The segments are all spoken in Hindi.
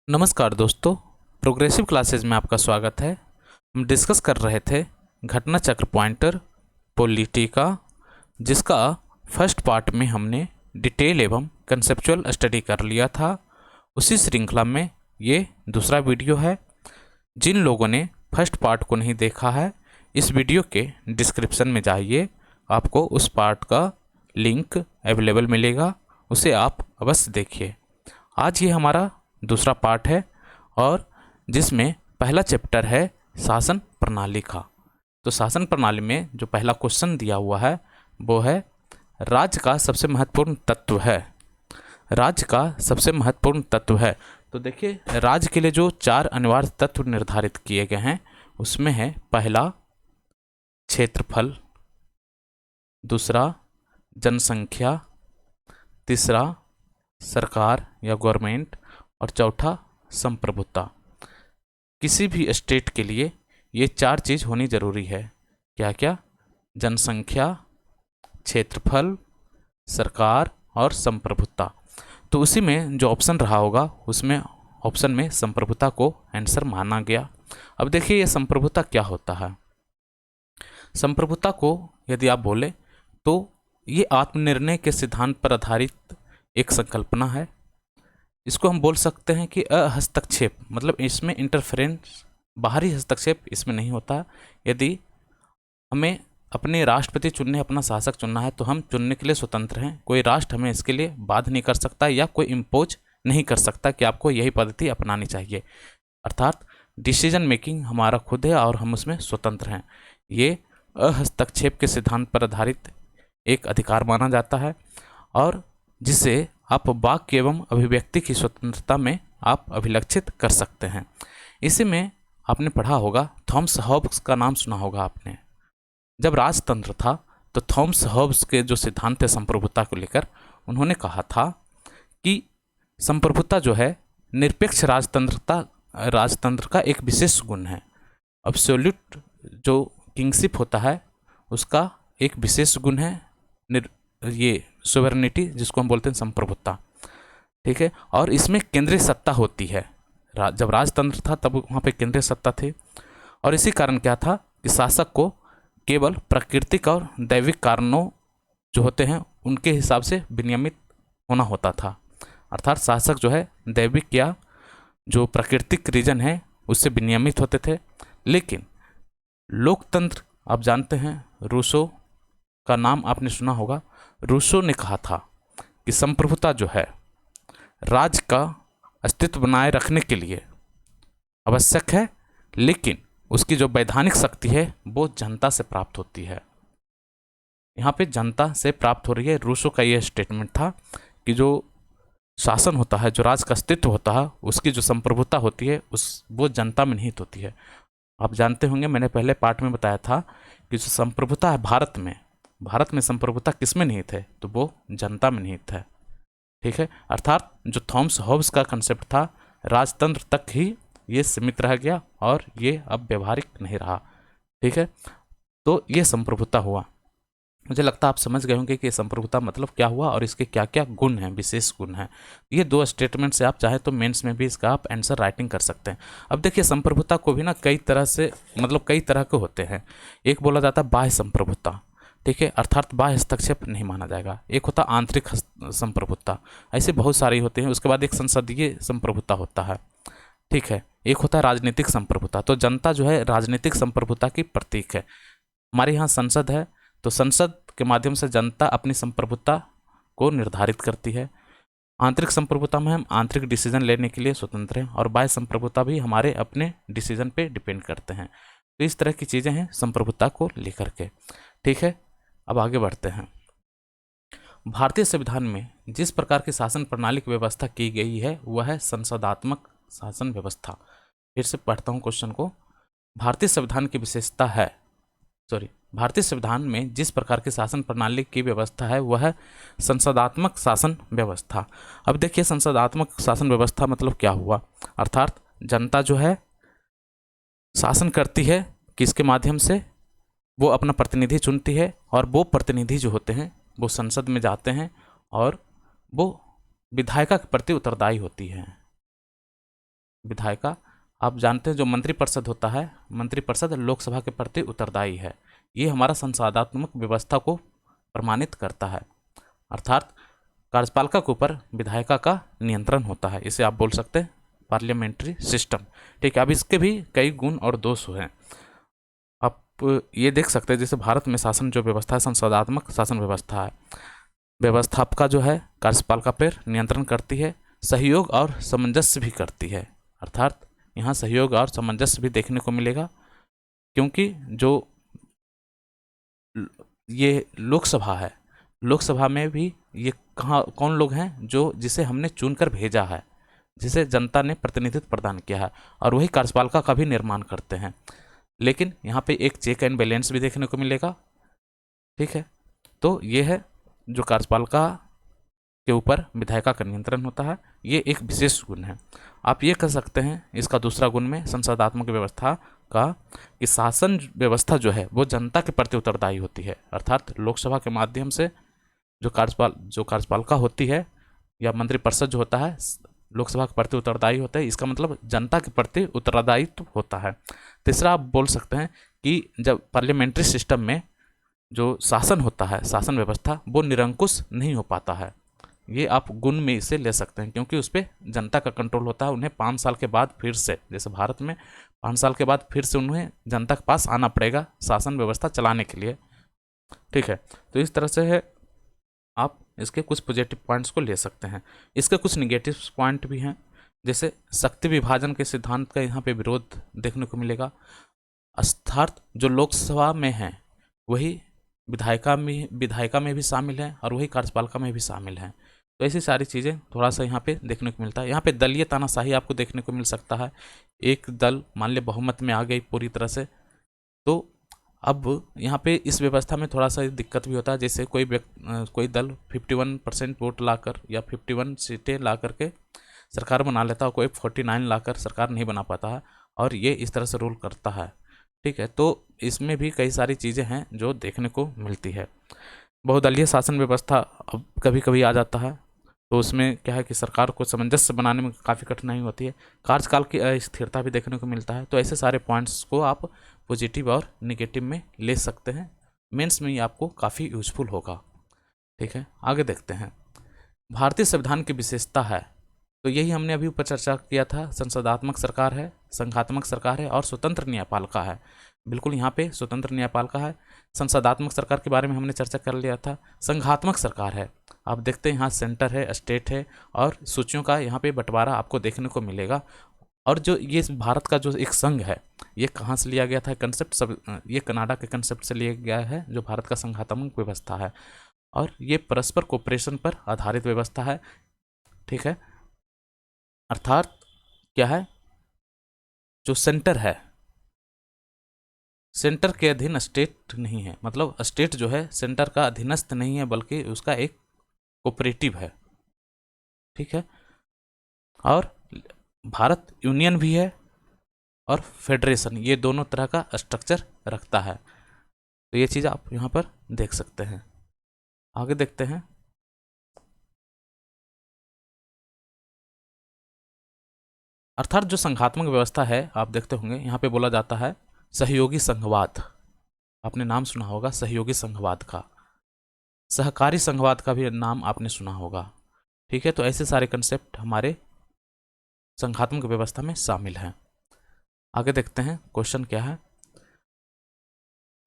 नमस्कार दोस्तों, प्रोग्रेसिव क्लासेज में आपका स्वागत है। हम डिस्कस कर रहे थे घटना चक्र पॉइंटर पॉलिटी का, जिसका फर्स्ट पार्ट में हमने डिटेल एवं कंसेप्चुअल स्टडी कर लिया था। उसी श्रृंखला में ये दूसरा वीडियो है। जिन लोगों ने फर्स्ट पार्ट को नहीं देखा है, इस वीडियो के डिस्क्रिप्शन में जाइए, आपको उस पार्ट का लिंक अवेलेबल मिलेगा, उसे आप अवश्य देखिए। आज ये हमारा दूसरा पार्ट है और जिसमें पहला चैप्टर है शासन प्रणाली का। तो शासन प्रणाली में जो पहला क्वेश्चन दिया हुआ है वो है राज्य का सबसे महत्वपूर्ण तत्व है। राज्य का सबसे महत्वपूर्ण तत्व है। तो देखिए, राज्य के लिए जो 4 अनिवार्य तत्व निर्धारित किए गए हैं उसमें है पहला क्षेत्रफल, दूसरा जनसंख्या, तीसरा सरकार या गवर्नमेंट और चौथा संप्रभुता। किसी भी स्टेट के लिए ये 4 चीज़ होनी ज़रूरी है। क्या क्या? जनसंख्या, क्षेत्रफल, सरकार और संप्रभुता। तो उसी में जो ऑप्शन रहा होगा उसमें ऑप्शन में संप्रभुता को आंसर माना गया। अब देखिए, ये संप्रभुता क्या होता है। संप्रभुता को यदि आप बोले तो ये आत्मनिर्णय के सिद्धांत पर आधारित एक संकल्पना है। इसको हम बोल सकते हैं कि हस्तक्षेप, मतलब इसमें इंटरफेरेंस, बाहरी हस्तक्षेप इसमें नहीं होता। यदि हमें अपने राष्ट्रपति चुनने, अपना शासक चुनना है तो हम चुनने के लिए स्वतंत्र हैं। कोई राष्ट्र हमें इसके लिए बाध्य नहीं कर सकता या कोई इम्पोज नहीं कर सकता कि आपको यही पद्धति अपनानी चाहिए। अर्थात डिसीजन मेकिंग हमारा खुद है और हम उसमें स्वतंत्र हैं। ये हस्तक्षेप के सिद्धांत पर आधारित एक अधिकार माना जाता है और जिसे आप वाक्य एवं अभिव्यक्ति की स्वतंत्रता में आप अभिलक्षित कर सकते हैं। इसी में आपने पढ़ा होगा, थॉमस हॉब्स का नाम सुना होगा आपने। जब राजतंत्र था तो थॉमस हॉब्स के जो सिद्धांत थे संप्रभुता को लेकर, उन्होंने कहा था कि संप्रभुता जो है निरपेक्ष राजतंत्र का एक विशेष गुण है। एब्सोल्यूट जो किंगशिप होता है उसका एक विशेष गुण है ये सोवरेनिटी, जिसको हम बोलते हैं संप्रभुता। ठीक है, और इसमें केंद्रीय सत्ता होती है। जब राजतंत्र था तब वहाँ पे केंद्रीय सत्ता थी और इसी कारण क्या था कि शासक को केवल प्राकृतिक और दैविक कारणों जो होते हैं उनके हिसाब से विनियमित होना होता था। अर्थात शासक जो है दैविक या जो प्राकृतिक रीजन है उससे विनियमित होते थे। लेकिन लोकतंत्र, आप जानते हैं, रूसो का नाम आपने सुना होगा। रूसो ने कहा था कि संप्रभुता जो है राज्य का अस्तित्व बनाए रखने के लिए आवश्यक है, लेकिन उसकी जो वैधानिक शक्ति है वो जनता से प्राप्त होती है। यहाँ पे जनता से प्राप्त हो रही है। रूसो का यह स्टेटमेंट था कि जो शासन होता है, जो राज्य का अस्तित्व होता है, उसकी जो संप्रभुता होती है वो जनता में निहित होती है। आप जानते होंगे, मैंने पहले पार्ट में बताया था कि जो संप्रभुता है भारत में संप्रभुता किस में निहित है, तो वो जनता में निहित है। ठीक है, अर्थात जो थॉमस हॉब्स का कंसेप्ट था राजतंत्र तक ही ये सीमित रह गया और ये अब व्यवहारिक नहीं रहा। ठीक है, तो ये संप्रभुता हुआ। मुझे लगता है आप समझ गए होंगे कि संप्रभुता मतलब क्या हुआ और इसके क्या क्या गुण हैं, विशेष गुण हैं। ये 2 स्टेटमेंट से आप चाहें तो मेंस में भी इसका आप आंसर राइटिंग कर सकते हैं। अब देखिए, संप्रभुता को भी ना कई तरह से, मतलब कई तरह के होते हैं। एक बोला जाता है बाह्य संप्रभुता। ठीक है, अर्थात बाह्य हस्तक्षेप नहीं माना जाएगा। एक होता आंतरिक संप्रभुता, ऐसे बहुत सारे होते हैं। उसके बाद एक संसदीय संप्रभुता होता है। ठीक है, एक होता है राजनीतिक संप्रभुता। तो जनता जो है राजनीतिक संप्रभुता की प्रतीक है। हमारे यहाँ संसद है, तो संसद के माध्यम से जनता अपनी संप्रभुता को निर्धारित करती है। आंतरिक संप्रभुता में हम आंतरिक डिसीजन लेने के लिए स्वतंत्र हैं और बाह्य संप्रभुता भी हमारे अपने डिसीजन पे डिपेंड करते हैं। तो इस तरह की चीज़ें हैं संप्रभुता को लेकर के। ठीक है, अब आगे बढ़ते हैं। भारतीय संविधान में जिस प्रकार की शासन प्रणाली की व्यवस्था की गई है वह है संसदात्मक शासन व्यवस्था। फिर से पढ़ता हूँ क्वेश्चन को। भारतीय संविधान की विशेषता है, भारतीय संविधान में जिस प्रकार की शासन प्रणाली की व्यवस्था है वह है संसदात्मक शासन व्यवस्था। अब देखिए, संसदात्मक शासन व्यवस्था मतलब क्या हुआ। अर्थात जनता जो है शासन करती है, किसके माध्यम से, वो अपना प्रतिनिधि चुनती है और वो प्रतिनिधि जो होते हैं वो संसद में जाते हैं और वो विधायिका के प्रति उत्तरदायी होती है। विधायिका। आप जानते हैं जो मंत्रिपरिषद होता है, मंत्रिपरिषद लोकसभा के प्रति उत्तरदायी है। ये हमारा संसदात्मक व्यवस्था को प्रमाणित करता है, अर्थात कार्यपालिका के ऊपर विधायिका का नियंत्रण होता है। इसे आप बोल सकते हैं पार्लियामेंट्री सिस्टम। ठीक है, अब इसके भी कई गुण और दोष हैं। आप ये देख सकते हैं जैसे भारत में शासन जो व्यवस्था है संसदात्मक शासन व्यवस्था है। व्यवस्थापिका जो है कार्यपालिका पर नियंत्रण करती है, सहयोग और सामंजस्य भी करती है, अर्थात यहाँ सहयोग और सामंजस्य भी देखने को मिलेगा, क्योंकि जो ये लोकसभा है, लोकसभा में भी ये कौन लोग हैं जो जिसे हमने चुनकर भेजा है, जिसे जनता ने प्रतिनिधित्व प्रदान किया है, और वही कार्यपालिका का भी निर्माण करते हैं। लेकिन यहाँ पे एक चेक एंड बैलेंस भी देखने को मिलेगा। ठीक है, तो ये है जो कार्यपालिका के ऊपर विधायिका का नियंत्रण होता है, ये एक विशेष गुण है। आप ये कह सकते हैं इसका दूसरा गुण में संसदात्मक व्यवस्था का कि शासन व्यवस्था जो है वो जनता के प्रति उत्तरदायी होती है, अर्थात लोकसभा के माध्यम से जो कार्यपालिका होती है या मंत्रिपरिषद जो होता है लोकसभा के प्रति उत्तरदायी होता है, इसका मतलब जनता के प्रति उत्तरदायित्व होता है। तीसरा आप बोल सकते हैं कि जब पार्लियामेंट्री सिस्टम में जो शासन होता है, शासन व्यवस्था, वो निरंकुश नहीं हो पाता है। ये आप गुण में इसे ले सकते हैं, क्योंकि उस पर जनता का कंट्रोल होता है। उन्हें 5 साल के बाद फिर से, जैसे भारत में 5 साल के बाद फिर से उन्हें जनता के पास आना पड़ेगा शासन व्यवस्था चलाने के लिए। ठीक है, तो इस तरह से है आप इसके कुछ पॉजिटिव पॉइंट्स को ले सकते हैं। इसके कुछ निगेटिव पॉइंट भी हैं, जैसे शक्ति विभाजन के सिद्धांत का यहाँ पे विरोध देखने को मिलेगा, अर्थात जो लोकसभा में है वही विधायिका में भी शामिल है और वही कार्यपालिका में भी शामिल है। तो ऐसी सारी चीज़ें थोड़ा सा यहाँ पे देखने को मिलता है। यहाँ पे दलीय तानाशाही आपको देखने को मिल सकता है। एक दल मान लिया बहुमत में आ गई पूरी तरह से, तो अब यहाँ पे इस व्यवस्था में थोड़ा सा दिक्कत भी होता है। जैसे कोई दल 51% वोट लाकर या 51 सीटें ला करके सरकार बना लेता है, कोई 49 लाकर सरकार नहीं बना पाता है, और ये इस तरह से रूल करता है। ठीक है, तो इसमें भी कई सारी चीज़ें हैं जो देखने को मिलती है। बहुदलीय शासन व्यवस्था अब कभी कभी आ जाता है, तो उसमें क्या है कि सरकार को सामंजस्य बनाने में काफ़ी कठिनाई होती है। कार्यकाल की अस्थिरता भी देखने को मिलता है। तो ऐसे सारे पॉइंट्स को आप पॉजिटिव और निगेटिव में ले सकते हैं। मेंस में ये आपको काफ़ी यूजफुल होगा। ठीक है, आगे देखते हैं। भारतीय संविधान की विशेषता है, तो यही हमने अभी ऊपर चर्चा किया था। संसदात्मक सरकार है, संघात्मक सरकार है और स्वतंत्र न्यायपालिका है। बिल्कुल यहाँ पे स्वतंत्र न्यायपालिका है। संसदात्मक सरकार के बारे में हमने चर्चा कर लिया था। संघात्मक सरकार है, आप देखते हैं यहाँ सेंटर है, स्टेट है, और सूचियों का यहाँ पे बंटवारा आपको देखने को मिलेगा। और जो ये भारत का जो एक संघ है, ये कहाँ से लिया गया था कंसेप्ट, सब ये कनाडा के कंसेप्ट से लिया गया है, जो भारत का संघात्मक व्यवस्था है, और ये परस्पर कोऑपरेशन पर आधारित व्यवस्था है। ठीक है, अर्थात क्या है, जो सेंटर है, सेंटर के अधीन स्टेट नहीं है, मतलब स्टेट जो है सेंटर का अधीनस्थ नहीं है, बल्कि उसका एक कोऑपरेटिव है। ठीक है, और भारत यूनियन भी है और फेडरेशन, ये दोनों तरह का स्ट्रक्चर रखता है। तो ये चीज़ आप यहाँ पर देख सकते हैं। आगे देखते हैं। अर्थात जो संघात्मक व्यवस्था है, आप देखते होंगे यहाँ पे बोला जाता है सहयोगी संघवाद। आपने नाम सुना होगा सहयोगी संघवाद का, सहकारी संघवाद का भी नाम आपने सुना होगा। ठीक है, तो ऐसे सारे कंसेप्ट हमारे संघात्मक व्यवस्था में शामिल हैं। आगे देखते हैं क्वेश्चन क्या है।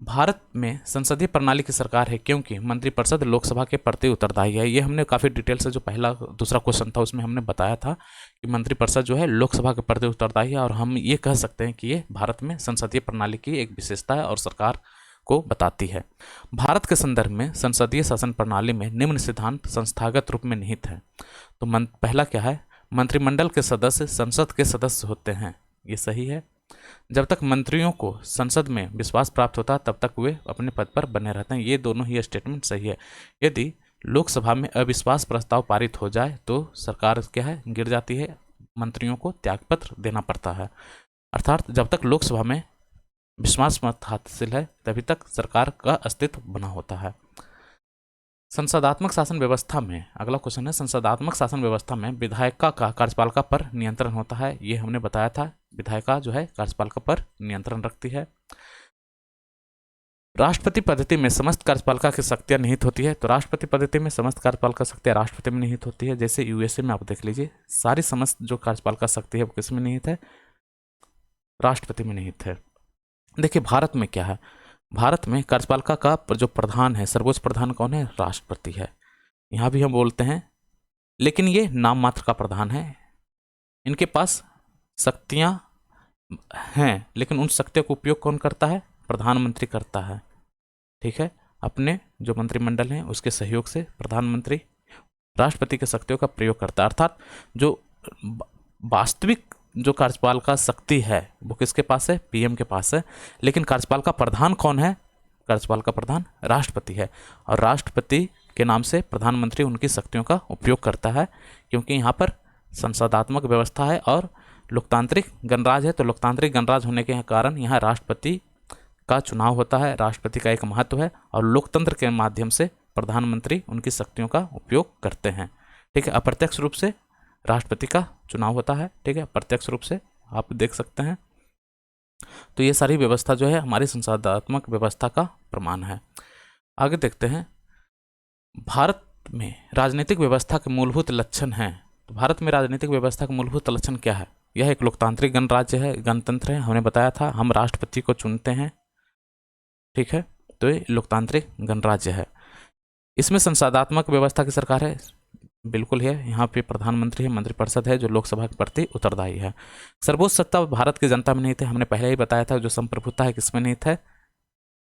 भारत में संसदीय प्रणाली की सरकार है क्योंकि मंत्रिपरिषद लोकसभा के प्रति उत्तरदायी है। ये हमने काफ़ी डिटेल से, जो दूसरा क्वेश्चन था उसमें हमने बताया था कि मंत्रिपरिषद जो है लोकसभा के प्रति उत्तरदायी है, और हम ये कह सकते हैं कि ये भारत में संसदीय प्रणाली की एक विशेषता है और सरकार को बताती है। भारत के संदर्भ में संसदीय शासन प्रणाली में निम्न सिद्धांत संस्थागत रूप में निहित है। तो पहला क्या है, मंत्रिमंडल के सदस्य संसद के सदस्य होते हैं, ये सही है। जब तक मंत्रियों को संसद में विश्वास प्राप्त होता है तब तक वे अपने पद पर बने रहते हैं, ये दोनों ही स्टेटमेंट सही है। यदि लोकसभा में अविश्वास प्रस्ताव पारित हो जाए तो सरकार क्या है, गिर जाती है, मंत्रियों को त्यागपत्र देना पड़ता है। अर्थात जब तक लोकसभा में विश्वास मत हासिल है तभी तक सरकार का अस्तित्व बना होता है। संसदात्मक शासन व्यवस्था में अगला क्वेश्चन है, संसदात्मक शासन व्यवस्था में विधायिका का कार्यपालिका पर नियंत्रण होता है। ये हमने बताया था, विधायिका जो है कार्यपालिका पर नियंत्रण रखती है। राष्ट्रपति पद्धति में समस्त कार्यपालिका की शक्तियां निहित होती है। तो राष्ट्रपति पद्धति में समस्त कार्यपालिका शक्तियां राष्ट्रपति में निहित होती है। जैसे यूएसए में आप देख लीजिए, सारी समस्त जो कार्यपालिका शक्ति है वो किस में निहित है? राष्ट्रपति में निहित है। देखिए भारत में क्या है, भारत में कार्यपालिका का जो प्रधान है, सर्वोच्च प्रधान कौन है? राष्ट्रपति है। यहाँ भी हम बोलते हैं, लेकिन ये नाम मात्र का प्रधान है। इनके पास शक्तियां हैं, लेकिन उन शक्तियों का उपयोग कौन करता है? प्रधानमंत्री करता है। ठीक है, अपने जो मंत्रिमंडल हैं उसके सहयोग से प्रधानमंत्री राष्ट्रपति की शक्तियों का प्रयोग करता है। अर्थात जो वास्तविक जो कार्यपालिका शक्ति है वो किसके पास है? पीएम के पास है। लेकिन कार्यपालिका प्रधान कौन है? कार्यपालिका प्रधान राष्ट्रपति है, और राष्ट्रपति के नाम से प्रधानमंत्री उनकी शक्तियों का उपयोग करता है, क्योंकि यहाँ पर संसदात्मक व्यवस्था है और लोकतांत्रिक गणराज है। तो लोकतांत्रिक गणराज होने के कारण यहाँ राष्ट्रपति का चुनाव होता है, राष्ट्रपति का एक महत्व है, और लोकतंत्र के माध्यम से प्रधानमंत्री उनकी शक्तियों का उपयोग करते हैं। ठीक है, अप्रत्यक्ष रूप से राष्ट्रपति का चुनाव होता है। ठीक है, प्रत्यक्ष रूप से आप देख सकते हैं। तो ये सारी व्यवस्था जो है हमारी संसदात्मक व्यवस्था का प्रमाण है। आगे देखते हैं, भारत में राजनीतिक व्यवस्था के मूलभूत लक्षण हैं। तो भारत में राजनीतिक व्यवस्था के मूलभूत लक्षण क्या है? यह एक लोकतांत्रिक गणराज्य है, गणतंत्र है। हमने बताया था हम राष्ट्रपति को चुनते हैं। ठीक है, तो ये लोकतांत्रिक गणराज्य है। इसमें संसदात्मक व्यवस्था की सरकार है, बिल्कुल है। यहाँ पे प्रधानमंत्री है, मंत्रिपरिषद है जो लोकसभा के प्रति उत्तरदायी है। सर्वोच्च सत्ता भारत की जनता में निहित है। हमने पहले ही बताया था, जो संप्रभुता है किसमें निहित है?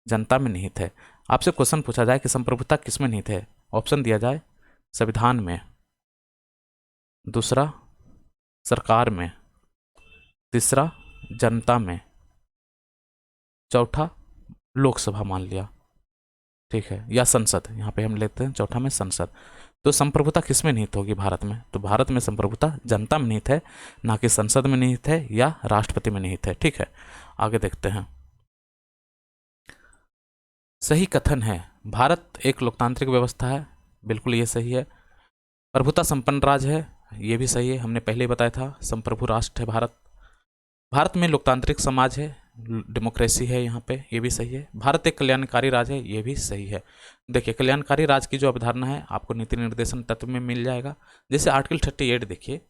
जनता में निहित है। आपसे क्वेश्चन पूछा जाए कि संप्रभुता किसमें निहित है, ऑप्शन दिया जाए, संविधान में, दूसरा सरकार में, तीसरा जनता में, चौथा लोकसभा मान लिया। ठीक है, या संसद, यहाँ पे हम लेते हैं चौथा में संसद। तो संप्रभुता किस में निहित होगी भारत में? तो भारत में संप्रभुता जनता में निहित है, ना कि संसद में निहित है या राष्ट्रपति में निहित है। ठीक है, आगे देखते हैं। सही कथन है, भारत एक लोकतांत्रिक व्यवस्था है, बिल्कुल ये सही है। प्रभुता संपन्न राज्य है, ये भी सही है, हमने पहले ही बताया था। संप्रभु राष्ट्र है भारत। भारत में लोकतांत्रिक समाज है, डेमोक्रेसी है यहाँ पे, ये भी सही है। भारत एक कल्याणकारी राज्य है, ये भी सही है। देखिए कल्याणकारी राज्य की जो अवधारणा है आपको नीति निर्देशन तत्व में मिल जाएगा। जैसे आर्टिकल 38 देखिए,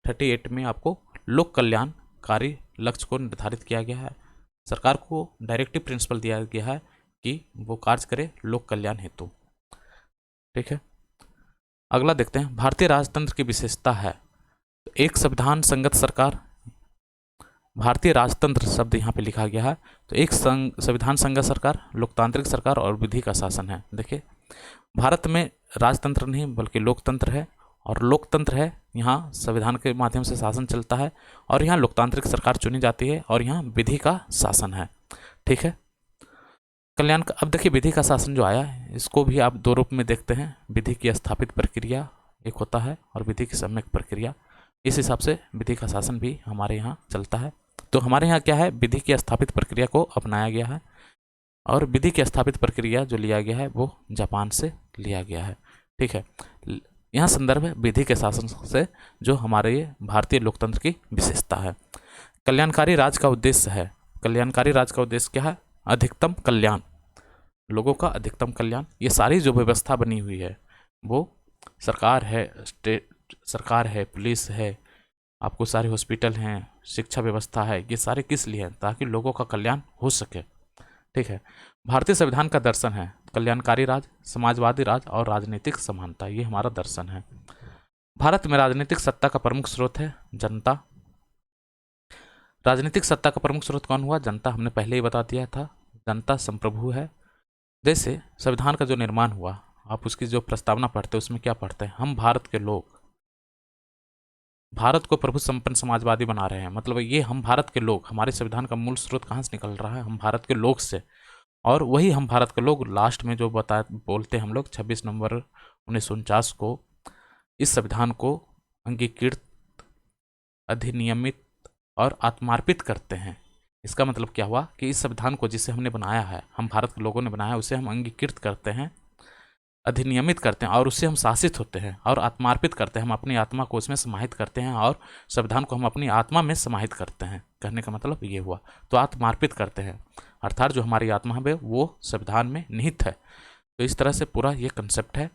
38 में आपको लोक कल्याणकारी लक्ष्य को निर्धारित किया गया है। सरकार को डायरेक्टिव प्रिंसिपल दिया गया है कि वो कार्य करे लोक कल्याण हेतु। ठीक है, अगला देखते हैं, भारतीय राजतंत्र की विशेषता है। तो एक संविधान संगत सरकार, भारतीय राजतंत्र शब्द यहाँ पे लिखा गया है। तो एक संविधान संगत सरकार, लोकतांत्रिक सरकार और विधि का शासन है। देखिए भारत में राजतंत्र नहीं बल्कि लोकतंत्र है, और लोकतंत्र है यहाँ संविधान के माध्यम से शासन चलता है, और यहाँ लोकतांत्रिक सरकार चुनी जाती है, और यहाँ विधि का शासन है। ठीक है, कल्याण का, अब देखिए विधि का शासन जो आया है इसको भी आप दो रूप में देखते हैं, विधि की स्थापित प्रक्रिया एक होता है और विधि की सम्यक प्रक्रिया। इस हिसाब से विधि का शासन भी हमारे यहाँ चलता है। तो हमारे यहाँ क्या है, विधि की स्थापित प्रक्रिया को अपनाया गया है, और विधि की स्थापित प्रक्रिया जो लिया गया है वो जापान से लिया गया है। ठीक है, यहाँ संदर्भ है विधि के शासन से, जो हमारे ये भारतीय लोकतंत्र की विशेषता है। कल्याणकारी राज का उद्देश्य है, कल्याणकारी राज का उद्देश्य क्या है? अधिकतम कल्याण, लोगों का अधिकतम कल्याण। ये सारी जो व्यवस्था बनी हुई है वो सरकार है, सरकार है, पुलिस है, आपको सारे हॉस्पिटल हैं, शिक्षा व्यवस्था है, ये सारे किस लिए हैं? ताकि लोगों का कल्याण हो सके। ठीक है, भारतीय संविधान का दर्शन है कल्याणकारी राज, समाजवादी राज और राजनीतिक समानता, ये हमारा दर्शन है। भारत में राजनीतिक सत्ता का प्रमुख स्रोत है जनता। राजनीतिक सत्ता का प्रमुख स्रोत कौन हुआ? जनता, हमने पहले ही बता दिया था, जनता संप्रभु है। जैसे संविधान का जो निर्माण हुआ, आप उसकी जो प्रस्तावना पढ़ते हैं उसमें क्या पढ़ते हैं? हम भारत के लोग भारत को प्रभु संपन्न समाजवादी बना रहे हैं। मतलब ये हम भारत के लोग, हमारे संविधान का मूल स्रोत कहाँ से निकल रहा है? हम भारत के लोग से। और वही हम भारत के लोग लास्ट में जो बोलते हैं हम लोग 26 नवंबर 1949 को इस संविधान को अंगीकृत, अधिनियमित और आत्मार्पित करते हैं। इसका मतलब क्या हुआ कि इस संविधान को जिसे हमने बनाया है, हम भारत के लोगों ने बनाया, उसे हम अंगीकृत करते हैं अधिनियमित करते हैं और उससे हम शासित होते हैं और आत्मार्पित करते हैं, हम अपनी आत्मा को उसमें समाहित करते हैं और संविधान को हम अपनी आत्मा में समाहित करते हैं। कहने का मतलब ये हुआ, तो आत्मार्पित करते हैं अर्थात जो हमारी आत्मा है वो संविधान में निहित है। तो इस तरह से पूरा ये कंसेप्ट है।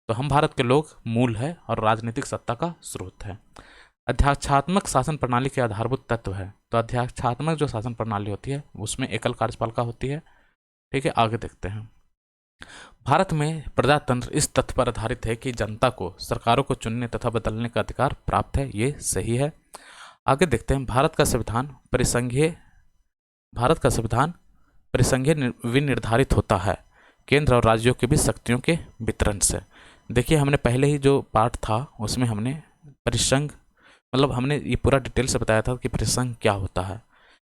तो हम भारत के लोग मूल है और राजनीतिक सत्ता का स्रोत है। अध्यक्षात्मक शासन प्रणाली के आधारभूत तत्व है। तो अध्यक्षात्मक जो शासन प्रणाली होती है उसमें एकल कार्यपालिका होती है। ठीक है, आगे देखते हैं। भारत में प्रजातंत्र इस तथ्य पर आधारित है कि जनता को सरकारों को चुनने तथा बदलने का अधिकार प्राप्त है। ये सही है। आगे देखते हैं। भारत का संविधान परिसंघीय विनिर्धारित होता है केंद्र और राज्यों के बीच शक्तियों के वितरण से। देखिए, हमने पहले ही जो पार्ट था उसमें हमने परिसंघ मतलब हमने ये पूरा डिटेल से बताया था कि परिसंघ क्या होता है।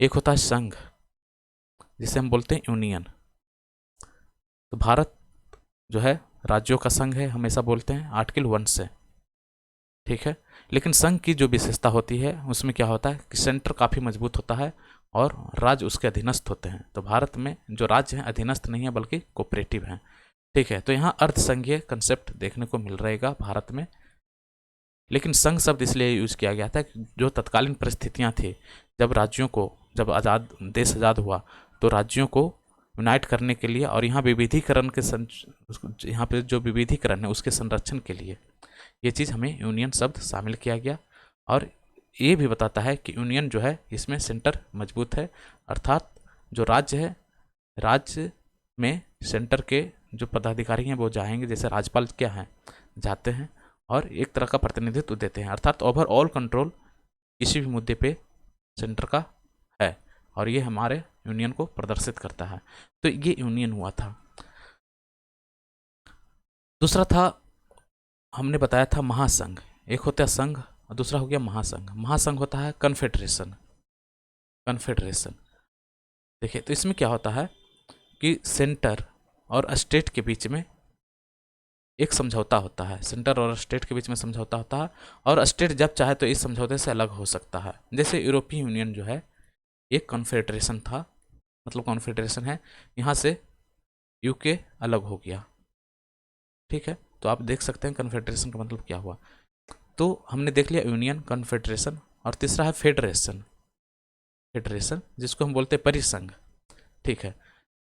एक होता है संघ जिसे हम बोलते हैं यूनियन। तो भारत जो है राज्यों का संघ है, हमेशा बोलते हैं आर्टिकल 1 से। ठीक है, लेकिन संघ की जो विशेषता होती है उसमें क्या होता है कि सेंटर काफ़ी मजबूत होता है और राज्य उसके अधीनस्थ होते हैं। तो भारत में जो राज्य हैं अधीनस्थ नहीं है बल्कि कोऑपरेटिव हैं। ठीक है, तो यहाँ अर्धसंघीय कंसेप्ट देखने को मिल रहेगा भारत में। लेकिन संघ शब्द इसलिए यूज किया गया था कि जो तत्कालीन परिस्थितियाँ थी, जब राज्यों को जब देश आज़ाद हुआ तो राज्यों को यूनाइट करने के लिए और यहाँ विविधीकरण के यहाँ पे जो विविधीकरण है उसके संरक्षण के लिए ये चीज़ हमें यूनियन शब्द शामिल किया गया। और ये भी बताता है कि यूनियन जो है इसमें सेंटर मजबूत है, अर्थात जो राज्य है, राज्य में सेंटर के जो पदाधिकारी हैं वो जाएंगे, जैसे राज्यपाल क्या हैं जाते हैं और एक तरह का प्रतिनिधित्व देते हैं, अर्थात ओवरऑल कंट्रोल किसी भी मुद्दे पे सेंटर का है और ये हमारे यूनियन को प्रदर्शित करता है। तो ये यूनियन हुआ था। दूसरा था, हमने बताया था महासंघ। एक होता है संघ और दूसरा हो गया महासंघ। महासंघ होता है कन्फेडरेशन। देखिए, तो इसमें क्या होता है कि सेंटर और स्टेट के बीच में एक समझौता होता है। सेंटर और स्टेट के बीच में समझौता होता है और स्टेट जब चाहे तो इस समझौते से अलग हो सकता है। जैसे यूरोपीय यूनियन जो है एक कॉन्फेडरेशन था, मतलब कॉन्फेडरेशन है, यहाँ से यूके अलग हो गया। ठीक है, तो आप देख सकते हैं कॉन्फेडरेशन का मतलब क्या हुआ। तो हमने देख लिया यूनियन, कॉन्फेडरेशन, और तीसरा है फेडरेशन जिसको हम बोलते हैं परिसंघ। ठीक है,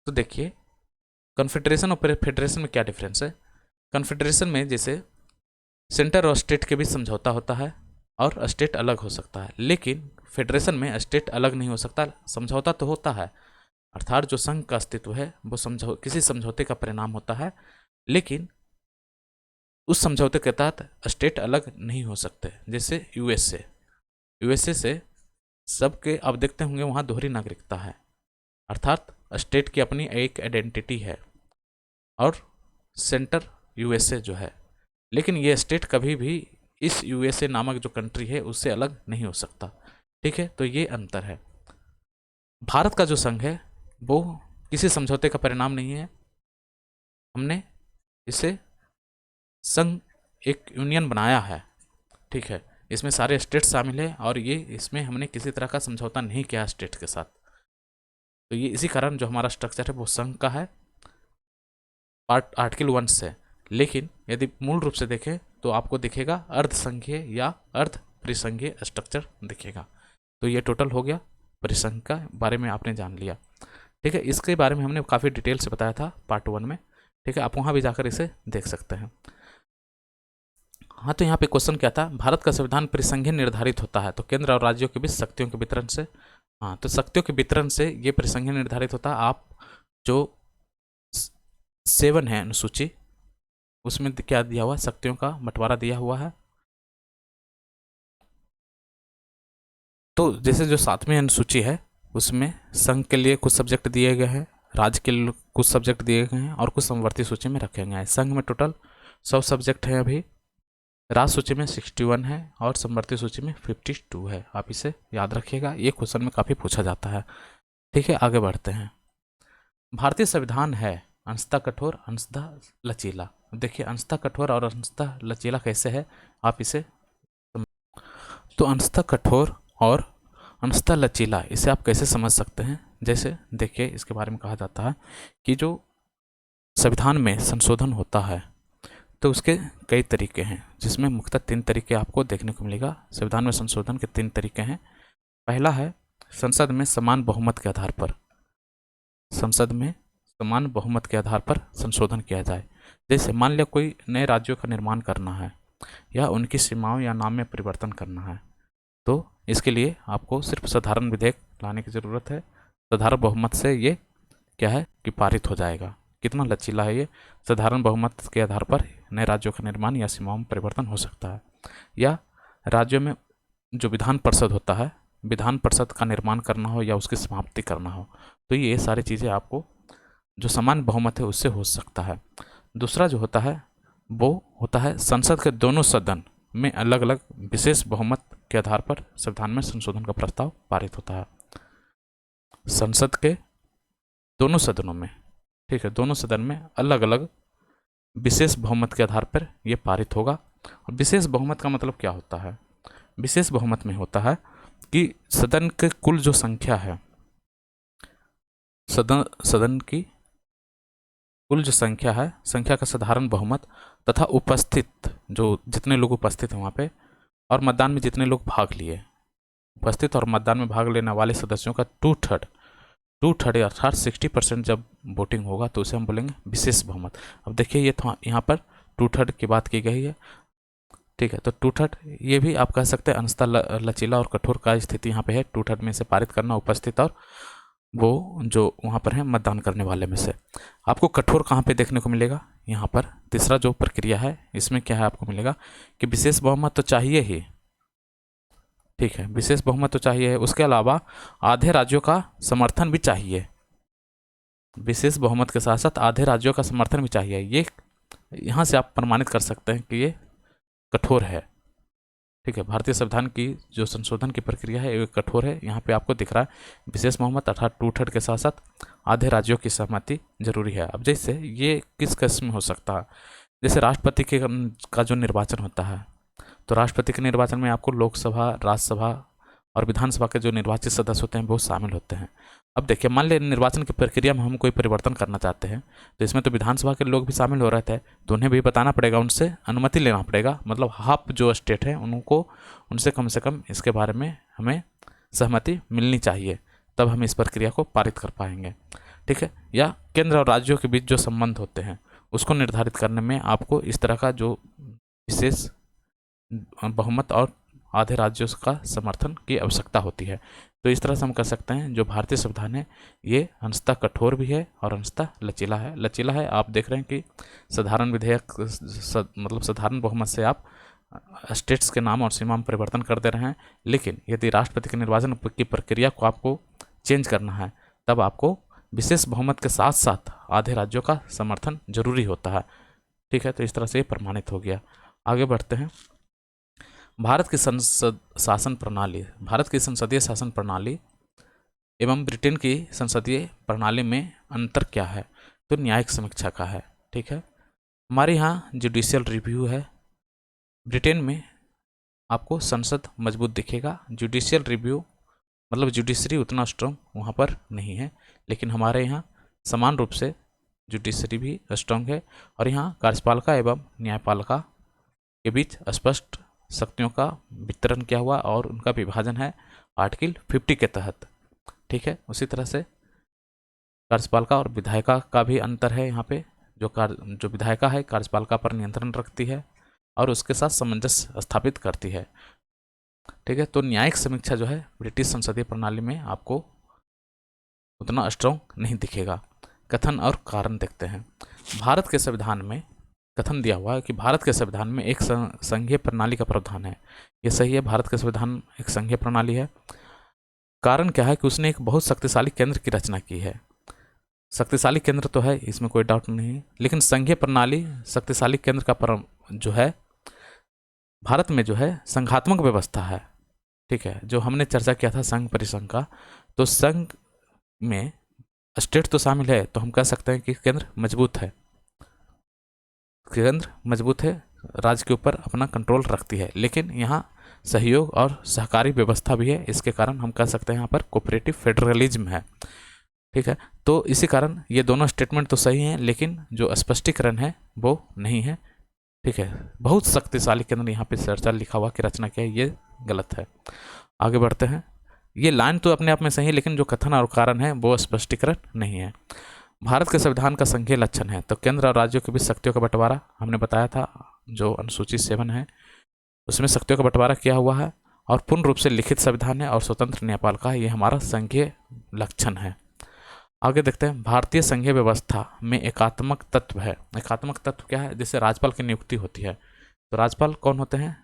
तो देखिए कॉन्फेडरेशन और फेडरेशन में क्या डिफरेंस है। कॉन्फेडरेशन में जैसे सेंटर और स्टेट के बीच समझौता होता है और स्टेट अलग हो सकता है, लेकिन फेडरेशन में स्टेट अलग नहीं हो सकता, समझौता तो होता है, अर्थात जो संघ का अस्तित्व है वो किसी समझौते का परिणाम होता है, लेकिन उस समझौते के तहत स्टेट अलग नहीं हो सकते। जैसे यूएसए से सबके, अब देखते होंगे वहाँ दोहरी नागरिकता है, अर्थात स्टेट की अपनी एक आइडेंटिटी है और सेंटर यूएसए जो है, लेकिन ये स्टेट कभी भी इस यूएसए नामक जो कंट्री है उससे अलग नहीं हो सकता। ठीक है, तो ये अंतर है। भारत का जो संघ है वो किसी समझौते का परिणाम नहीं है, हमने इसे संघ एक यूनियन बनाया है। ठीक है, इसमें सारे स्टेट शामिल है और ये इसमें हमने किसी तरह का समझौता नहीं किया स्टेट के साथ। तो ये इसी कारण जो हमारा स्ट्रक्चर है वो संघ का है पार्ट आर्टिकल 1 से। लेकिन यदि मूल रूप से देखें तो आपको दिखेगा अर्धसंघीय या अर्ध परिसंघीय स्ट्रक्चर दिखेगा। तो ये टोटल हो गया, परिसंघ का बारे में आपने जान लिया। ठीक है, इसके बारे में हमने काफ़ी डिटेल से बताया था पार्ट 1 में। ठीक है, आप वहाँ भी जाकर इसे देख सकते हैं। हाँ, तो यहाँ पे क्वेश्चन क्या था, भारत का संविधान परिसंघीय निर्धारित होता है तो केंद्र और राज्यों के बीच शक्तियों के वितरण से। हाँ, तो शक्तियों के वितरण से ये परिसंघीय निर्धारित होता है। आप जो 7 है अनुसूची, उसमें क्या दिया हुआ, शक्तियों का बंटवारा दिया हुआ है। तो जैसे जो 7वीं अनुसूची है उसमें संघ के लिए कुछ सब्जेक्ट दिए गए हैं, राज्य के लिए कुछ सब्जेक्ट दिए गए हैं और कुछ समवर्ती सूची में रखे गए हैं। संघ में टोटल 100 सब्जेक्ट हैं, अभी राज्य सूची में 61 है और समवर्ती सूची में 52 है। आप इसे याद रखिएगा, ये क्वेश्चन में काफ़ी पूछा जाता है। ठीक है, आगे बढ़ते हैं। भारतीय संविधान है अंशतः कठोर अंशतः लचीला। देखिए, अंशतः कठोर और अंशतः लचीला कैसे है, आप इसे तो अंशतः कठोर और अंशतः लचीला इसे आप कैसे समझ सकते हैं। जैसे देखिए, इसके बारे में कहा जाता है कि जो संविधान में संशोधन होता है तो उसके कई तरीके हैं, जिसमें मुख्यतः 3 तरीके आपको देखने को मिलेगा। संविधान में संशोधन के 3 तरीके हैं। पहला है संसद में समान बहुमत के आधार पर, संसद में समान बहुमत के आधार पर संशोधन किया जाए। जैसे मान लिया कोई नए राज्यों का निर्माण करना है या उनकी सीमाओं या नाम में परिवर्तन करना है, तो इसके लिए आपको सिर्फ साधारण विधेयक लाने की ज़रूरत है। साधारण बहुमत से ये क्या है कि पारित हो जाएगा। कितना लचीला है ये। साधारण बहुमत के आधार पर नए राज्यों का निर्माण या सीमाओं में परिवर्तन हो सकता है। या राज्यों में जो विधान परिषद होता है, विधान परिषद का निर्माण करना हो या उसकी समाप्ति करना हो, तो ये सारी चीज़ें आपको जो समान बहुमत है उससे हो सकता है। दूसरा जो होता है वो होता है संसद के दोनों सदन में अलग अलग विशेष बहुमत के आधार पर संविधान में संशोधन का प्रस्ताव पारित होता है। संसद के दोनों सदनों में, ठीक है, दोनों सदन में अलग अलग विशेष बहुमत के आधार पर यह पारित होगा। और विशेष बहुमत का मतलब क्या होता है? विशेष बहुमत में होता है कि सदन के कुल जो संख्या है, सदन की कुल जो संख्या है, संख्या का साधारण बहुमत तथा उपस्थित जो जितने लोग उपस्थित हैं वहाँ पे, और मतदान में जितने लोग भाग लिए, उपस्थित और मतदान में भाग लेने वाले सदस्यों का टू थर्ड अर्थात 60% जब वोटिंग होगा तो उसे हम बोलेंगे विशेष बहुमत। अब देखिए ये तो यहाँ पर 2/3 की बात की गई है, ठीक है। तो 2/3 ये भी आप कह सकते हैं अंशतः लचीला और कठोर का स्थिति यहाँ पे है। 2/3 में से पारित करना उपस्थित और वो जो वहाँ पर है मतदान करने वाले में से। आपको कठोर कहाँ पे देखने को मिलेगा? यहाँ पर तीसरा जो प्रक्रिया है इसमें क्या है, आपको मिलेगा कि विशेष बहुमत तो चाहिए ही, ठीक है, विशेष बहुमत तो चाहिए, उसके अलावा आधे राज्यों का समर्थन भी चाहिए। विशेष बहुमत के साथ साथ आधे राज्यों का समर्थन भी चाहिए। ये यहाँ से आप प्रमाणित कर सकते हैं कि ये कठोर है, ठीक है। भारतीय संविधान की जो संशोधन की प्रक्रिया है ये कठोर है। यहाँ पे आपको दिख रहा है विशेष बहुमत अर्थात 2/3 के साथ साथ आधे राज्यों की सहमति जरूरी है। अब जैसे ये किस केस में हो सकता है? जैसे राष्ट्रपति का जो निर्वाचन होता है, तो राष्ट्रपति के निर्वाचन में आपको लोकसभा, राज्यसभा और विधानसभा के जो निर्वाचित सदस्य होते हैं वो शामिल होते हैं। अब देखिए मान लिया निर्वाचन की प्रक्रिया में हम कोई परिवर्तन करना चाहते हैं, तो इसमें तो विधानसभा के लोग भी शामिल हो रहे थे, तो उन्हें भी बताना पड़ेगा, उनसे अनुमति लेना पड़ेगा। मतलब हाफ जो स्टेट है उनको उनसे कम से कम इसके बारे में हमें सहमति मिलनी चाहिए, तब हम इस प्रक्रिया को पारित कर पाएंगे, ठीक है। या केंद्र और राज्यों के बीच जो संबंध होते हैं उसको निर्धारित करने में आपको इस तरह का जो विशेष बहुमत और आधे राज्यों का समर्थन की आवश्यकता होती है। तो इस तरह से हम कह सकते हैं जो भारतीय संविधान है ये अंशतः कठोर भी है और अंशतः लचीला है। लचीला है, आप देख रहे हैं कि साधारण विधेयक मतलब साधारण बहुमत से आप स्टेट्स के नाम और सीमा में परिवर्तन कर दे रहे हैं, लेकिन यदि राष्ट्रपति के निर्वाचन की प्रक्रिया को आपको चेंज करना है तब आपको विशेष बहुमत के साथ साथ आधे राज्यों का समर्थन जरूरी होता है, ठीक है। तो इस तरह से ये प्रमाणित हो गया। आगे बढ़ते हैं। भारत की संसदीय शासन प्रणाली एवं ब्रिटेन की संसदीय प्रणाली में अंतर क्या है? तो न्यायिक समीक्षा का है, ठीक है। हमारे यहाँ जुडिशियल रिव्यू है, ब्रिटेन में आपको संसद मजबूत दिखेगा। जुडिशियल रिव्यू मतलब जुडिशरी उतना स्ट्रॉन्ग वहाँ पर नहीं है, लेकिन हमारे यहाँ समान रूप से जुडिशरी भी स्ट्रॉन्ग है और यहाँ कार्यपालिका एवं न्यायपालिका के बीच स्पष्ट शक्तियों का वितरण किया हुआ और उनका विभाजन है आर्टिकल 50 के तहत, ठीक है। उसी तरह से कार्यपालिका और विधायिका का भी अंतर है। यहाँ पे जो विधायिका है कार्यपालिका पर नियंत्रण रखती है और उसके साथ सामंजस्य स्थापित करती है, ठीक है। तो न्यायिक समीक्षा जो है ब्रिटिश संसदीय प्रणाली में आपको उतना स्ट्रॉन्ग नहीं दिखेगा। कथन और कारण देखते हैं। भारत के संविधान में कथन दिया हुआ है कि भारत के संविधान में एक संघीय प्रणाली का प्रावधान है। ये सही है, भारत का संविधान एक संघीय प्रणाली है। कारण क्या है कि उसने एक बहुत शक्तिशाली केंद्र की रचना की है। शक्तिशाली केंद्र तो है, इसमें कोई डाउट नहीं, लेकिन संघीय प्रणाली शक्तिशाली केंद्र का जो है भारत में जो है संघात्मक व्यवस्था है, ठीक है। जो हमने चर्चा किया था संघ परिसंघ का, तो संघ में स्टेट तो शामिल है, तो हम कह सकते हैं कि केंद्र मजबूत है, राज्य के ऊपर अपना कंट्रोल रखती है। लेकिन यहाँ सहयोग और सहकारी व्यवस्था भी है, इसके कारण हम कह सकते हैं यहाँ पर कोऑपरेटिव फेडरलिज्म है, ठीक है, तो इसी कारण ये दोनों स्टेटमेंट तो सही हैं, लेकिन जो स्पष्टीकरण है वो नहीं है। ठीक है, बहुत शक्तिशाली के अंदर यहाँ पे चर्चा लिखा हुआ कि रचना क्या है, ये गलत है। आगे बढ़ते हैं। ये लाइन तो अपने आप में सही है, लेकिन जो कथन और कारण है वो स्पष्टीकरण नहीं है। भारत के संविधान का संघीय लक्षण है, तो केंद्र और राज्यों के बीच शक्तियों का बंटवारा हमने बताया था, जो अनुसूची 7 है उसमें शक्तियों का बंटवारा किया हुआ है, और पूर्ण रूप से लिखित संविधान है और स्वतंत्र न्यायपालिका है, ये हमारा संघीय लक्षण है। आगे देखते हैं। भारतीय संघीय व्यवस्था में एकात्मक तत्व है। एकात्मक तत्व क्या है? जिससे राज्यपाल की नियुक्ति होती है। तो राज्यपाल कौन होते हैं?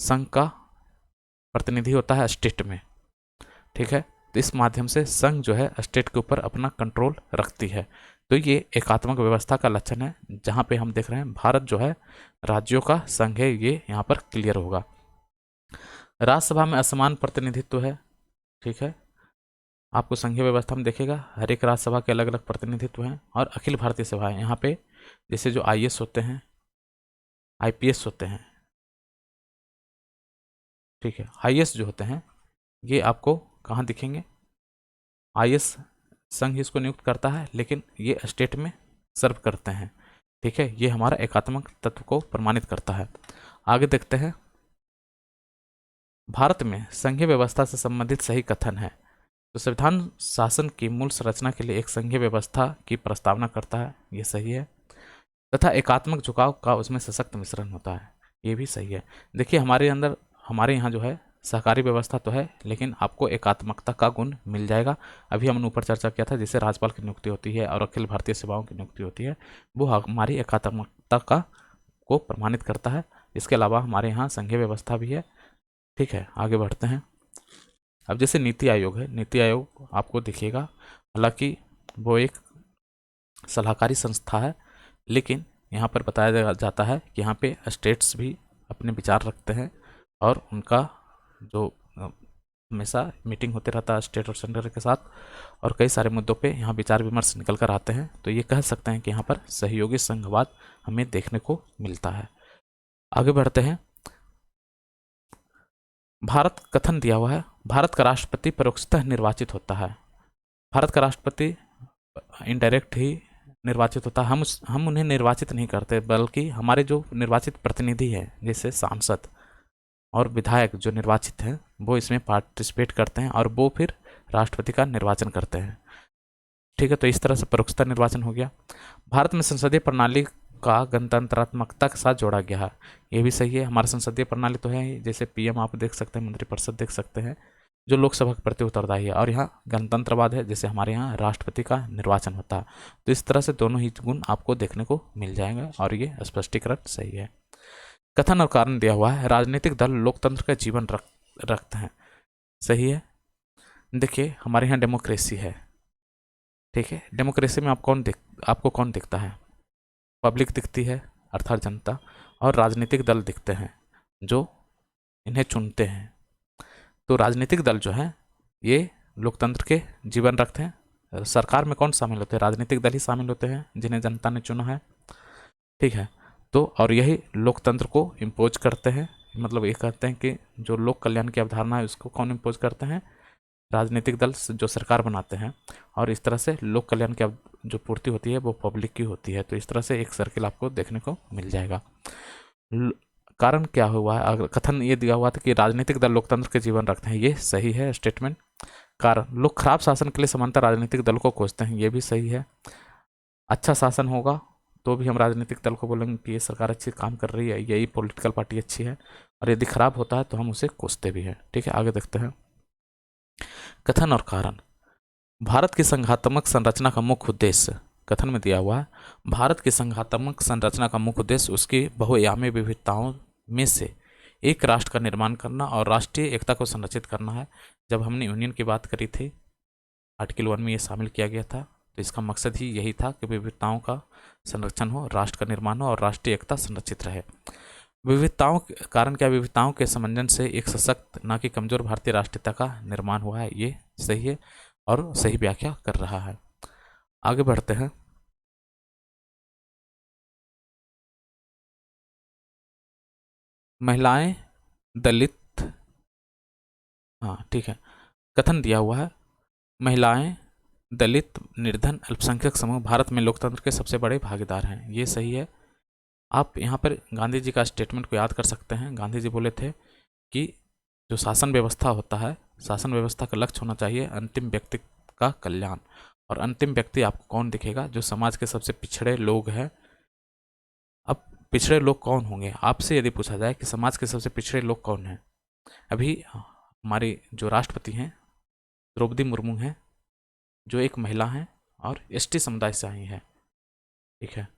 संघ का प्रतिनिधि होता है स्टेट में। ठीक है, तो इस माध्यम से संघ जो है स्टेट के ऊपर अपना कंट्रोल रखती है। तो ये एकात्मक व्यवस्था का लक्षण है, जहाँ पे हम देख रहे हैं भारत जो है राज्यों का संघ है, ये यहाँ पर क्लियर होगा। राज्यसभा में असमान प्रतिनिधित्व है। ठीक है, आपको संघीय व्यवस्था में देखेगा हर एक राज्यसभा के अलग अलग प्रतिनिधित्व हैं, और अखिल भारतीय सभा है यहाँ पे, जैसे जो आईएएस होते हैं, आईपीएस होते हैं। ठीक है, आईएएस जो होते हैं ये आपको कहाँ दिखेंगे? आईएएस संघ इसको नियुक्त करता है, लेकिन ये स्टेट में सर्व करते हैं। ठीक है, ये हमारा एकात्मक तत्व को प्रमाणित करता है। आगे देखते हैं। भारत में संघीय व्यवस्था से संबंधित सही कथन है। तो संविधान शासन की मूल संरचना के लिए एक संघीय व्यवस्था की प्रस्तावना करता है, ये सही है। तथा एकात्मक झुकाव का उसमें सशक्त मिश्रण होता है, ये भी सही है। देखिए हमारे यहाँ जो है सहकारी व्यवस्था तो है, लेकिन आपको एकात्मकता का गुण मिल जाएगा। अभी हमने ऊपर चर्चा किया था, जिससे राज्यपाल की नियुक्ति होती है और अखिल भारतीय सेवाओं की नियुक्ति होती है, वो हमारी एकात्मकता का को प्रमाणित करता है। इसके अलावा हमारे यहाँ संघीय व्यवस्था भी है। ठीक है, आगे बढ़ते हैं। अब जैसे नीति आयोग है, नीति आयोग आपको दिखेगा, हालांकि वो एक सलाहकारी संस्था है, लेकिन यहाँ पर बताया जाता है कि यहाँ पे स्टेट्स भी अपने विचार रखते हैं, और उनका जो हमेशा मीटिंग होते रहता है स्टेट और सेंटर के साथ, और कई सारे मुद्दों पे यहाँ विचार विमर्श निकल कर आते हैं। तो ये कह सकते हैं कि यहाँ पर सहयोगी संघवाद हमें देखने को मिलता है। आगे बढ़ते हैं। भारत कथन दिया हुआ है, भारत का राष्ट्रपति परोक्षतः निर्वाचित होता है। भारत का राष्ट्रपति इनडायरेक्ट ही निर्वाचित होता है। हम उन्हें निर्वाचित नहीं करते, बल्कि हमारे जो निर्वाचित प्रतिनिधि हैं, जैसे सांसद और विधायक जो निर्वाचित हैं, वो इसमें पार्टिसिपेट करते हैं, और वो फिर राष्ट्रपति का निर्वाचन करते हैं। ठीक है, तो इस तरह से परोक्षता निर्वाचन हो गया। भारत में संसदीय प्रणाली का गणतंत्रात्मकता के साथ जोड़ा गया है, ये भी सही है। हमारा संसदीय प्रणाली तो है ही, जैसे पीएम आप देख सकते हैं, मंत्रिपरिषद देख सकते हैं, जो लोकसभा के प्रति उत्तरदायी है, और यहाँ गणतंत्रवाद है, जैसे हमारे यहाँ राष्ट्रपति का निर्वाचन होता है। तो इस तरह से दोनों ही गुण आपको देखने को मिल जाएंगे, और ये स्पष्टीकरण सही है। कथन और कारण दिया हुआ है, राजनीतिक दल लोकतंत्र का जीवन रखते हैं, सही है। देखिए हमारे यहाँ डेमोक्रेसी है। ठीक है, डेमोक्रेसी में आपको कौन दिखता है? पब्लिक दिखती है, अर्थात जनता, और राजनीतिक दल दिखते हैं जो इन्हें चुनते हैं। तो राजनीतिक दल जो है ये लोकतंत्र के जीवन रखते हैं। सरकार में कौन शामिल होते हैं? राजनीतिक दल ही शामिल होते हैं, जिन्हें जनता ने चुना है। ठीक है, तो और यही लोकतंत्र को इम्पोज करते हैं। मतलब ये कहते हैं कि जो लोक कल्याण की अवधारणा है उसको कौन इम्पोज करते हैं? राजनीतिक दल जो सरकार बनाते हैं, और इस तरह से लोक कल्याण की जो पूर्ति होती है वो पब्लिक की होती है। तो इस तरह से एक सर्किल आपको देखने को मिल जाएगा। कारण क्या हुआ है? अगर कथन ये दिया हुआ था कि राजनीतिक दल लोकतंत्र के जीवन रखते हैं, ये सही है स्टेटमेंट। कारण लोग खराब शासन के लिए समानता राजनीतिक दल को खोजते हैं, ये भी सही है। अच्छा शासन होगा तो भी हम राजनीतिक दल को बोलेंगे कि ये सरकार अच्छी काम कर रही है, यही पॉलिटिकल पार्टी अच्छी है, और यदि खराब होता है तो हम उसे कोसते भी हैं। ठीक है, आगे देखते हैं। कथन और कारण। भारत की संघात्मक संरचना का मुख्य उद्देश्य कथन में दिया हुआ है, भारत की संघात्मक संरचना का मुख्य उद्देश्य उसकी बहुआयामी विविधताओं में से एक राष्ट्र का निर्माण करना और राष्ट्रीय एकता को संरक्षित करना है। जब हमने यूनियन की बात करी थी, आर्टिकल 1 में ये शामिल किया गया था, तो इसका मकसद ही यही था कि विविधताओं का संरक्षण हो, राष्ट्र का निर्माण हो और राष्ट्रीय एकता संरक्षित रहे। विविधताओं कारण क्या? विविधताओं के समंजन से एक सशक्त न कि कमजोर भारतीय राष्ट्रीयता का निर्माण हुआ है, ये सही है और सही व्याख्या कर रहा है। आगे बढ़ते हैं। महिलाएं, दलित, हाँ ठीक है, कथन दिया हुआ है, महिलाएं, दलित, निर्धन, अल्पसंख्यक समूह भारत में लोकतंत्र के सबसे बड़े भागीदार हैं। ये सही है। आप यहाँ पर गांधी जी का स्टेटमेंट को याद कर सकते हैं। गांधी जी बोले थे कि जो शासन व्यवस्था होता है, शासन व्यवस्था का लक्ष्य होना चाहिए अंतिम व्यक्ति का कल्याण। और अंतिम व्यक्ति आपको कौन दिखेगा? जो समाज के सबसे पिछड़े लोग हैं। अब पिछड़े लोग कौन होंगे? आपसे यदि पूछा जाए कि समाज के सबसे पिछड़े लोग कौन हैं, अभी हमारे जो राष्ट्रपति हैं द्रौपदी मुर्मू हैं, जो एक महिला हैं और एसटी समुदाय से आई हैं। ठीक है।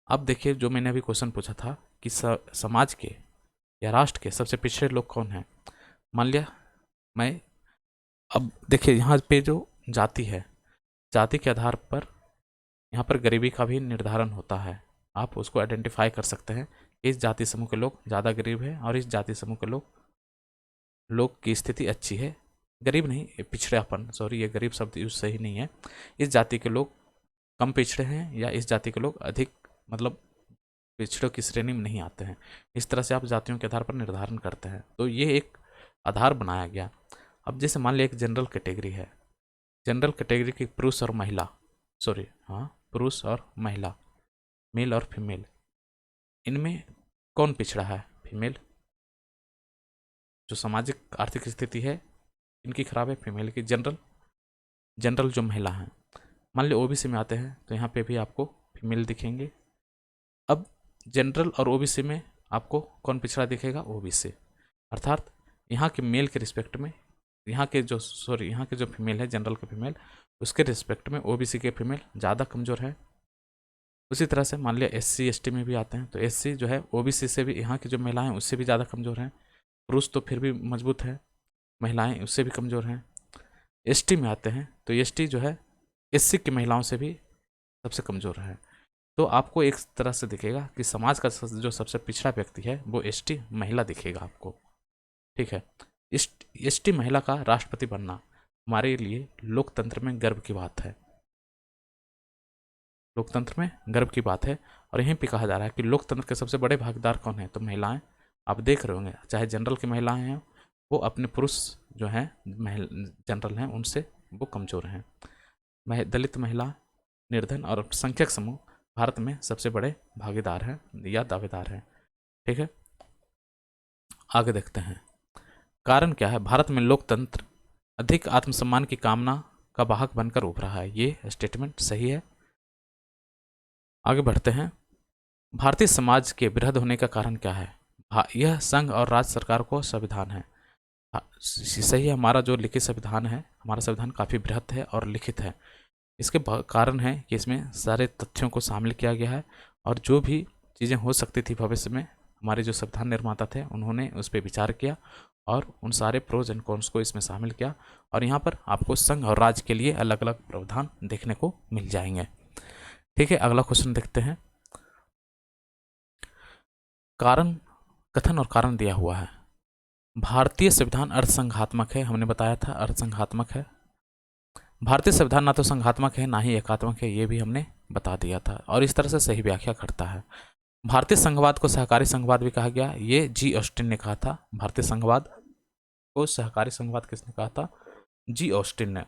अब देखिए, जो मैंने अभी क्वेश्चन पूछा था कि समाज के या राष्ट्र के सबसे पिछड़े लोग कौन हैं। मान लिया मैं, अब देखिए यहाँ पे जो जाति है, जाति के आधार पर यहाँ पर गरीबी का भी निर्धारण होता है। आप उसको आइडेंटिफाई कर सकते हैं। इस जाति समूह के लोग ज़्यादा गरीब हैं और इस जाति समूह के लोग की स्थिति अच्छी है। गरीब नहीं, पिछड़ापन, सॉरी, ये गरीब शब्द यूज सही नहीं है। इस जाति के लोग कम पिछड़े हैं या इस जाति के लोग अधिक, मतलब पिछड़ों की श्रेणी में नहीं आते हैं। इस तरह से आप जातियों के आधार पर निर्धारण करते हैं। तो ये एक आधार बनाया गया। अब जैसे मान लिया एक जनरल कैटेगरी है। जनरल कैटेगरी की पुरुष और महिला, सॉरी हाँ, पुरुष और महिला, मेल और फीमेल, इनमें कौन पिछड़ा है? फीमेल। जो सामाजिक आर्थिक स्थिति है इनकी खराब है, फीमेल की। जनरल जो महिला हैं, मान लो ओबीसी में आते हैं तो यहाँ पे भी आपको फीमेल दिखेंगे। अब जनरल और ओबीसी में आपको कौन पिछड़ा दिखेगा? ओबीसी। अर्थात यहाँ के मेल के रिस्पेक्ट में, यहाँ के जो फीमेल है, जनरल के फीमेल, उसके रिस्पेक्ट में ओबीसी के फीमेल ज़्यादा कमज़ोर है। उसी तरह से मान लिया एससी एसटी में भी आते हैं तो एससी जो है ओबीसी से भी, यहाँ की जो महिलाएं उससे भी ज़्यादा कमज़ोर हैं। पुरुष तो फिर भी मजबूत है, महिलाएं उससे भी कमज़ोर हैं। एसटी में आते हैं तो एसटी जो है एससी की महिलाओं से भी सबसे कमज़ोर है। तो आपको एक तरह से दिखेगा कि समाज का जो सबसे पिछड़ा व्यक्ति है वो एसटी महिला दिखेगा आपको। ठीक है। एसटी महिला का राष्ट्रपति बनना हमारे लिए लोकतंत्र में गर्व की बात है। लोकतंत्र में गर्व की बात है। और यहीं पे कहा जा रहा है कि लोकतंत्र के सबसे बड़े भागीदार कौन है? तो महिलाएं। आप देख रहे होंगे चाहे जनरल की महिलाएं हैं, वो अपने पुरुष जो हैं जनरल हैं उनसे वो कमज़ोर हैं। दलित महिला, निर्धन और अल्पसंख्यक समूह भारत में सबसे बड़े भागीदार हैं या दावेदार हैं। ठीक है, आगे देखते हैं। कारण क्या है? भारत में लोकतंत्र अधिक आत्मसम्मान की कामना का वाहक बनकर उभरा है। ये स्टेटमेंट सही है। आगे बढ़ते हैं। भारतीय समाज के वृहद होने का कारण क्या है? यह संघ और राज्य सरकार को संविधान है। सही है। हमारा जो लिखित संविधान है, हमारा संविधान काफ़ी बृहद है और लिखित है। इसके कारण है कि इसमें सारे तथ्यों को शामिल किया गया है और जो भी चीज़ें हो सकती थी भविष्य में, हमारे जो संविधान निर्माता थे उन्होंने उस पर विचार किया और उन सारे प्रोज एंड कॉन्स को इसमें शामिल किया। और यहाँ पर आपको संघ और राज्य के लिए अलग अलग प्रावधान देखने को मिल जाएंगे। ठीक है, अगला क्वेश्चन देखते हैं। कारण, कथन और कारण दिया हुआ है। भारतीय संविधान अर्थसंघात्मक है। हमने बताया था अर्थसंघात्मक है। भारतीय संविधान ना तो संघात्मक है ना ही एकात्मक है, ये भी हमने बता दिया था और इस तरह से सही व्याख्या करता है। भारतीय संघवाद को सहकारी संघवाद भी कहा गया। ये जी ऑस्टिन ने कहा था। भारतीय संघवाद को सहकारी संघवाद किसने कहा था? जी ऑस्टिन ने।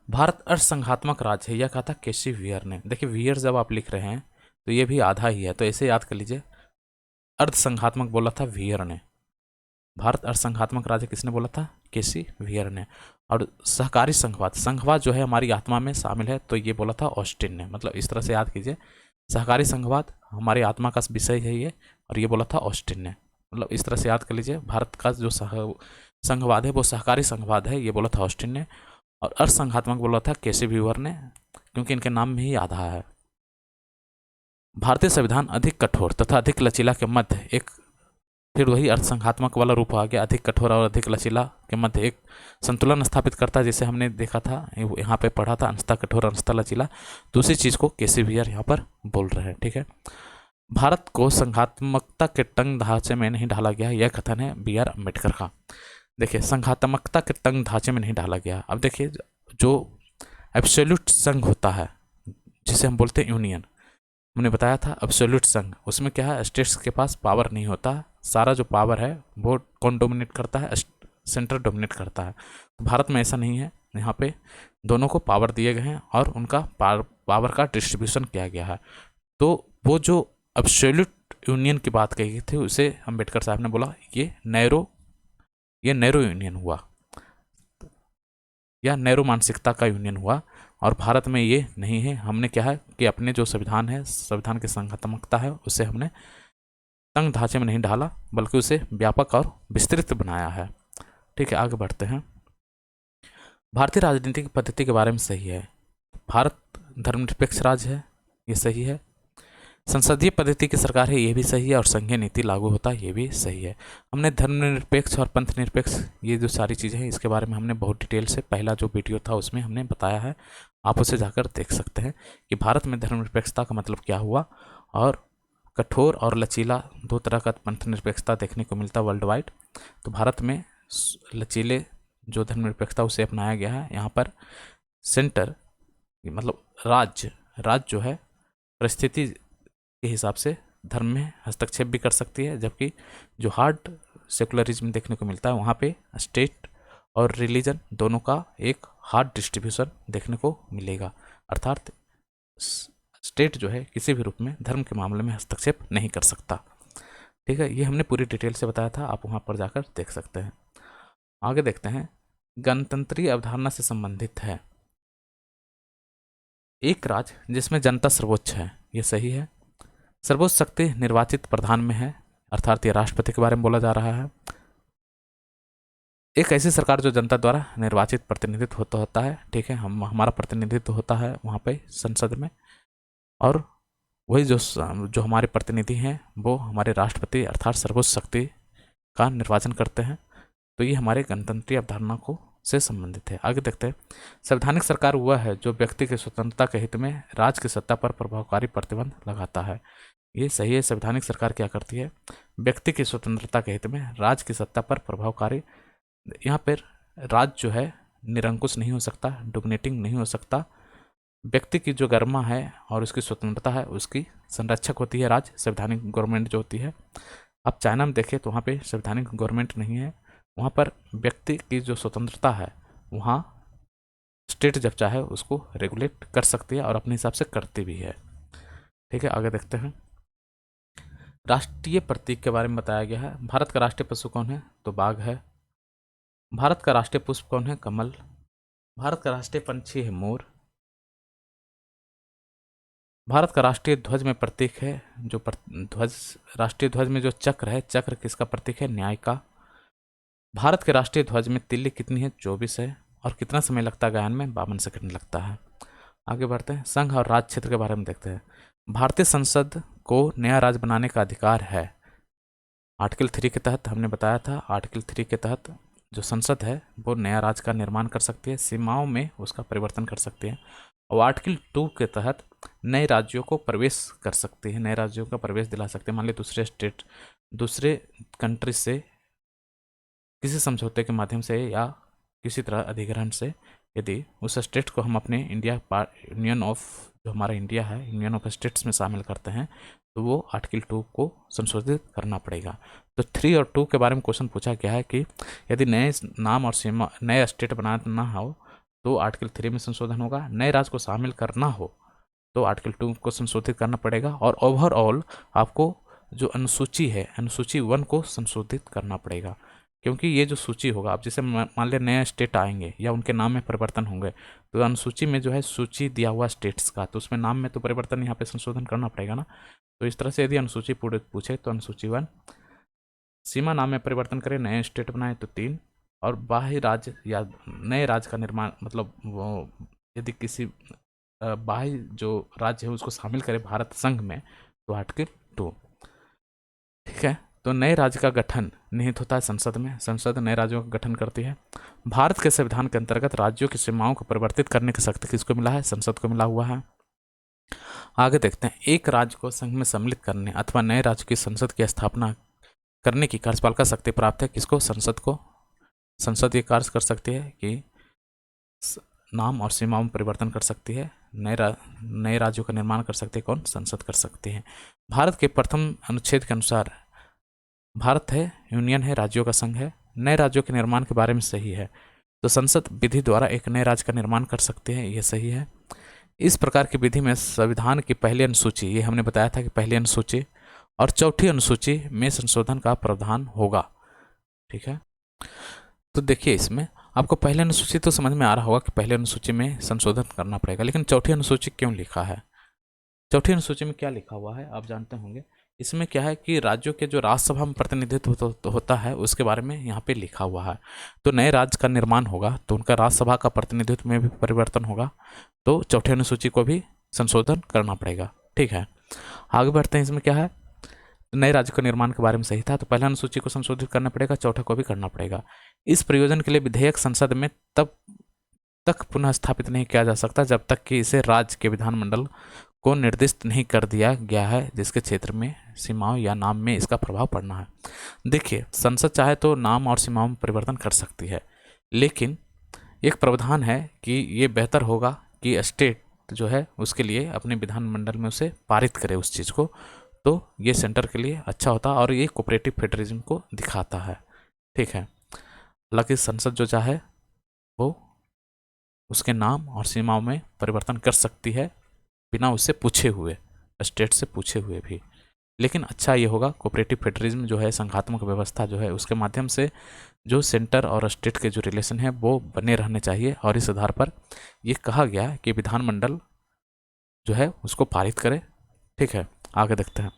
भारत अर्थसंघात्मक राज्य है, यह कहा था केसी वियर ने। देखिए वियर जब आप लिख रहे हैं तो ये भी आधा ही है, तो ऐसे याद कर लीजिए। अर्धसंघात्मक बोला था वियर ने। भारत अर्थसंघात्मक राज्य किसने बोला था? केसी वियर ने। और सहकारी संघवाद, संघवाद जो है हमारी आत्मा में शामिल है, तो ये बोला था ऑस्टिन ने। मतलब इस तरह से याद कीजिए, सहकारी संघवाद हमारी आत्मा का विषय है ये, और ये बोला था ऑस्टिन ने। मतलब इस तरह से याद कर लीजिए, भारत का जो संघवाद है वो सहकारी संघवाद है, ये बोला था ऑस्टिन ने। और अर्थसंघात्मक बोला था केसी व्यूअर ने, क्योंकि इनके नाम में ही आधा है। भारतीय संविधान अधिक कठोर तथा अधिक लचीला के मध्य एक, फिर वही अर्थसंघात्मक वाला रूप आ गया, अधिक कठोर और अधिक लचीला के मध्य एक संतुलन स्थापित करता है, जिसे हमने देखा था, यहाँ पे पढ़ा था, अंशतः कठोर अंशतः लचीला। दूसरी चीज को केसी व्यूअर यहाँ पर बोल रहे हैं। ठीक है, भारत को संघात्मकता के तंग ढांचे में नहीं ढाला गया, यह कथन है बी आर अम्बेडकर का। देखिए संघात्मकता के तंग ढांचे में नहीं डाला गया। अब देखिए जो एब्सोल्यूट संघ होता है जिसे हम बोलते हैं यूनियन, हमने बताया था एब्सोल्यूट संघ, उसमें क्या है, स्टेट्स के पास पावर नहीं होता, सारा जो पावर है वो कौन डोमिनेट करता है? सेंटर डोमिनेट करता है। तो भारत में ऐसा नहीं है, यहाँ पे दोनों को पावर दिए गए हैं और उनका पावर का डिस्ट्रीब्यूशन किया गया है। तो वो जो एब्सोल्यूट यूनियन की बात कही गई थी उसे अम्बेडकर साहब ने बोला ये नैरो यूनियन हुआ या नैरो मानसिकता का यूनियन हुआ। और भारत में ये नहीं है। हमने क्या है कि अपने जो संविधान है, संविधान की संघात्मकता है, उसे हमने तंग ढांचे में नहीं डाला बल्कि उसे व्यापक और विस्तृत बनाया है। ठीक है, आगे बढ़ते हैं। भारतीय राजनीतिक पद्धति के बारे में सही है। भारत धर्मनिरपेक्ष राज्य है, ये सही है। संसदीय पद्धति की सरकार है, ये भी सही है। और संघीय नीति लागू होता है, ये भी सही है। हमने धर्मनिरपेक्ष और पंथ निरपेक्ष ये जो सारी चीज़ें हैं इसके बारे में हमने बहुत डिटेल से पहला जो वीडियो था उसमें हमने बताया है, आप उसे जाकर देख सकते हैं कि भारत में धर्मनिरपेक्षता का मतलब क्या हुआ। और कठोर और लचीला दो तरह का पंथ निरपेक्षता देखने को मिलता है वर्ल्ड वाइड। तो भारत में लचीले जो धर्मनिरपेक्षता उसे अपनाया गया है। यहाँ पर सेंटर मतलब राज्य जो है परिस्थिति के हिसाब से धर्म में हस्तक्षेप भी कर सकती है, जबकि जो हार्ड सेकुलरिज्म देखने को मिलता है वहाँ पे स्टेट और रिलीजन दोनों का एक हार्ड डिस्ट्रीब्यूशन देखने को मिलेगा। अर्थात स्टेट जो है किसी भी रूप में धर्म के मामले में हस्तक्षेप नहीं कर सकता। ठीक है, ये हमने पूरी डिटेल से बताया था, आप वहाँ पर जाकर देख सकते हैं। आगे देखते हैं, गणतंत्रीय अवधारणा से संबंधित है। एक राज्य जिसमें जनता सर्वोच्च है, ये सही है। सर्वोच्च शक्ति निर्वाचित प्रधान में है, अर्थात ये राष्ट्रपति के बारे में बोला जा रहा है। एक ऐसी सरकार जो जनता द्वारा निर्वाचित प्रतिनिधित्व होता है। ठीक है, हमारा प्रतिनिधित्व होता है वहाँ पे संसद में, और वही जो हमारे प्रतिनिधि हैं वो हमारे राष्ट्रपति अर्थात सर्वोच्च शक्ति का निर्वाचन करते हैं। तो ये हमारे गणतंत्रीय अवधारणा को से संबंधित है। आगे देखते हैं, संवैधानिक सरकार वह है जो व्यक्ति की स्वतंत्रता के हित में राज्य की सत्ता पर प्रभावकारी प्रतिबंध लगाता है। ये सही है। संवैधानिक सरकार क्या करती है, व्यक्ति की स्वतंत्रता के हित में राज्य की सत्ता पर प्रभावकारी, यहाँ पर राज्य जो है निरंकुश नहीं हो सकता, डोमिनेटिंग नहीं हो सकता। व्यक्ति की जो गरिमा है और उसकी स्वतंत्रता है उसकी संरक्षक होती है राज्य, संवैधानिक गवर्नमेंट जो होती है। आप चाइना में देखें तो वहाँ पे संवैधानिक गवर्नमेंट नहीं है, वहाँ पर व्यक्ति की जो स्वतंत्रता है वहाँ स्टेट जब चाहे उसको रेगुलेट कर सकती है और अपने हिसाब से करती भी है। ठीक है, आगे देखते हैं। राष्ट्रीय प्रतीक के बारे में बताया गया है। भारत का राष्ट्रीय पशु कौन है, तो बाघ है। भारत का राष्ट्रीय पुष्प कौन है, कमल। भारत का राष्ट्रीय पंछी है मोर। भारत का राष्ट्रीय ध्वज में प्रतीक है जो ध्वज, राष्ट्रीय ध्वज में जो चक्र है, चक्र किसका प्रतीक है, न्याय का। भारत के राष्ट्रीय ध्वज में तिल्ली कितनी है, 24 है। और कितना समय लगता है गायन में, 52 सेकंड लगता है। आगे बढ़ते हैं, संघ और राज्य क्षेत्र के बारे में देखते हैं। भारतीय संसद को नया राज्य बनाने का अधिकार है। आर्टिकल 3 के तहत हमने बताया था, आर्टिकल 3 के तहत जो संसद है वो नया राज्य का निर्माण कर सकती है, सीमाओं में उसका परिवर्तन कर सकती है। और आर्टिकल 2 के तहत नए राज्यों को प्रवेश कर सकती है, नए राज्यों का प्रवेश दिला सकते हैं। मान लीजिए दूसरे कंट्री से किसी समझौते के माध्यम से या किसी तरह अधिग्रहण से यदि उस स्टेट को हम अपने यूनियन ऑफ, जो हमारा इंडिया है, यूनियन ऑफ स्टेट्स में शामिल करते हैं, तो वो आर्टिकल 2 को संशोधित करना पड़ेगा। तो 3 और 2 के बारे में क्वेश्चन पूछा गया है कि यदि नए नाम और सीमा, नए स्टेट बनाना हो तो आर्टिकल 3 में संशोधन होगा, नए राज्य को शामिल करना हो तो आर्टिकल 2 को संशोधित करना पड़ेगा। और ओवरऑल आपको जो अनुसूची है, अनुसूची 1 को संशोधित करना पड़ेगा, क्योंकि ये जो सूची होगा, आप जैसे मान लिया नए स्टेट आएंगे या उनके नाम में परिवर्तन होंगे, तो अनुसूची में जो है सूची दिया हुआ स्टेट्स का, तो उसमें नाम में तो परिवर्तन यहाँ पे संशोधन करना पड़ेगा ना। तो इस तरह से यदि अनुसूची पूरे पूछे तो अनुसूची 1, सीमा नाम में परिवर्तन करें, नए स्टेट बनाए तो 3, और बाह्य राज्य या नए राज्य का निर्माण मतलब वो यदि किसी बाह्य जो राज्य है उसको शामिल करे भारत संघ में तो आर्टिकल 2। ठीक है, तो नए राज्य का गठन निहित होता है संसद में, संसद नए राज्यों का गठन करती है। भारत के संविधान के अंतर्गत राज्यों की सीमाओं को परिवर्तित करने की शक्ति किसको मिला है, संसद को मिला हुआ है। आगे देखते हैं, एक राज्य को संघ में सम्मिलित करने अथवा नए राज्य की संसद की स्थापना करने की कार्यपालिका शक्ति प्राप्त है किसको, संसद को। संसद ये कार्य कर सकती है कि नाम और सीमाओं में परिवर्तन कर सकती है, नए राज्यों का निर्माण कर सकती है, कौन, संसद कर सकती है। भारत के प्रथम अनुच्छेद के अनुसार भारत है यूनियन है, राज्यों का संघ है। नए राज्यों के निर्माण के बारे में सही है। तो संसद विधि द्वारा एक नए राज्य का निर्माण कर सकते हैं, ये सही है। इस प्रकार की विधि में संविधान की पहली अनुसूची, ये हमने बताया था कि पहली अनुसूची और चौथी अनुसूची में संशोधन का प्रावधान होगा। ठीक है, तो देखिए इसमें आपको पहली अनुसूची तो समझ में आ रहा होगा कि पहली अनुसूची में संशोधन करना पड़ेगा, लेकिन चौथी अनुसूची क्यों लिखा है? चौथी अनुसूची में क्या लिखा हुआ है आप जानते होंगे। इसमें क्या है कि राज्यों के जो राज्यसभा में प्रतिनिधित्व तो होता है उसके बारे में यहाँ पे लिखा हुआ है। तो नए राज्य का निर्माण होगा तो उनका राज्यसभा का प्रतिनिधित्व में भी परिवर्तन होगा, तो चौथी अनुसूची को भी संशोधन करना पड़ेगा। ठीक है, आगे बढ़ते हैं। इसमें क्या है, नए राज्य के निर्माण के बारे में सही था, तो पहला अनुसूची को संशोधित करना पड़ेगा, चौथा को भी करना पड़ेगा। इस प्रयोजन के लिए विधेयक संसद में तब तक पुनः स्थापित नहीं किया जा सकता जब तक कि इसे राज्य के विधानमंडल को निर्दिष्ट नहीं कर दिया गया है जिसके क्षेत्र में, सीमाओं या नाम में इसका प्रभाव पड़ना है। देखिए, संसद चाहे तो नाम और सीमाओं में परिवर्तन कर सकती है, लेकिन एक प्रावधान है कि ये बेहतर होगा कि स्टेट जो है उसके लिए अपने विधानमंडल में उसे पारित करे उस चीज़ को, तो ये सेंटर के लिए अच्छा होता और ये कोऑपरेटिव फेडरलिज्म को दिखाता है। ठीक है, हालांकि संसद जो चाहे वो उसके नाम और सीमाओं में परिवर्तन कर सकती है बिना उससे पूछे हुए, स्टेट से पूछे हुए भी। लेकिन अच्छा ये होगा, कोऑपरेटिव फेडरलिज्म जो है, संघात्मक व्यवस्था जो है, उसके माध्यम से जो सेंटर और स्टेट के जो रिलेशन है वो बने रहने चाहिए, और इस आधार पर ये कहा गया कि विधानमंडल जो है उसको पारित करे। ठीक है, आगे देखते हैं।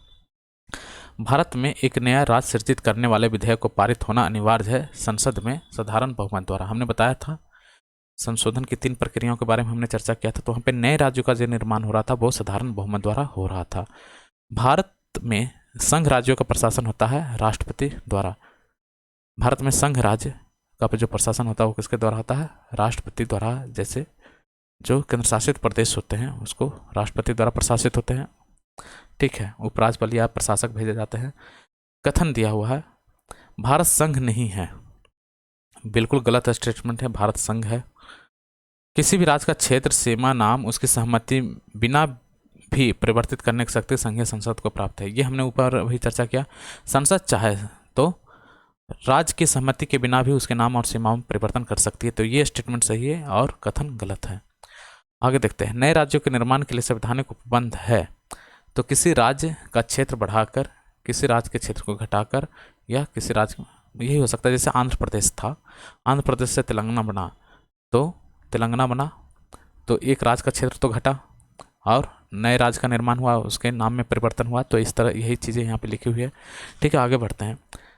भारत में एक नया राज्य सृजित करने वाले विधेयक को पारित होना अनिवार्य है संसद में साधारण बहुमत द्वारा। हमने बताया था संशोधन की 3 प्रक्रियाओं के बारे में हमने चर्चा किया था, तो वहाँ पे नए राज्यों का जो निर्माण हो रहा था वो साधारण बहुमत द्वारा हो रहा था। भारत में संघ राज्यों का प्रशासन होता है राष्ट्रपति द्वारा। भारत में संघ राज्य का जो प्रशासन होता है वो किसके द्वारा होता है? राष्ट्रपति द्वारा। जैसे जो केंद्र शासित प्रदेश होते हैं उसको राष्ट्रपति द्वारा प्रशासित होते हैं। ठीक है, उपराज्यपाल या प्रशासक भेजे जाते हैं। कथन दिया हुआ है, भारत संघ नहीं है, बिल्कुल गलत स्टेटमेंट है, भारत संघ है। किसी भी राज्य का क्षेत्र, सीमा, नाम उसकी सहमति बिना भी परिवर्तित करने की शक्ति संघीय संसद को प्राप्त है। ये हमने ऊपर अभी चर्चा किया। संसद चाहे तो राज्य की सहमति के बिना भी उसके नाम और सीमाओं में परिवर्तन कर सकती है, तो ये स्टेटमेंट सही है और कथन गलत है। आगे देखते हैं। नए राज्यों के निर्माण के लिए संवैधानिक उपबंध है, तो किसी राज्य का क्षेत्र बढ़ाकर, किसी राज्य के क्षेत्र को घटाकर, या किसी राज्य, यही हो सकता है। जैसे आंध्र प्रदेश था, आंध्र प्रदेश से तेलंगाना बना, तो तेलंगाना बना तो एक राज्य का क्षेत्र तो घटा और नए राज्य का निर्माण हुआ, उसके नाम में परिवर्तन हुआ। तो इस तरह यही चीज़ें यहाँ पे लिखी हुई है। ठीक है, आगे बढ़ते हैं।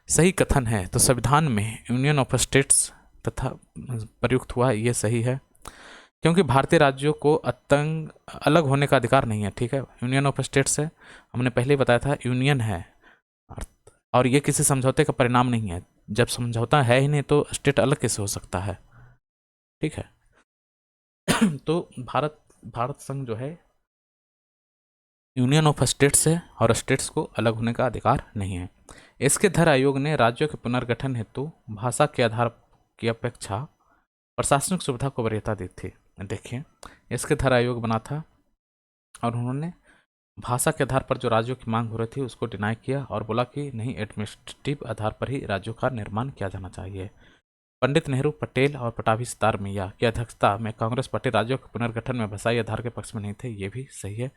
सही कथन है, तो संविधान में यूनियन ऑफ स्टेट्स तथा प्रयुक्त हुआ, ये सही है, क्योंकि भारतीय राज्यों को अतंग अलग होने का अधिकार नहीं है। ठीक है, यूनियन ऑफ स्टेट्स है, हमने पहले ही बताया था, यूनियन है और ये किसी समझौते का परिणाम नहीं है। जब समझौता है ही नहीं तो स्टेट अलग कैसे हो सकता है? ठीक है, तो भारत संघ जो है यूनियन ऑफ स्टेट्स है और स्टेट्स को अलग होने का अधिकार नहीं है। इसके धर आयोग ने राज्यों के पुनर्गठन हेतु भाषा के आधार की अपेक्षा प्रशासनिक सुविधा को वरीयता दी थी। देखिए, इसके धर आयोग बना था और उन्होंने भाषा के आधार पर जो राज्यों की मांग हो रही थी उसको डिनाई किया और बोला कि नहीं, एडमिनिस्ट्रेटिव आधार पर ही राज्यों का निर्माण किया जाना चाहिए। पंडित नेहरू, पटेल और पटाभी सितार मियाँ की अध्यक्षता में कांग्रेस पार्टी राज्यों के पुनर्गठन में भाषाई आधार के पक्ष में नहीं थे, ये भी सही है।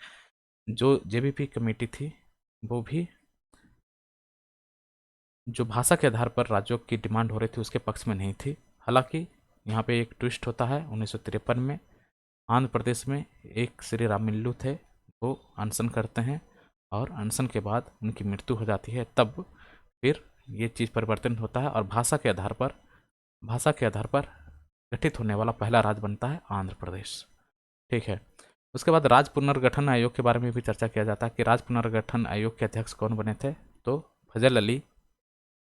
जो जेबीपी कमेटी थी वो भी जो भाषा के आधार पर राज्यों की डिमांड हो रही थी उसके पक्ष में नहीं थी। हालांकि यहाँ पे एक ट्विस्ट होता है, 1953 में आंध्र प्रदेश में एक श्री रामिल्लू थे, वो अनशन करते हैं और अनशन के बाद उनकी मृत्यु हो जाती है। तब फिर ये चीज़ परिवर्तन होता है और भाषा के आधार पर गठित होने वाला पहला राज्य बनता है आंध्र प्रदेश। ठीक है, उसके बाद राज्य पुनर्गठन आयोग के बारे में भी चर्चा किया जाता है कि राज्य पुनर्गठन आयोग के अध्यक्ष कौन बने थे, तो फजल अली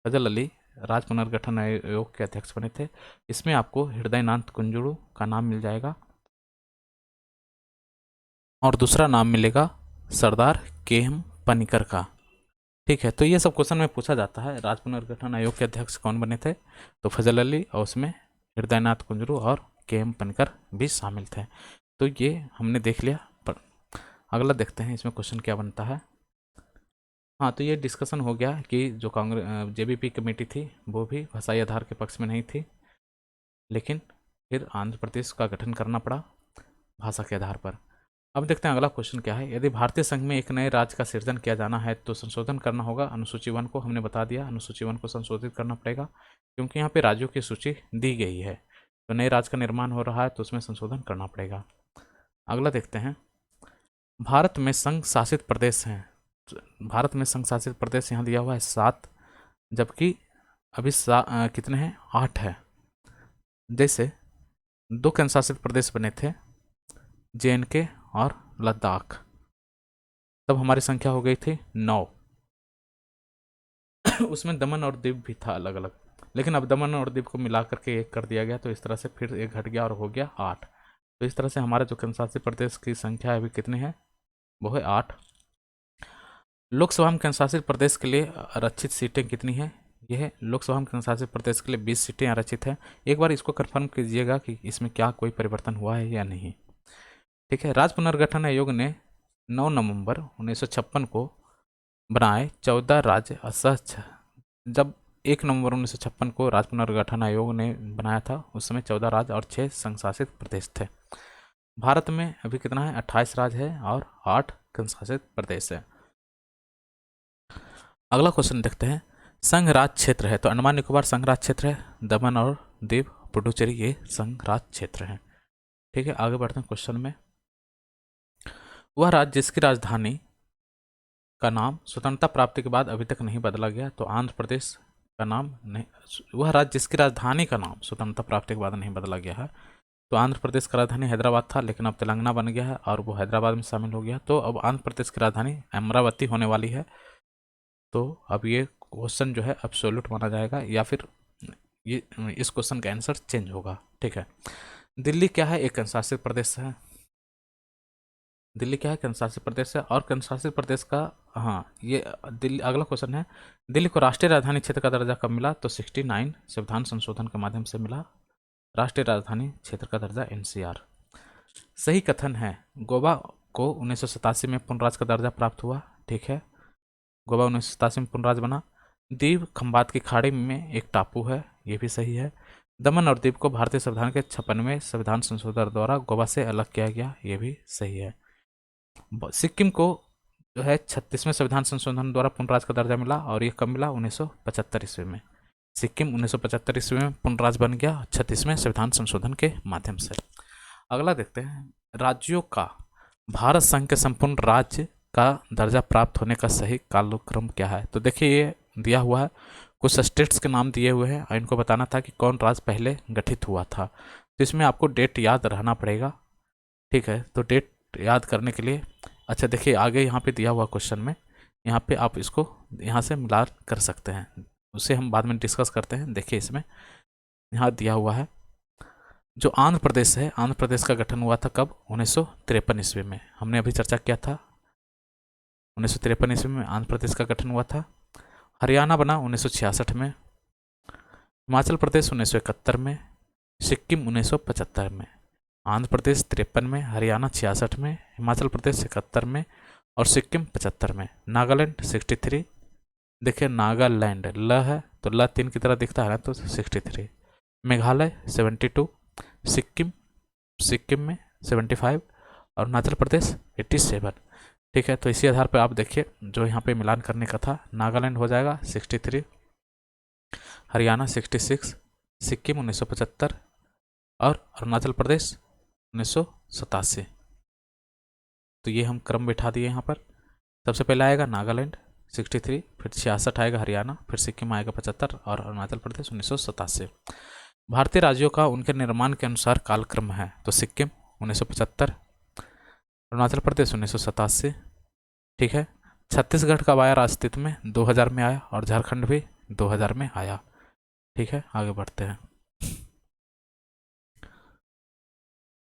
राज्य पुनर्गठन आयोग के अध्यक्ष बने थे। इसमें आपको हृदयनाथ कुंजुड़ू का नाम मिल जाएगा और दूसरा नाम मिलेगा सरदार के.एम. पनिकर का। ठीक है, तो ये सब क्वेश्चन में पूछा जाता है। राज्य पुनर्गठन आयोग के अध्यक्ष कौन बने थे, तो फजल अली और उसमें हृदयनाथ कुंजुड़ू और के.एम. पनिकर भी शामिल थे। तो ये हमने देख लिया, पर अगला देखते हैं इसमें क्वेश्चन क्या बनता है। हाँ, तो ये डिस्कशन हो गया कि जो कांग्रेस जेबीपी कमेटी थी वो भी भाषाई आधार के पक्ष में नहीं थी। लेकिन फिर आंध्र प्रदेश का गठन करना पड़ा भाषा के आधार पर। अब देखते हैं अगला क्वेश्चन क्या है। यदि भारतीय संघ में एक नए राज्य का सृजन किया जाना है तो संशोधन करना होगा अनुसूची 1 को। हमने बता दिया अनुसूची 1 को संशोधित करना पड़ेगा, क्योंकि यहाँ पे राज्यों की सूची दी गई है, तो नए राज्य का निर्माण हो रहा है तो उसमें संशोधन करना पड़ेगा। अगला देखते हैं, भारत में संघ शासित प्रदेश हैं। भारत में संघ शासित प्रदेश यहाँ दिया हुआ है 7, जबकि अभी कितने हैं, 8 है। जैसे 2 केंद्र शासित प्रदेश बने थे, JNK और लद्दाख, तब हमारी संख्या हो गई थी 9। उसमें दमन और दीव भी था अलग अलग, लेकिन अब दमन और दीव को मिला करके एक कर दिया गया, तो इस तरह से फिर एक घट गया और हो गया 8। तो इस तरह से हमारे जो केंद्र शासित प्रदेश की संख्या अभी कितने हैं, वो है 8। लोकसभा में केंद्र शासित प्रदेश के लिए आरक्षित सीटें कितनी हैं, यह है लोकसभा में केंद्र शासित प्रदेश के लिए 20 सीटें आरक्षित हैं। एक बार इसको कंफर्म कीजिएगा कि इसमें क्या कोई परिवर्तन हुआ है या नहीं। ठीक है, राज्य पुनर्गठन आयोग ने 9 नवंबर 1956 को बनाए 14 राज्य असहज। जब 1 नवंबर 1956 को राज्य पुनर्गठन आयोग ने बनाया था, उस समय 14 राज्य और 6 संघ शासित प्रदेश थे। भारत में अभी कितना है, 28 राज्य है और 8 केंद्र शासित प्रदेश है। अगला क्वेश्चन देखते हैं, संघ राज क्षेत्र है, तो अंडमान निकोबार संघ राज क्षेत्र है, दमन और दीव पुडुचेरी ये संघ राज क्षेत्र है। ठीक है, आगे बढ़ते हैं क्वेश्चन में। वह राज्य जिसकी राजधानी का नाम स्वतंत्रता प्राप्ति के बाद अभी तक नहीं बदला गया, तो आंध्र प्रदेश का नाम नहीं। वह राज्य जिसकी राजधानी का नाम स्वतंत्रता प्राप्ति के बाद नहीं बदला गया है, तो आंध्र प्रदेश का राजधानी हैदराबाद था, लेकिन अब तेलंगाना बन गया है और वो हैदराबाद में शामिल हो गया, तो अब आंध्र प्रदेश की राजधानी अमरावती होने वाली है। तो अब ये क्वेश्चन जो है एब्सोल्यूट माना जाएगा, या फिर ये इस क्वेश्चन का आंसर चेंज होगा। ठीक है, दिल्ली क्या है, एक केंद्र शासित प्रदेश है। दिल्ली क्या है, केंद्र शासित प्रदेश है, और केंद्र शासित प्रदेश का, हाँ ये दिल्ली। अगला क्वेश्चन है, दिल्ली को राष्ट्रीय राजधानी क्षेत्र का दर्जा कब मिला, तो 69 संविधान संशोधन के माध्यम से मिला राष्ट्रीय राजधानी क्षेत्र का दर्जा, NCR। सही कथन है, गोवा को 1987 में पूर्ण राज्य का दर्जा प्राप्त हुआ। ठीक है, गोवा 1987 में पूर्ण राज्य बना। दीव खंबात की खाड़ी में एक टापू है, ये भी सही है। दमन और दीव को भारतीय संविधान के 56वें संविधान संशोधन द्वारा गोवा से अलग किया गया, ये भी सही है। सिक्किम को जो है 36वें संविधान संशोधन द्वारा पूर्ण राज्य का दर्जा मिला, और ये कब मिला, 1975 ईस्वी में। सिक्किम 1975 ईस्वी में पूर्ण राज्य बन गया 36वें संविधान संशोधन के माध्यम से। अगला देखते हैं, राज्यों का भारत संघ के संपूर्ण राज्य का दर्जा प्राप्त होने का सही कालक्रम क्या है। तो देखिए ये दिया हुआ है, कुछ स्टेट्स के नाम दिए हुए हैं और इनको बताना था कि कौन राज्य पहले गठित हुआ था, तो इसमें आपको डेट याद रहना पड़ेगा। ठीक है, तो डेट याद करने के लिए, अच्छा देखिए आगे यहाँ पे दिया हुआ क्वेश्चन में, यहाँ पे आप इसको यहाँ से मिला कर सकते हैं, उसे हम बाद में डिस्कस करते हैं। देखिए इसमें यहाँ दिया हुआ है, जो आंध्र प्रदेश है, आंध्र प्रदेश का गठन हुआ था कब, 1953 ईस्वी में। हमने अभी चर्चा किया था, 1953 ईस्वी में आंध्र प्रदेश का गठन हुआ था। हरियाणा बना 1966 में, हिमाचल प्रदेश 1971 में, सिक्किम 1975 में, आंध्र प्रदेश 53 में, हरियाणा 66 में, हिमाचल प्रदेश 71 में और सिक्किम 75 में। नागालैंड 63, देखिए नागालैंड ल है तो ल 3 की तरह दिखता है ना, तो 63। मेघालय 72, सिक्किम में 75 और अरुणाचल प्रदेश 87। ठीक है, तो इसी आधार पर आप देखिए जो यहाँ पे मिलान करने का था, नागालैंड हो जाएगा 63, हरियाणा 66, सिक्किम 1975 और अरुणाचल प्रदेश 1987। तो ये हम क्रम बैठा दिए यहाँ पर। सबसे पहले आएगा नागालैंड 63, फिर 66 आएगा हरियाणा, फिर सिक्किम आएगा 75 और अरुणाचल प्रदेश 1987। भारतीय राज्यों का उनके निर्माण के अनुसार कालक्रम है, तो सिक्किम 1975, अरुणाचल प्रदेश 1987। ठीक है, छत्तीसगढ़ का आया अस्तित्व में 2000 में आया और झारखंड भी 2000 में आया। ठीक है, आगे बढ़ते हैं।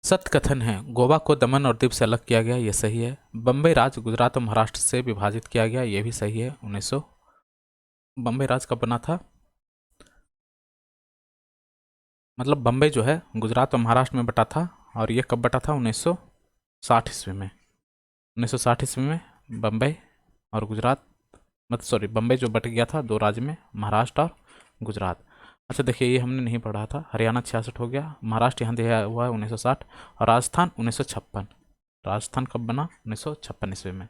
सत्य कथन है, गोवा को दमन और दीव से अलग किया गया, ये सही है। बम्बई राज्य गुजरात और महाराष्ट्र से विभाजित किया गया, ये भी सही है। 1900 बम्बई राज्य कब बना था, मतलब बम्बई जो है गुजरात और महाराष्ट्र में बटा था, और ये कब बटा था, 1960 ईस्वी में। 1960 ईस्वी में बम्बई और गुजरात, मतलब सॉरी बम्बई जो बट गया था 2 राज्य में, महाराष्ट्र और गुजरात। अच्छा देखिए, ये हमने नहीं पढ़ा था। हरियाणा 66 हो गया, महाराष्ट्र यहाँ दिया हुआ है 1960, और राजस्थान 1956। राजस्थान कब बना? 1956 ईस्वी में।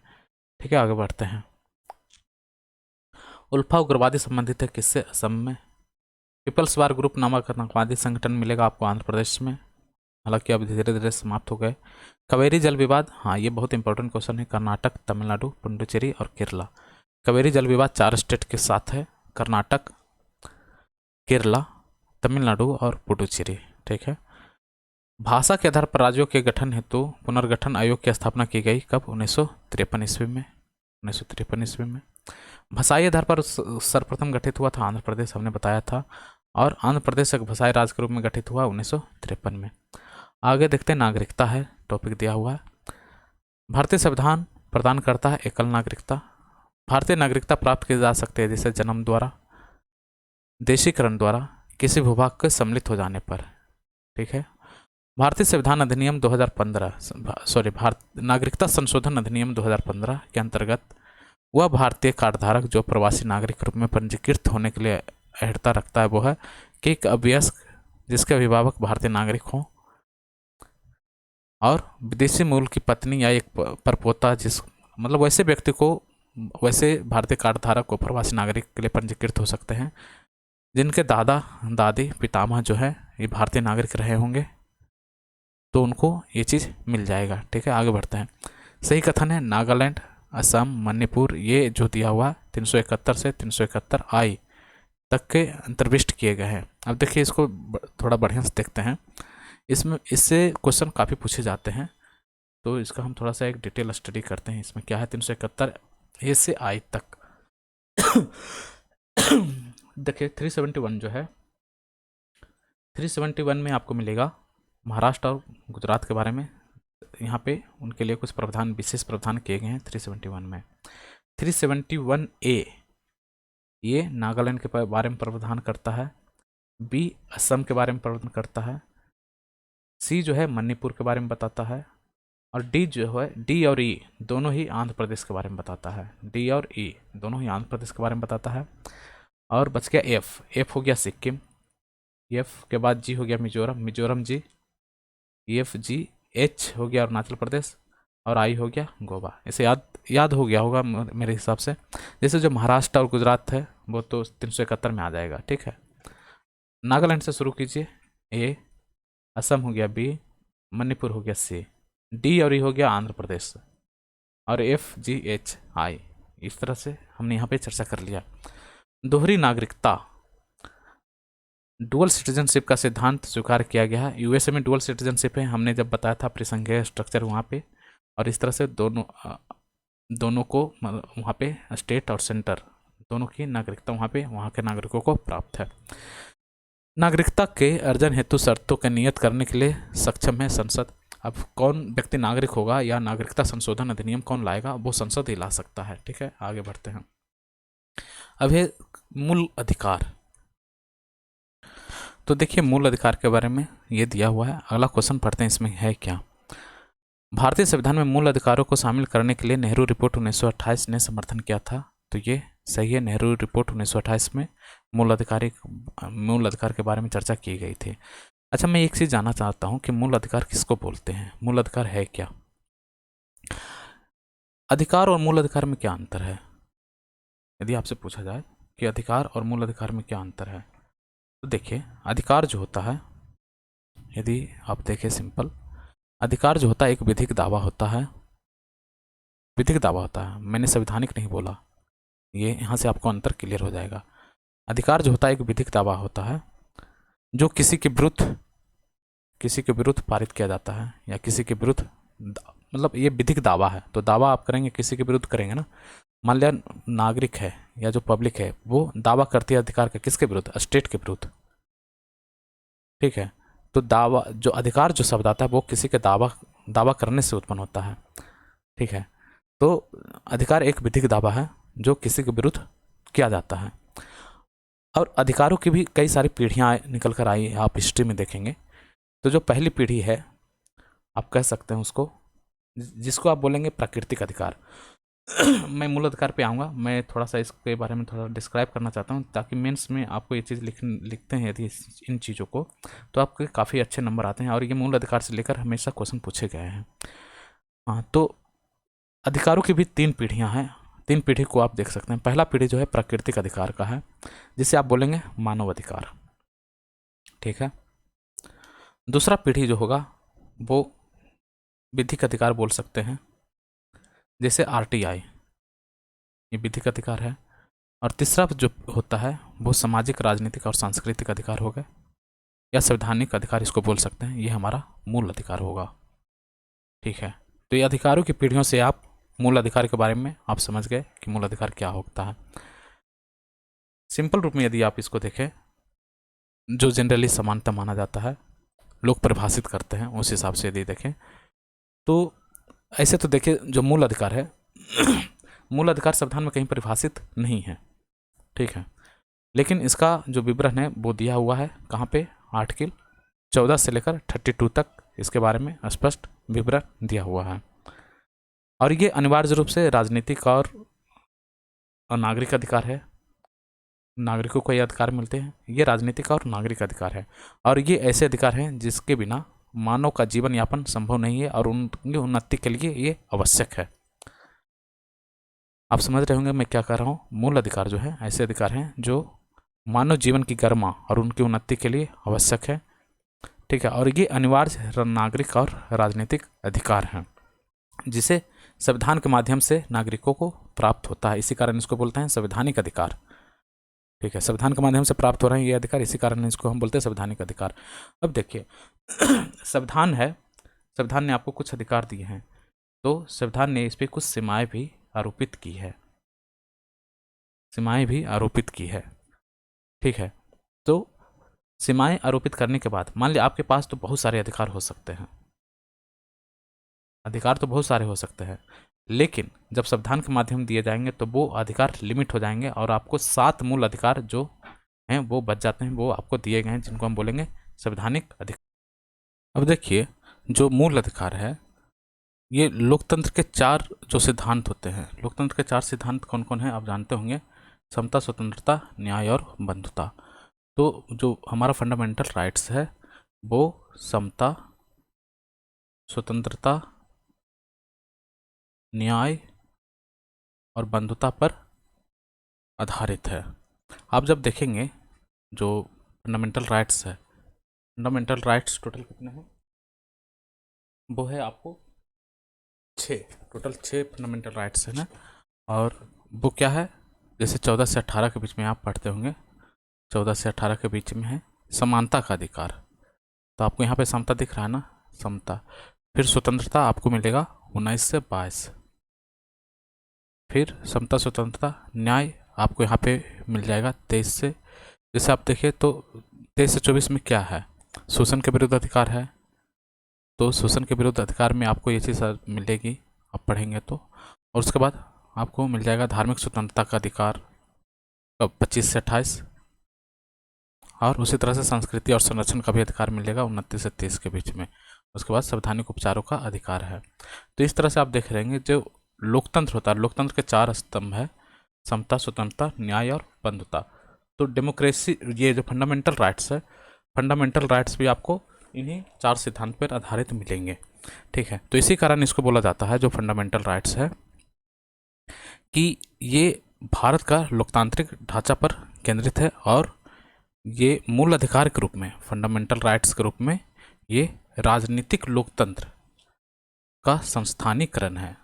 ठीक है, आगे बढ़ते हैं। उल्फा उग्रवादी संबंधित है किससे? असम में। पीपल्स वार ग्रुप नामक आतंकवादी संगठन मिलेगा आपको आंध्र प्रदेश में, हालांकि अब धीरे धीरे समाप्त हो गए। कावेरी जल विवाद, हाँ ये बहुत इंपॉर्टेंट क्वेश्चन है। कर्नाटक, तमिलनाडु, पुडुचेरी और केरला। कावेरी जल विवाद 4 स्टेट के साथ है, कर्नाटक, केरला, तमिलनाडु और पुडुचेरी। ठीक है। भाषा के आधार पर राज्यों के गठन हेतु पुनर्गठन आयोग की स्थापना की गई कब? 1953 ईस्वी में। 1953 ईस्वी में। भाषाई आधार पर सर्वप्रथम गठित हुआ था आंध्र प्रदेश, हमने बताया था, और आंध्र प्रदेश एक भाषाई राज्य के रूप में गठित हुआ 1953 में। आगे देखते हैं, नागरिकता है टॉपिक दिया हुआ है। भारतीय संविधान प्रदान करता है एकल नागरिकता। भारतीय नागरिकता प्राप्त की जा सकती है जैसे जन्म द्वारा, देशीकरण द्वारा, किसी भूभाग के सम्मिलित हो जाने पर। ठीक है। भारतीय संविधान अधिनियम 2015 भारत नागरिकता संशोधन अधिनियम 2015 के अंतर्गत वह भारतीय कार्डधारक जो प्रवासी नागरिक के रूप में पंजीकृत होने के लिए अहर्ता रखता है वो है कि एक अवयस्क जिसके अभिभावक भारतीय नागरिक हों और विदेशी मूल की पत्नी या एक परपोता, जिस मतलब वैसे व्यक्ति को, वैसे भारतीय कार्डधारक को प्रवासी नागरिक के लिए पंजीकृत हो सकते हैं जिनके दादा दादी पितामह जो है ये भारतीय नागरिक रहे होंगे, तो उनको ये चीज़ मिल जाएगा। ठीक है, आगे बढ़ते हैं। सही कथन है नागालैंड, असम, मणिपुर ये जो दिया हुआ 371 से 371 आई तक के अंतर्विष्ट किए गए हैं। अब देखिए इसको थोड़ा बढ़िया से देखते हैं, इसमें इससे क्वेश्चन काफ़ी पूछे जाते हैं, तो इसका हम थोड़ा सा एक डिटेल स्टडी करते हैं। इसमें क्या है 371 ए से आई तक। देखिए 371 जो है, 371 में आपको मिलेगा महाराष्ट्र और गुजरात के बारे में, यहाँ पे उनके लिए कुछ प्रावधान, विशेष प्रावधान किए गए हैं 371 में। 371 ए ये नागालैंड के बारे में प्रावधान करता है, बी असम के बारे में प्रावधान करता है, सी जो है मणिपुर के बारे में बताता है, और डी जो है, डी और ई दोनों ही आंध्र प्रदेश के बारे में बताता है। डी और ई दोनों ही आंध्र प्रदेश के बारे में बताता है। और बच गया एफ, एफ हो गया सिक्किम, एफ के बाद जी हो गया मिजोरम, मिजोरम जी, एफ जी, एच हो गया अरुणाचल प्रदेश, और आई हो गया गोवा। इसे याद हो गया होगा मेरे हिसाब से। जैसे जो महाराष्ट्र और गुजरात है वो तो 371 में आ जाएगा। ठीक है, नागालैंड से शुरू कीजिए, ए, असम हो गया बी, मणिपुर हो गया सी, डी और ई हो गया आंध्र प्रदेश, और एफ जी एच आई। इस तरह से हमने यहाँ पे चर्चा कर लिया। दोहरी नागरिकता, डुअल सिटीजनशिप का सिद्धांत स्वीकार किया गया है। यूएसए में डुअल सिटीजनशिप है, हमने जब बताया था परिसंघीय स्ट्रक्चर वहाँ पे, और इस तरह से दोनों को वहाँ पे स्टेट और सेंटर दोनों की नागरिकता वहाँ पे वहाँ के नागरिकों को प्राप्त है। नागरिकता के अर्जन हेतु शर्तों के नियत करने के लिए सक्षम है संसद। अब कौन व्यक्ति नागरिक होगा या नागरिकता संशोधन अधिनियम कौन लाएगा, वो संसद ही ला सकता है। ठीक है, आगे बढ़ते हैं। अब है मूल अधिकार। तो देखिए मूल अधिकार के बारे में ये दिया हुआ है। अगला क्वेश्चन पढ़ते हैं, इसमें है क्या। भारतीय संविधान में मूल अधिकारों को शामिल करने के लिए नेहरू रिपोर्ट 1928 ने समर्थन किया था, तो ये सही है। नेहरू रिपोर्ट 1928 में मूल अधिकार के बारे में चर्चा की गई थी। अच्छा, मैं एक चीज़ जानना चाहता हूँ कि मूल अधिकार किसको बोलते हैं, मूल अधिकार है क्या? अधिकार और मूल अधिकार में क्या अंतर है? यदि आपसे पूछा जाए कि अधिकार और मूल अधिकार में क्या अंतर है, तो देखिए अधिकार जो होता है, यदि आप देखें सिंपल, अधिकार जो होता है एक विधिक दावा होता है, विधिक दावा होता है, मैंने संवैधानिक नहीं बोला, ये यहाँ से आपको अंतर क्लियर हो जाएगा। अधिकार जो होता है एक विधिक दावा होता है जो किसी के विरुद्ध पारित किया जाता है, या किसी के विरुद्ध, मतलब ये विधिक दावा है, तो दावा आप करेंगे किसी के विरुद्ध करेंगे ना। मान लिया नागरिक है या जो पब्लिक है वो दावा करती है अधिकार का, किसके विरुद्ध? स्टेट के विरुद्ध। ठीक है, तो दावा जो अधिकार जो शब्द आता है वो किसी के दावा करने से उत्पन्न होता है। ठीक है, तो अधिकार एक विधिक दावा है जो किसी के विरुद्ध किया जाता है। और अधिकारों की भी कई सारी पीढ़ियाँ निकल कर आई, आप हिस्ट्री में देखेंगे। तो जो पहली पीढ़ी है, आप कह सकते हैं उसको, जिसको आप बोलेंगे प्राकृतिक अधिकार, मैं मूल अधिकार पे आऊँगा। मैं थोड़ा सा इसके बारे में थोड़ा डिस्क्राइब करना चाहता हूँ, ताकि मेंस में आपको ये चीज़ लिखते हैं यदि इन चीज़ों को, तो आपके काफ़ी अच्छे नंबर आते हैं। और ये मूल अधिकार से लेकर हमेशा क्वेश्चन पूछे गए हैं। हाँ, तो अधिकारों की भी 3 पीढ़ियाँ हैं। 3 पीढ़ी को आप देख सकते हैं। पहला पीढ़ी जो है प्राकृतिक अधिकार का है, जिसे आप बोलेंगे मानव अधिकार, ठीक है। दूसरा पीढ़ी जो होगा वो विधिक अधिकार बोल सकते हैं, जैसे आरटीआई, ये विधिक अधिकार है। और तीसरा जो होता है वो सामाजिक, राजनीतिक और सांस्कृतिक अधिकार हो गए, या संवैधानिक अधिकार इसको बोल सकते हैं। ये हमारा मूल अधिकार होगा, ठीक है। तो ये अधिकारों की पीढ़ियों से आप मूल अधिकार के बारे में आप समझ गए कि मूल अधिकार क्या होता है। सिंपल रूप में यदि आप इसको देखें, जो जनरली समानता माना जाता है, लोग परिभाषित करते हैं उस हिसाब से यदि देखें तो ऐसे तो देखिए, जो मूल अधिकार है मूल अधिकार संविधान में कहीं परिभाषित नहीं है, ठीक है। लेकिन इसका जो विवरण है वो दिया हुआ है कहाँ पे, आर्टिकल 14 से लेकर 32 तक इसके बारे में स्पष्ट विवरण दिया हुआ है। और ये अनिवार्य रूप से राजनीतिक और नागरिक अधिकार है। नागरिकों को ये अधिकार मिलते हैं, ये राजनीतिक और नागरिक अधिकार है। और ये ऐसे अधिकार हैं जिसके बिना मानव का जीवन यापन संभव नहीं है, और उनकी उन्नति के लिए ये आवश्यक है। आप समझ रहे होंगे मैं क्या कर रहा हूँ। मूल अधिकार जो है ऐसे अधिकार हैं जो मानव जीवन की गरिमा और उनकी उन्नति के लिए आवश्यक है, ठीक है। और ये अनिवार्य नागरिक और राजनीतिक अधिकार हैं, जिसे संविधान के माध्यम से नागरिकों को प्राप्त होता है। इसी कारण इसको बोलते हैं संवैधानिक अधिकार, ठीक है। संविधान के माध्यम से प्राप्त हो रहे हैं ये अधिकार, इसी कारण इसको हम बोलते हैं संवैधानिक अधिकार। अब देखिए संविधान है, संविधान ने आपको कुछ अधिकार दिए हैं, तो संविधान ने इस पर कुछ सीमाएं भी आरोपित की है, सीमाएं भी आरोपित की है, ठीक है। तो सीमाएं आरोपित करने के बाद मान लिया आपके पास तो बहुत सारे अधिकार हो सकते हैं, अधिकार तो बहुत सारे हो सकते हैं, लेकिन जब संविधान के माध्यम दिए जाएंगे तो वो अधिकार लिमिट हो जाएंगे, और आपको 7 मूल अधिकार जो हैं वो बच जाते हैं, वो आपको दिए गए हैं, जिनको हम बोलेंगे संवैधानिक अधिकार। अब देखिए, जो मूल अधिकार है ये लोकतंत्र के 4 जो सिद्धांत होते हैं, लोकतंत्र के 4 सिद्धांत कौन कौन हैं आप जानते होंगे। समता, स्वतंत्रता, न्याय और बंधुता। तो जो हमारा फंडामेंटल राइट्स है वो समता, स्वतंत्रता, न्याय और बंधुता पर आधारित है। आप जब देखेंगे जो फंडामेंटल राइट्स है, फंडामेंटल राइट्स टोटल कितने हैं, वो है आपको 6, टोटल 6 फंडामेंटल राइट्स है ना। और वो क्या है, जैसे 14 से 18 के बीच में आप पढ़ते होंगे, 14 से 18 के बीच में है समानता का अधिकार। तो आपको यहाँ पे समता दिख रहा है ना, समता। फिर स्वतंत्रता आपको मिलेगा 19 से 22। फिर समता, स्वतंत्रता, न्याय आपको यहाँ पे मिल जाएगा 23 से। जैसे आप देखिए तो 23 से 24 में क्या है, शोषण के विरुद्ध अधिकार है। तो शोषण के विरुद्ध अधिकार में आपको ये चीज़ मिलेगी, आप पढ़ेंगे तो। और उसके बाद आपको मिल जाएगा धार्मिक स्वतंत्रता का अधिकार, कब, 25 से 28। और उसी तरह से संस्कृति और संरक्षण का भी अधिकार मिलेगा 29 से 30 के बीच में। उसके बाद संवैधानिक उपचारों का अधिकार है। तो इस तरह से आप देख रहेंगे जो लोकतंत्र होता है, लोकतंत्र के 4 स्तंभ है, समता, स्वतंत्रता, न्याय और बंधुता। तो डेमोक्रेसी, ये जो फंडामेंटल राइट्स है, फंडामेंटल राइट्स भी आपको इन्हीं 4 सिद्धांत पर आधारित मिलेंगे, ठीक है। तो इसी कारण इसको बोला जाता है जो फंडामेंटल राइट्स है कि ये भारत का लोकतांत्रिक ढांचा पर केंद्रित है, और ये मूल अधिकार के रूप में, फंडामेंटल राइट्स के रूप में ये राजनीतिक लोकतंत्र का संस्थानीकरण है।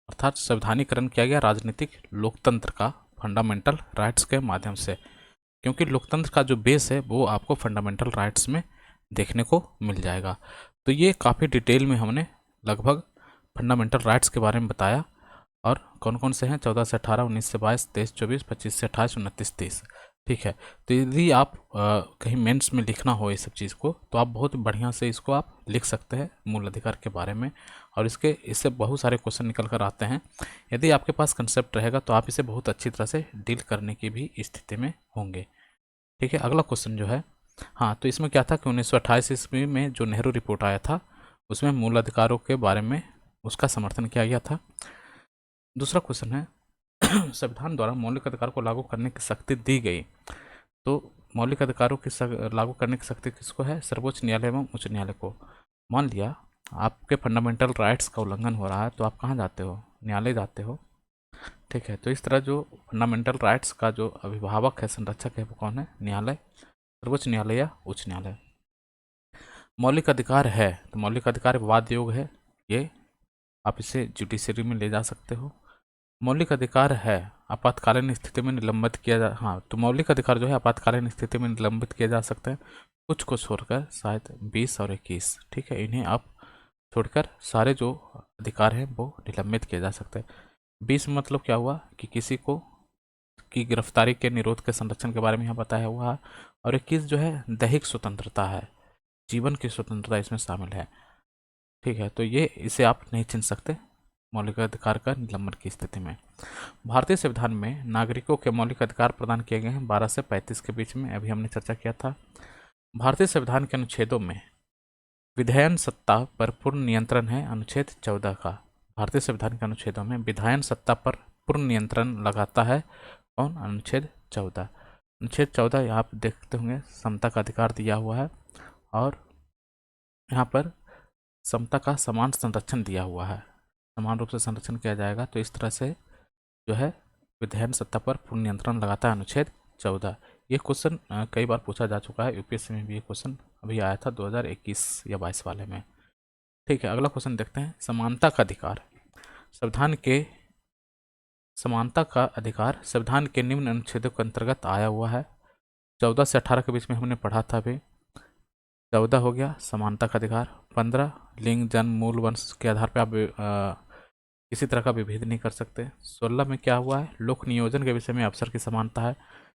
अर्थात संवैधानिकरण किया गया राजनीतिक लोकतंत्र का फंडामेंटल राइट्स के माध्यम से, क्योंकि लोकतंत्र का जो बेस है वो आपको फंडामेंटल राइट्स में देखने को मिल जाएगा। तो ये काफ़ी डिटेल में हमने लगभग फंडामेंटल राइट्स के बारे में बताया, और कौन कौन से हैं, 14 से 18, 19 से 22, 23, 24, 25 से 28, 29, 30, ठीक है। तो यदि आप कहीं मेंस में लिखना हो ये सब चीज़ को, तो आप बहुत बढ़िया से इसको आप लिख सकते हैं मूल अधिकार के बारे में, और इससे बहुत सारे क्वेश्चन निकल कर आते हैं। यदि आपके पास कंसेप्ट रहेगा तो आप इसे बहुत अच्छी तरह से डील करने की भी स्थिति में होंगे, ठीक है। अगला क्वेश्चन जो है, हाँ, तो इसमें क्या था कि 1928 ईस्वी में जो नेहरू रिपोर्ट आया था उसमें मूल अधिकारों के बारे में उसका समर्थन किया गया था। दूसरा क्वेश्चन है संविधान द्वारा मौलिक अधिकार को लागू करने की शक्ति दी गई। तो मौलिक अधिकारों की लागू करने की शक्ति किसको है? सर्वोच्च न्यायालय एवं उच्च न्यायालय को। मान लिया आपके फंडामेंटल राइट्स का उल्लंघन हो रहा है तो आप कहाँ जाते हो? न्यायालय जाते हो। ठीक है, तो इस तरह जो फंडामेंटल राइट्स का जो अभिभावक है, संरक्षक है, वो कौन है? न्यायालय, सर्वोच्च न्यायालय या उच्च न्यायालय। मौलिक अधिकार है तो मौलिक अधिकार वाद योग है, ये आप इसे जुडिशरी में ले जा सकते हो। मौलिक अधिकार है आपातकालीन स्थिति में निलंबित किया जा, हाँ, तो मौलिक अधिकार जो है आपातकालीन स्थिति में निलंबित किए जा सकते हैं, कुछ को छोड़कर, शायद 20 और 21। ठीक है, इन्हें आप छोड़कर सारे जो अधिकार हैं वो निलंबित किए जा सकते हैं। 20 मतलब क्या हुआ कि किसी को की गिरफ्तारी के निरोध के संरक्षण के बारे में यहाँ बताया हुआ है। और 21 जो है दैहिक स्वतंत्रता है, जीवन की स्वतंत्रता इसमें शामिल है। ठीक है, तो ये इसे आप नहीं छीन सकते मौलिक अधिकार का निलंबन की स्थिति में। भारतीय संविधान में नागरिकों के मौलिक अधिकार प्रदान किए गए हैं 12 से 35 के बीच में, अभी हमने चर्चा किया था। भारतीय संविधान के अनुच्छेदों में विधायन सत्ता पर पूर्ण नियंत्रण है, अनुच्छेद 14 का। भारतीय संविधान के अनुच्छेदों में विधायन सत्ता पर पूर्ण नियंत्रण लगाता है कौन? अनुच्छेद 14। अनुच्छेद 14 यहाँ आप देखते होंगे समता का अधिकार दिया हुआ है और यहाँ पर समता का समान संरक्षण दिया हुआ है, समान रूप से संरक्षण किया जाएगा। तो इस तरह से जो है विधायन सत्ता पर पूर्ण नियंत्रण लगाता है अनुच्छेद 14। ये क्वेश्चन कई बार पूछा जा चुका है, यूपीएससी में भी ये क्वेश्चन अभी आया था 2021 या 22 वाले में। ठीक है, अगला क्वेश्चन देखते हैं। समानता का अधिकार संविधान के समानता का अधिकार संविधान के निम्न अनुच्छेदों के अंतर्गत आया हुआ है। 14 से 18 के बीच में हमने पढ़ा था अभी। 14 हो गया समानता का अधिकार। 15 लिंग, जन्म, मूल, वंश के आधार पर आप किसी तरह का विभेद नहीं कर सकते। 16 में क्या हुआ है? लोक नियोजन के विषय में अवसर की समानता है।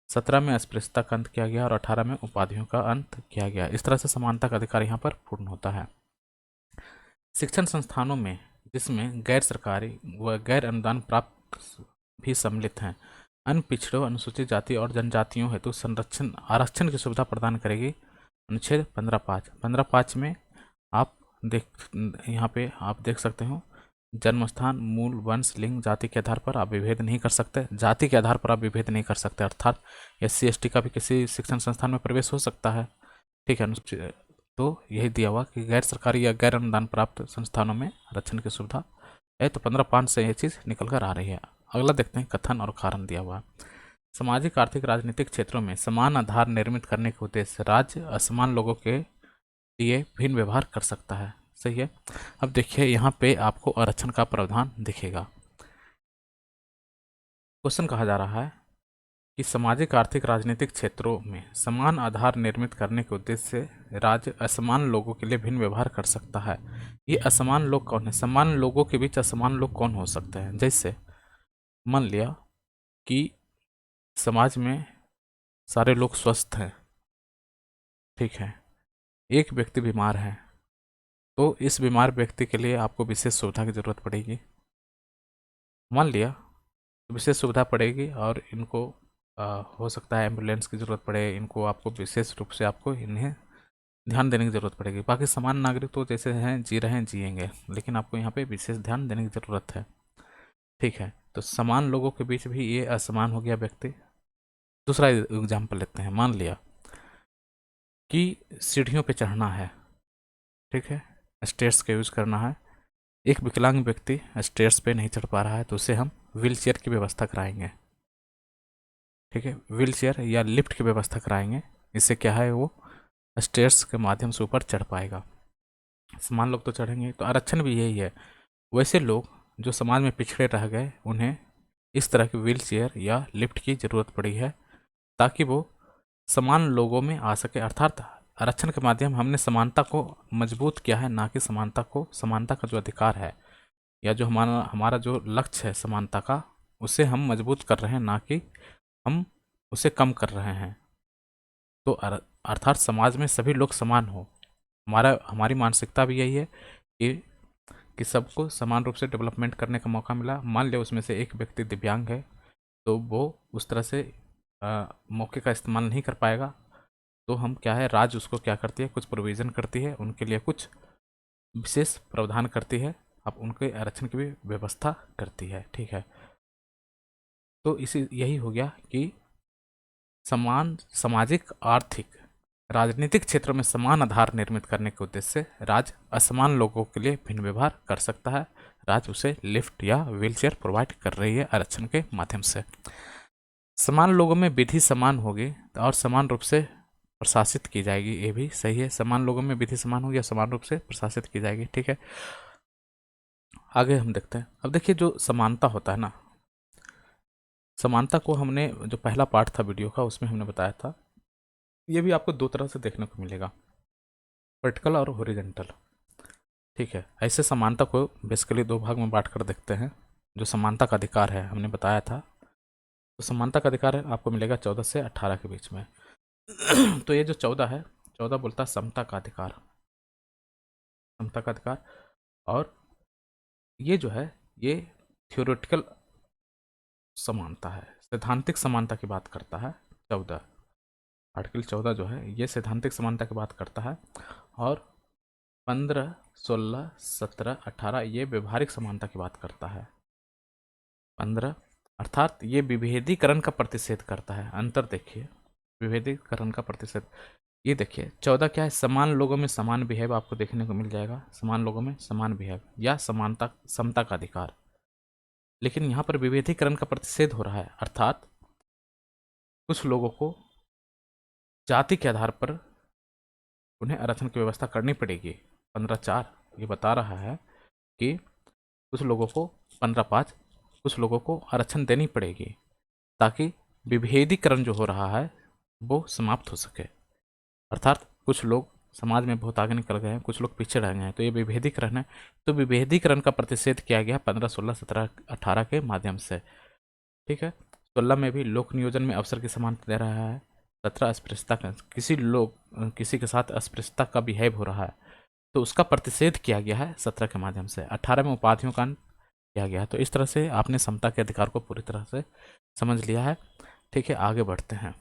17 में अस्पृश्यता का अंत किया गया और 18 में उपाधियों का अंत किया गया। इस तरह से समानता का अधिकार यहाँ पर पूर्ण होता है। शिक्षण संस्थानों में जिसमें गैर सरकारी व गैर अनुदान प्राप्त भी सम्मिलित हैं, अन्य पिछड़ों, अनुसूचित जाति और जनजातियों हेतु संरक्षण आरक्षण की सुविधा प्रदान करेगी, अनुच्छेद 15(5). 15(5) में आप यहाँ पे आप देख सकते हो जन्म स्थान, मूल, वंश, लिंग, जाति के आधार पर आप विभेद नहीं कर सकते। जाति के आधार पर आप विभेद नहीं कर सकते, अर्थात SC/ST का भी किसी शिक्षण संस्थान में प्रवेश हो सकता है। ठीक है, तो यही दिया हुआ कि गैर सरकारी या गैर अनुदान प्राप्त संस्थानों में आरक्षण की सुविधा है। तो 15(5) से ये चीज़ निकल कर आ रही है। अगला देखते हैं कथन और कारण दिया हुआ। सामाजिक, आर्थिक, राजनीतिक क्षेत्रों में समान आधार निर्मित करने के उद्देश्य से राज्य असमान लोगों के लिए भिन्न व्यवहार कर सकता है। सही है। अब देखिए यहाँ पे आपको आरक्षण का प्रावधान दिखेगा। क्वेश्चन कहा जा रहा है कि सामाजिक, आर्थिक, राजनीतिक क्षेत्रों में समान आधार निर्मित करने के उद्देश्य से राज्य असमान लोगों के लिए भिन्न व्यवहार कर सकता है। ये असमान लोग कौन है? समान लोगों के बीच असमान लोग कौन हो सकते हैं? जैसे मान लिया कि समाज में सारे लोग स्वस्थ हैं, ठीक है, एक व्यक्ति बीमार है, तो इस बीमार व्यक्ति के लिए आपको विशेष सुविधा की ज़रूरत पड़ेगी। मान लिया विशेष सुविधा पड़ेगी और इनको हो सकता है एम्बुलेंस की ज़रूरत पड़े, इनको आपको विशेष रूप से आपको इन्हें ध्यान देने की ज़रूरत पड़ेगी। बाकी सामान्य नागरिक तो जैसे हैं जी रहे हैं जिएंगे, लेकिन आपको यहाँ पे विशेष ध्यान देने की ज़रूरत है। ठीक है, तो समान लोगों के बीच भी ये असमान हो गया व्यक्ति। दूसरा एग्जाम्पल लेते हैं। मान लिया कि सीढ़ियों पे चढ़ना है, ठीक है, स्टेयर्स का यूज़ करना है, एक विकलांग व्यक्ति स्टेयर्स पे नहीं चढ़ पा रहा है, तो उसे हम व्हील चेयर की व्यवस्था कराएंगे। ठीक है, व्हील चेयर या लिफ्ट की व्यवस्था कराएंगे। इससे क्या है, वो स्टेयर्स के माध्यम से ऊपर चढ़ पाएगा। समान लोग तो चढ़ेंगे। तो आरक्षण भी यही है। वैसे लोग जो समाज में पिछड़े रह गए, उन्हें इस तरह की व्हील चेयर या लिफ्ट की ज़रूरत पड़ी है ताकि वो समान लोगों में आ सके। अर्थात आरक्षण के माध्यम हमने समानता को मजबूत किया है, ना कि समानता को। समानता का जो अधिकार है या जो हमारा जो लक्ष्य है समानता का, उसे हम मजबूत कर रहे हैं, ना कि हम उसे कम कर रहे हैं। तो अर्थात समाज में सभी लोग समान हो। हमारी मानसिकता भी यही है कि सबको समान रूप से डेवलपमेंट करने का मौका मिला। मान लिया उसमें से एक व्यक्ति दिव्यांग है, तो वो उस तरह से मौके का इस्तेमाल नहीं कर पाएगा, तो हम क्या है, राज्य उसको क्या करती है, कुछ प्रोविज़न करती है, उनके लिए कुछ विशेष प्रावधान करती है अब उनके आरक्षण की भी व्यवस्था करती है। ठीक है, तो इसी यही हो गया कि समान सामाजिक, आर्थिक, राजनीतिक क्षेत्रों में समान आधार निर्मित करने के उद्देश्य से राज्य असमान लोगों के लिए भिन्न व्यवहार कर सकता है। राज्य उसे लिफ्ट या व्हीलचेयर प्रोवाइड कर रही है आरक्षण के माध्यम से। समान लोगों में विधि समान होगी और समान रूप से प्रशासित की जाएगी, ये भी सही है। समान लोगों में विधि समान होगी और समान रूप से प्रशासित की जाएगी। ठीक है, आगे हम देखते हैं। अब देखिए, जो समानता होता है ना, समानता को हमने जो पहला पार्ट था वीडियो का उसमें हमने बताया था, ये भी आपको दो तरह से देखने को मिलेगा, वर्टिकल और हॉरिजॉन्टल। ठीक है, ऐसे समानता को बेसिकली दो भाग में बांट कर देखते हैं। जो समानता का अधिकार है हमने बताया था, तो समानता का अधिकार आपको मिलेगा 14 से 18 के बीच में। तो ये जो 14 है, 14 बोलता है समता का अधिकार, समता का अधिकार। और ये जो है ये थ्योरेटिकल समानता है, सैद्धांतिक समानता की बात करता है 14। आर्टिकल 14 जो है ये सैद्धांतिक समानता की बात करता है। और 15, 16, 17, 18 ये व्यवहारिक समानता की बात करता है। 15 अर्थात ये विभेदीकरण का प्रतिषेध करता है। अंतर देखिए, विभेदीकरण का प्रतिषेध। ये देखिए 14 क्या है, समान लोगों में समान बिहेव आपको देखने को मिल जाएगा, समान लोगों में समान बिहेव या समानता, समता का अधिकार। लेकिन यहाँ पर विभेदीकरण का प्रतिषेध हो रहा है, अर्थात कुछ लोगों को जाति के आधार पर उन्हें आरक्षण की व्यवस्था करनी पड़ेगी। 15(4) ये बता रहा है कि कुछ लोगों को 15(5) कुछ लोगों को आरक्षण देनी पड़ेगी ताकि विभेदीकरण जो हो रहा है वो समाप्त हो सके। अर्थात कुछ लोग समाज में बहुत आगे निकल गए हैं, कुछ लोग पीछे रह गए हैं, तो ये विभेदीकरण है। तो विभेदीकरण का प्रतिषेध किया गया 15, 16, 17, 18 के माध्यम से। ठीक है, 16 में भी लोक नियोजन में अवसर की समानता दे रहा है। 17 अस्पृश्यता का, किसी के साथ अस्पृश्यता का बिहेव हो रहा है तो उसका प्रतिषेध किया गया है 17 के माध्यम से। 18 में उपाधियों का किया गया है। तो इस तरह से आपने समता के अधिकार को पूरी तरह से समझ लिया है। ठीक है, आगे बढ़ते हैं।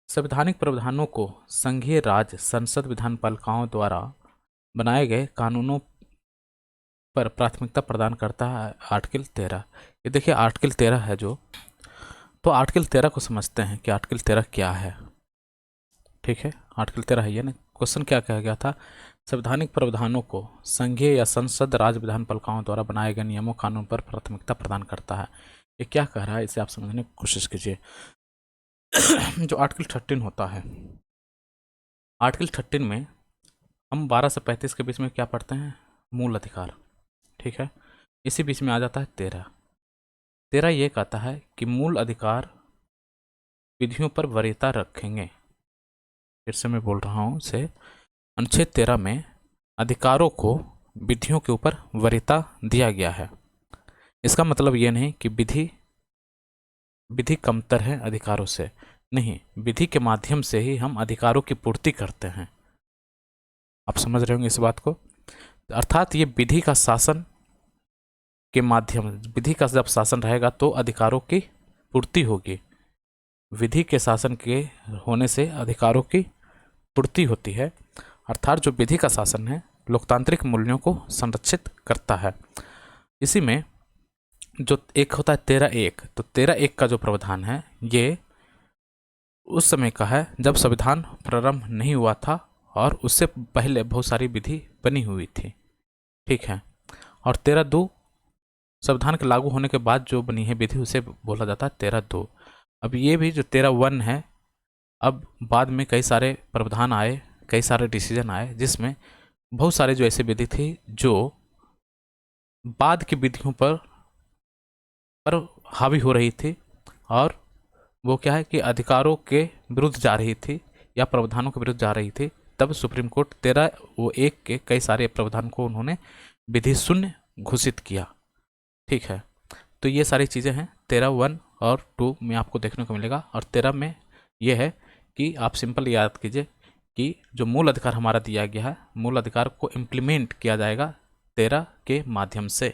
संवैधानिक प्रावधानों को संघीय राज्य संसद विधानपालिकाओं द्वारा बनाए गए कानूनों पर प्राथमिकता प्रदान करता है आर्टिकल 13। ये देखिए आर्टिकल 13 है जो, तो आर्टिकल 13 को समझते हैं कि आर्टिकल 13 क्या है। ठीक है, आर्टिकल 13 है ये ना। क्वेश्चन क्या कहा गया था, संवैधानिक प्रावधानों को संघीय या संसद राज्य विधानपालिकाओं द्वारा बनाए गए नियमों कानून पर प्राथमिकता प्रदान करता है। ये क्या कह रहा है, इसे आप समझने की कोशिश कीजिए। जो आर्टिकल 13 होता है, आर्टिकल 13 में हम 12 से 35 के बीच में क्या पढ़ते हैं, मूल अधिकार। ठीक है, इसी बीच में आ जाता है 13 ये कहता है कि मूल अधिकार विधियों पर वरीयता रखेंगे। फिर से मैं बोल रहा हूँ इसे, अनुच्छेद 13 में अधिकारों को विधियों के ऊपर वरीयता दिया गया है। इसका मतलब ये नहीं कि विधि कमतर है अधिकारों से, नहीं, विधि के माध्यम से ही हम अधिकारों की पूर्ति करते हैं। आप समझ रहे होंगे इस बात को। अर्थात ये विधि का शासन के माध्यम, विधि का जब शासन रहेगा तो अधिकारों की पूर्ति होगी। विधि के शासन के होने से अधिकारों की पूर्ति होती है। अर्थात जो विधि का शासन है लोकतांत्रिक मूल्यों को संरक्षित करता है। इसी में जो एक होता है 13(1), तो 13(1) का जो प्रावधान है ये उस समय का है जब संविधान प्रारंभ नहीं हुआ था और उससे पहले बहुत सारी विधि बनी हुई थी। ठीक है, और 13(2) संविधान के लागू होने के बाद जो बनी है विधि उसे बोला जाता है 13(2). अब ये भी जो 13(1) है, अब बाद में कई सारे प्रावधान आए, कई सारे डिसीजन आए जिसमें बहुत सारे जो ऐसी विधि थी जो बाद की विधियों पर हावी हो रही थी और वो क्या है कि अधिकारों के विरुद्ध जा रही थी या प्रावधानों के विरुद्ध जा रही थी। तब सुप्रीम कोर्ट 13(1) के कई सारे प्रावधान को उन्होंने विधि शून्य घोषित किया। ठीक है, तो ये सारी चीज़ें हैं 13(1) और 2 में आपको देखने को मिलेगा। और 13 में ये है कि आप सिंपल याद कीजिए कि जो मूल अधिकार हमारा दिया गया है, मूल अधिकार को इम्प्लीमेंट किया जाएगा 13 के माध्यम से।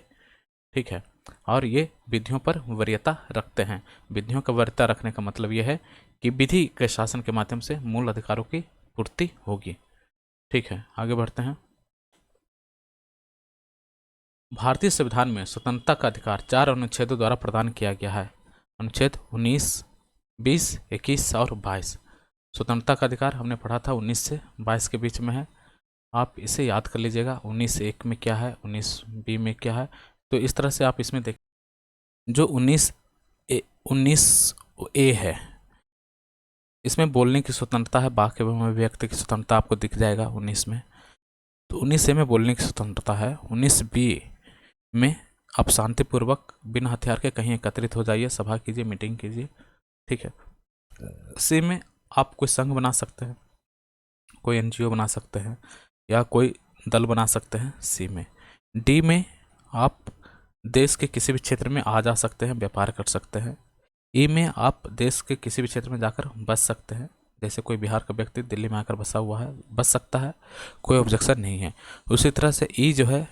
ठीक है, और ये विधियों पर वरीयता रखते हैं। विधियों का वरीयता रखने का मतलब ये है कि विधि के शासन के माध्यम से मूल अधिकारों की पूर्ति होगी। ठीक है, आगे बढ़ते हैं। भारतीय संविधान में स्वतंत्रता का अधिकार 4 अनुच्छेदों द्वारा प्रदान किया गया है। अनुच्छेद 19, 20, 21 और 22। स्वतंत्रता का अधिकार हमने पढ़ा था 19 से 22 के बीच में है, आप इसे याद कर लीजिएगा। 19(1) में क्या है, 19(b) में क्या है, तो इस तरह से आप इसमें देख, जो 19(a) है, इसमें बोलने की स्वतंत्रता है, बाकी में व्यक्ति की स्वतंत्रता आपको दिख जाएगा 19 में। तो 19(a) में बोलने की स्वतंत्रता है। 19(b) में आप शांतिपूर्वक बिना हथियार के कहीं एकत्रित हो जाइए, सभा कीजिए, मीटिंग कीजिए, ठीक है। सी में आप कोई संघ बना सकते हैं, कोई NGO बना सकते हैं या कोई दल बना सकते हैं। सी में। डी में आप देश के किसी भी क्षेत्र में आ जा सकते हैं, व्यापार कर सकते हैं। ई में आप देश के किसी भी क्षेत्र में जाकर बस सकते हैं, जैसे कोई बिहार का व्यक्ति दिल्ली में आकर बसा हुआ है, बस सकता है, कोई ऑब्जेक्शन नहीं है। उसी तरह से ई जो है,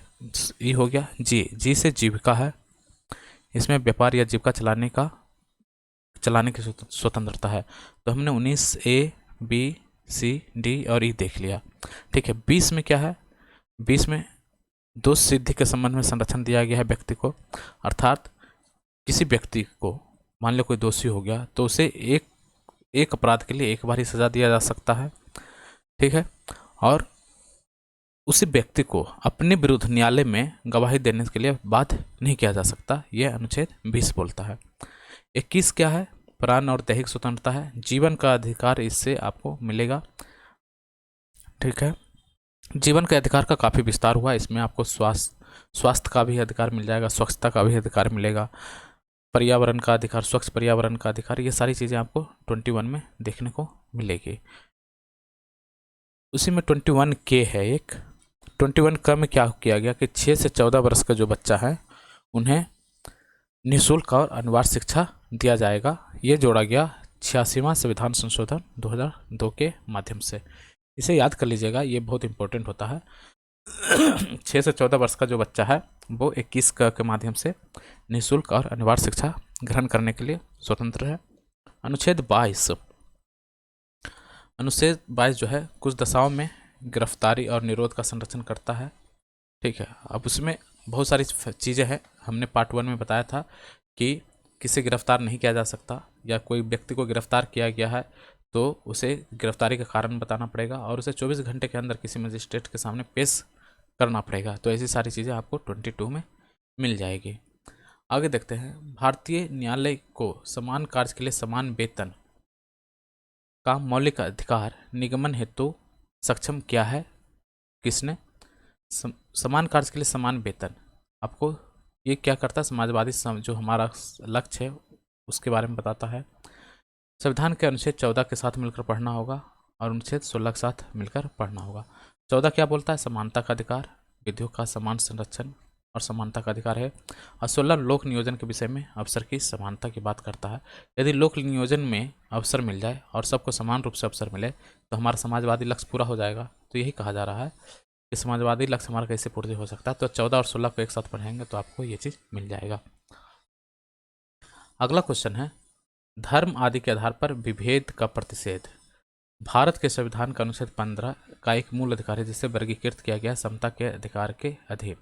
ई हो गया। जी से जीविका है, इसमें व्यापार या जीविका चलाने की स्वतंत्रता है। तो हमने 19(a), B, C, D और E देख लिया, ठीक है। 20 में क्या है, 20 में दोष सिद्धि के संबंध में संरक्षण दिया गया है व्यक्ति को, अर्थात किसी व्यक्ति को मान लो कोई दोषी हो गया तो उसे एक अपराध के लिए एक बार ही सजा दिया जा सकता है, ठीक है। और उसी व्यक्ति को अपने विरुद्ध न्यायालय में गवाही देने के लिए बाध्य नहीं किया जा सकता, यह अनुच्छेद 20 बोलता है। 21 क्या है, प्राण और दैहिक स्वतंत्रता है, जीवन का अधिकार इससे आपको मिलेगा, ठीक है। जीवन के अधिकार का काफ़ी विस्तार हुआ, इसमें आपको स्वास्थ्य का भी अधिकार मिल जाएगा, स्वच्छता का भी अधिकार मिलेगा, पर्यावरण का अधिकार, स्वच्छ पर्यावरण का अधिकार, ये सारी चीज़ें आपको 21 में देखने को मिलेगी। उसी में 21(k) है एक। 21(k) में क्या किया गया कि 6 से 14 वर्ष का जो बच्चा है उन्हें निःशुल्क और अनिवार्य शिक्षा दिया जाएगा। ये जोड़ा गया 86वां संविधान संशोधन 2002 के माध्यम से। इसे याद कर लीजिएगा, ये बहुत इंपॉर्टेंट होता है। 6 से 14 वर्ष का जो बच्चा है वो 21(क) के माध्यम से निःशुल्क और अनिवार्य शिक्षा ग्रहण करने के लिए स्वतंत्र है। अनुच्छेद 22 जो है कुछ दशाओं में गिरफ्तारी और निरोध का संरक्षण करता है, ठीक है। अब उसमें बहुत सारी चीज़ें हैं, हमने पार्ट 1 में बताया था कि किसे गिरफ्तार नहीं किया जा सकता, या कोई व्यक्ति को गिरफ्तार किया गया है तो उसे गिरफ्तारी का कारण बताना पड़ेगा और उसे 24 घंटे के अंदर किसी मजिस्ट्रेट के सामने पेश करना पड़ेगा। तो ऐसी सारी चीज़ें आपको 22 में मिल जाएगी। आगे देखते हैं, भारतीय न्यायालय को समान कार्य के लिए समान वेतन का मौलिक अधिकार निगमन हेतु सक्षम किया है किसने? समान कार्य के लिए समान वेतन। आपको ये क्या करता है, समाजवादी जो हमारा लक्ष्य है उसके बारे में बताता है। संविधान के अनुच्छेद 14 के साथ मिलकर पढ़ना होगा और अनुच्छेद 16 के साथ मिलकर पढ़ना होगा। 14 क्या बोलता है, समानता का अधिकार, विधियों का समान संरक्षण और समानता का अधिकार है। और 16 लोक नियोजन के विषय में अवसर की समानता की बात करता है। यदि लोक नियोजन में अवसर मिल जाए और सबको समान रूप से अवसर मिले तो हमारा समाजवादी लक्ष्य पूरा हो जाएगा। तो यही कहा जा रहा है कि समाजवादी लक्ष्य हमारा कैसे पूर्ण हो सकता है। तो 14 और 16 को एक साथ पढ़ेंगे तो आपको ये चीज़ मिल जाएगा। अगला क्वेश्चन है, धर्म आदि के आधार पर विभेद का प्रतिषेध भारत के संविधान का अनुच्छेद 15 का एक मूल अधिकार है जिसे वर्गीकृत किया गया समता के अधिकार के अधीन,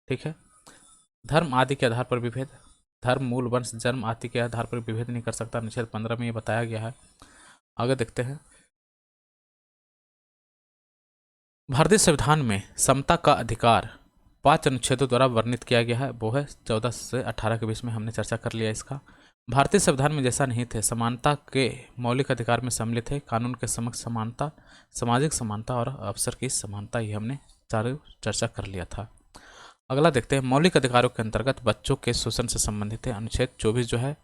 ठीक है। धर्म आदि के आधार पर विभेद, धर्म, मूल, वंश, जन्म आदि के आधार पर विभेद नहीं कर सकता, अनुच्छेद 15 में ये बताया गया है। आगे देखते हैं, भारतीय संविधान में समता का अधिकार 5 अनुच्छेदों द्वारा वर्णित किया गया है, वो है 14 से 18 के बीच में हमने चर्चा कर लिया इसका। भारतीय संविधान में जैसा नहीं थे, समानता के मौलिक अधिकार में सम्मिलित है कानून के समक्ष समानता, सामाजिक समानता और अवसर की समानता, ये हमने चारों चर्चा कर लिया था। अगला देखते हैं, मौलिक अधिकारों के अंतर्गत बच्चों के शोषण से संबंधित है। अनुच्छेद 24 जो है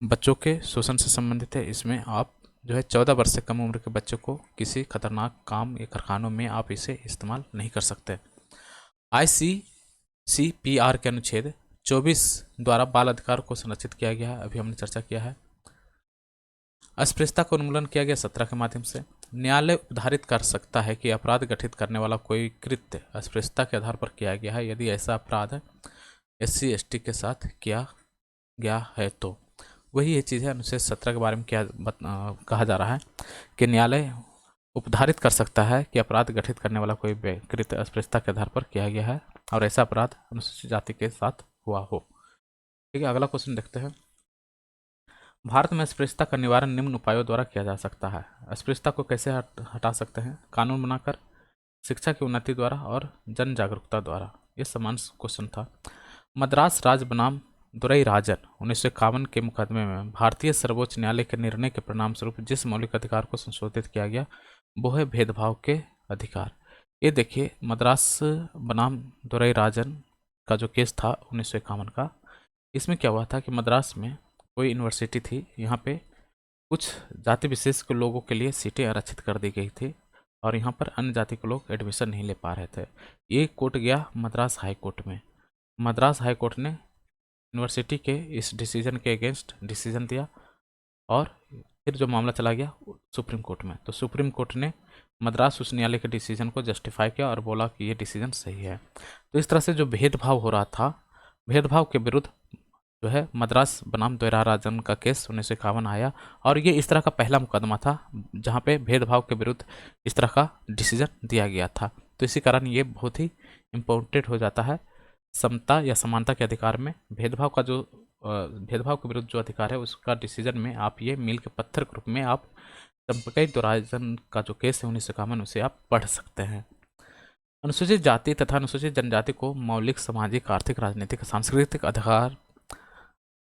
बच्चों के शोषण से संबंधित है। इसमें आप जो है 14 वर्ष से कम उम्र के बच्चों को किसी खतरनाक काम या कारखानों में आप इसे इस्तेमाल नहीं कर सकते। ICCPR के अनुच्छेद 24 द्वारा बाल अधिकार को संरक्षित किया गया है, अभी हमने चर्चा किया है। अस्पृश्यता का उन्मूलन किया गया 17 के माध्यम से। न्यायालय उद्धारित कर सकता है कि अपराध गठित करने वाला कोई कृत्य अस्पृश्यता के आधार पर किया गया है यदि ऐसा अपराध SC ST के साथ किया गया है। तो वही ये चीज़ है, अनुच्छेद 17 के बारे में क्या कहा जा रहा है कि न्यायालय उपधारित कर सकता है कि अपराध गठित करने वाला कोई कृत्य अस्पृश्यता के आधार पर किया गया है और ऐसा अपराध अनुसूचित जाति के साथ हुआ हो। ठीक है, अगला क्वेश्चन देखते हैं। भारत में अस्पृश्यता का निवारण निम्न उपायों द्वारा किया जा सकता है। अस्पृश्यता को कैसे हटा सकते हैं? कानून बनाकर, शिक्षा की उन्नति द्वारा और जन जागरूकता द्वारा। ये समान क्वेश्चन था। मद्रास राज्य बनाम दुरई राजन 1951 के मुकदमे में भारतीय सर्वोच्च न्यायालय के निर्णय के परिणाम स्वरूप जिस मौलिक अधिकार को संशोधित किया गया वो है भेदभाव के अधिकार। ये देखिए, मद्रास बनाम दुरई राजन का जो केस था 1951 का, इसमें क्या हुआ था कि मद्रास में कोई यूनिवर्सिटी थी, यहाँ पे कुछ जाति विशेष के लोगों के लिए सीटें आरक्षित कर दी गई थी और यहाँ पर अन्य जाति के लोग एडमिशन नहीं ले पा रहे थे। ये कोर्ट गया मद्रास हाई कोर्ट में। मद्रास हाई कोर्ट ने यूनिवर्सिटी के इस डिसीजन के अगेंस्ट डिसीजन दिया और फिर जो मामला चला गया सुप्रीम कोर्ट में। तो सुप्रीम कोर्ट ने मद्रास उच्च न्यायालय के डिसीजन को जस्टिफाई किया और बोला कि ये डिसीजन सही है। तो इस तरह से जो भेदभाव हो रहा था, भेदभाव के विरुद्ध जो है मद्रास बनाम दुरई राजन का केस 1951 आया और ये इस तरह का पहला मुकदमा था जहाँ पे भेदभाव के विरुद्ध इस तरह का डिसीजन दिया गया था। तो इसी कारण ये बहुत ही इम्पोर्टेंट हो जाता है। समता या समानता के अधिकार में भेदभाव का जो भेदभाव के विरुद्ध जो अधिकार है उसका डिसीजन में आप ये मील के पत्थर के रूप में आप चंपकई दुरायजन का जो केस है 1951 उसे आप पढ़ सकते हैं। अनुसूचित जाति तथा अनुसूचित जनजाति को मौलिक सामाजिक, आर्थिक, राजनीतिक, सांस्कृतिक अधिकार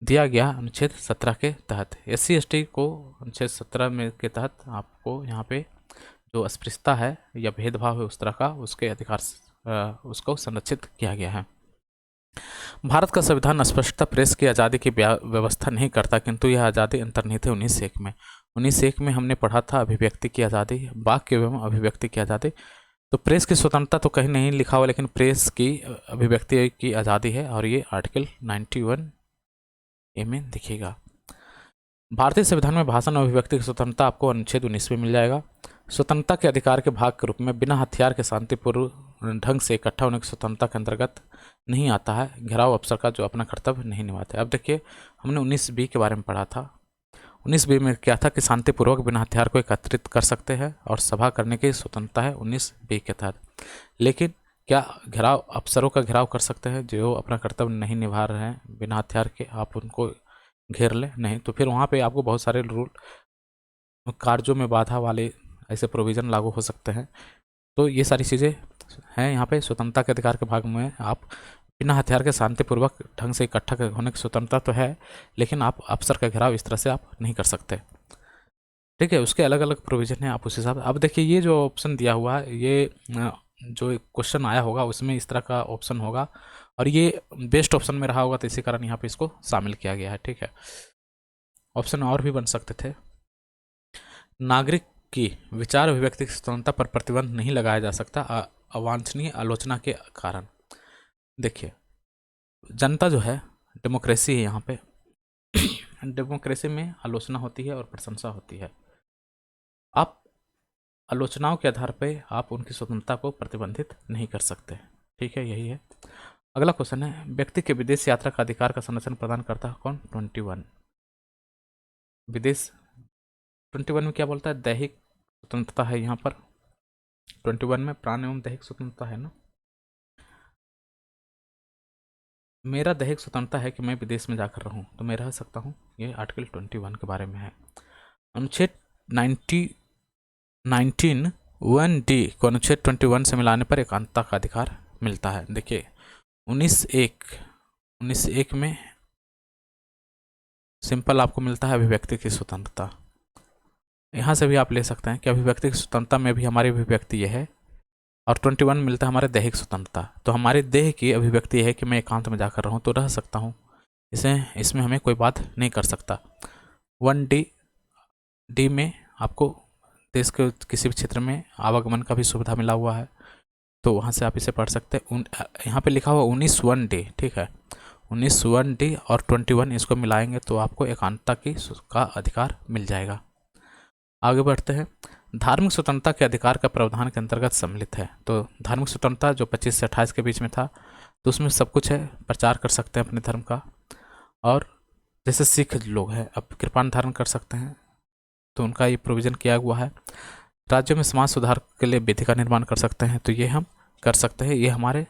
दिया गया अनुच्छेद 17 के तहत। SC/ST को अनुच्छेद 17 में के तहत आपको यहाँ पे जो अस्पृश्यता है या भेदभाव है उस तरह का उसके अधिकार उसको संरक्षित किया गया है। भारत का संविधान स्पष्टता प्रेस की आज़ादी की व्यवस्था नहीं करता, किंतु यह आज़ादी अंतर्निहित है 1901 में। 1901 में हमने पढ़ा था अभिव्यक्ति की आज़ादी, वाक्य एवं अभिव्यक्ति की आज़ादी। तो प्रेस की स्वतंत्रता तो कहीं नहीं लिखा हुआ, लेकिन प्रेस की अभिव्यक्ति की आज़ादी है और ये आर्टिकल 91A में दिखेगा। भारतीय संविधान में भाषण और अभिव्यक्ति की स्वतंत्रता आपको अनुच्छेद 19 में मिल जाएगा। स्वतंत्रता के अधिकार के भाग के रूप में बिना हथियार के शांतिपूर्व ढंग से इकट्ठा होने की स्वतंत्रता के अंतर्गत नहीं आता है घेराव अफसर का जो अपना कर्तव्य नहीं निभाते। अब देखिए, हमने 19B के बारे में पढ़ा था। 19B में क्या था कि शांतिपूर्वक बिना हथियार को एकत्रित कर सकते हैं और सभा करने की स्वतंत्रता है 19B के तहत। लेकिन क्या घेराव अफसरों का घेराव कर सकते हैं जो अपना कर्तव्य नहीं निभा रहे हैं बिना हथियार के, आप उनको घेर लें? नहीं। तो फिर वहाँ पे आपको बहुत सारे रूल, कार्यों में बाधा वाले ऐसे प्रोविज़न लागू हो सकते हैं। तो ये सारी चीज़ें हैं यहाँ पे। स्वतंत्रता के अधिकार के भाग में आप बिना हथियार के शांतिपूर्वक ढंग से इकट्ठा होने की स्वतंत्रता तो है, लेकिन आप अफसर का घेराव इस तरह से आप नहीं कर सकते। ठीक है, उसके अलग अलग प्रोविज़न हैं, आप उस हिसाब से। अब देखिए, ये जो ऑप्शन दिया हुआ है, ये जो क्वेश्चन आया होगा उसमें इस तरह का ऑप्शन होगा और ये बेस्ट ऑप्शन में रहा होगा, तो इसी कारण यहाँ पे इसको शामिल किया गया है। ठीक है, ऑप्शन और भी बन सकते थे। नागरिक की विचार अभिव्यक्ति की स्वतंत्रता पर प्रतिबंध नहीं लगाया जा सकता अवांछनीय आलोचना के कारण। देखिए, जनता जो है, डेमोक्रेसी है यहाँ पे डेमोक्रेसी में आलोचना होती है और प्रशंसा होती है। आप आलोचनाओं के आधार पे आप उनकी स्वतंत्रता को प्रतिबंधित नहीं कर सकते। ठीक है, यही है। अगला क्वेश्चन है, व्यक्ति के विदेश यात्रा का अधिकार का संरक्षण प्रदान करता है कौन? 21। विदेश 21 में क्या बोलता है? दैहिक स्वतंत्रता है यहाँ पर। 21 में प्राण एवं दैहिक स्वतंत्रता है ना। मेरा दैहिक स्वतंत्रता है कि मैं विदेश में जाकर रहूं तो मैं रह सकता हूं। ये आर्टिकल 21 के बारे में है। अनुच्छेद 19(1)(d) को अनुच्छेद 21 से मिलाने पर एकांतता का अधिकार मिलता है। देखिए, 19(1) में सिंपल आपको मिलता है अभिव्यक्ति की स्वतंत्रता। यहाँ से भी आप ले सकते हैं कि अभिव्यक्ति की स्वतंत्रता में भी हमारी अभिव्यक्ति यह है और 21 मिलता है हमारे दैहिक स्वतंत्रता। तो हमारे देह की अभिव्यक्ति है कि मैं एकांत में जाकर रहूं तो रह सकता हूं, इसमें हमें कोई बात नहीं कर सकता। 1D में आपको देश के किसी भी क्षेत्र में आवागमन का भी सुविधा मिला हुआ है, तो वहाँ से आप इसे पढ़ सकते हैं। यहाँ पे लिखा हुआ 19(1)(d), ठीक है। 19(1)(d) और 21 इसको मिलाएंगे तो आपको एकांतता का अधिकार मिल जाएगा। आगे बढ़ते हैं। धार्मिक स्वतंत्रता के अधिकार का प्रावधान के अंतर्गत सम्मिलित है। तो धार्मिक स्वतंत्रता जो 25 से 28 के बीच में था, तो उसमें सब कुछ है, प्रचार कर सकते हैं अपने धर्म का। और जैसे सिख लोग हैं, अब कृपाण धारण कर सकते हैं, तो उनका ये प्रोविज़न किया हुआ है। राज्यों में समाज सुधार के लिए विधि का निर्माण कर सकते हैं, तो ये हम कर सकते हैं। ये हमारे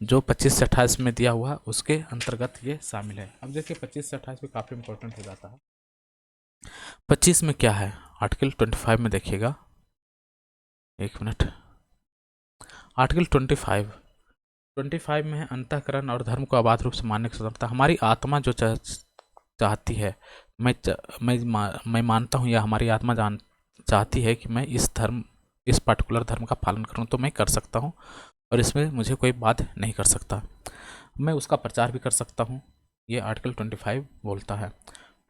जो 25 से 28 में दिया हुआ उसके अंतर्गत ये शामिल है। अब देखिए 25 से 28 में काफ़ी इंपॉर्टेंट हो जाता है। 25 में क्या है, आर्टिकल 25 में देखिएगा, एक मिनट, आर्टिकल 25 में है अंतःकरण और धर्म को अबाध रूप से मानने की स्वतंत्रता। हमारी आत्मा जो चाहती है, मैं मानता हूँ या हमारी आत्मा चाहती है कि मैं इस पर्टिकुलर धर्म का पालन करूँ तो मैं कर सकता हूँ और इसमें मुझे कोई बात नहीं कर सकता। मैं उसका प्रचार भी कर सकता हूँ, ये आर्टिकल 25 बोलता है।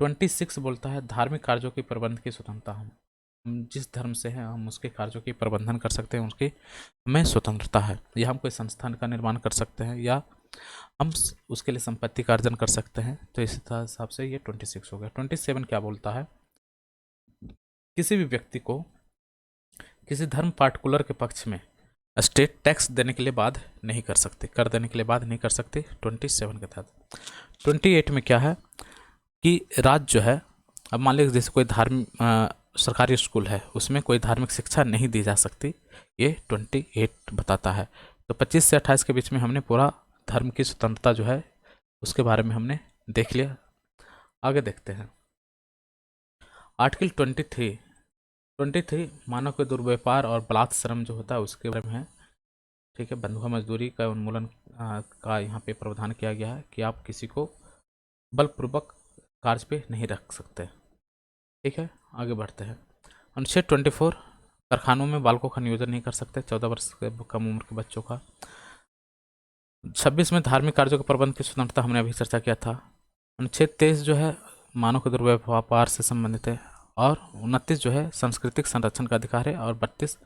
26 बोलता है धार्मिक कार्यों के प्रबंध की स्वतंत्रता। हम जिस धर्म से हैं हम उसके कार्यों की प्रबंधन कर सकते हैं, उसकी हमें स्वतंत्रता है। या हम कोई संस्थान का निर्माण कर सकते हैं या हम उसके लिए संपत्ति का अर्जन कर सकते हैं। तो इस हिसाब से ये 26 हो गया। 27 क्या बोलता है, किसी भी व्यक्ति को किसी धर्म पार्टिकुलर के पक्ष में स्टेट टैक्स देने के लिए बाध्य नहीं कर सकते, कर देने के लिए बाध्य नहीं कर सकते 27 के तहत। 28 में क्या है कि राज्य जो है, अब मान लीजिए जैसे कोई धार्मिक सरकारी स्कूल है उसमें कोई धार्मिक शिक्षा नहीं दी जा सकती, ये 28 बताता है। तो 25 से 28 के बीच में हमने पूरा धर्म की स्वतंत्रता जो है उसके बारे में हमने देख लिया। आगे देखते हैं आर्टिकल 23 मानव के दुर्व्यापार और बलात् श्रम जो होता है उसके बारे में है। ठीक है, बंधुआ मजदूरी का उन्मूलन का यहाँ पे प्रावधान किया गया है कि आप किसी को बलपूर्वक कार्य पे नहीं रख सकते। ठीक है, आगे बढ़ते हैं। अनुच्छेद 24 कारखानों में बालकों का नियोजन नहीं कर सकते 14 वर्ष से कम उम्र के बच्चों का। 26 में धार्मिक कार्यों के प्रबंध की स्वतंत्रता हमने अभी चर्चा किया था। अनुच्छेद 23 जो है मानव के दुर्व्यापार से संबंधित है और 29 जो है सांस्कृतिक संरक्षण का अधिकार है और 32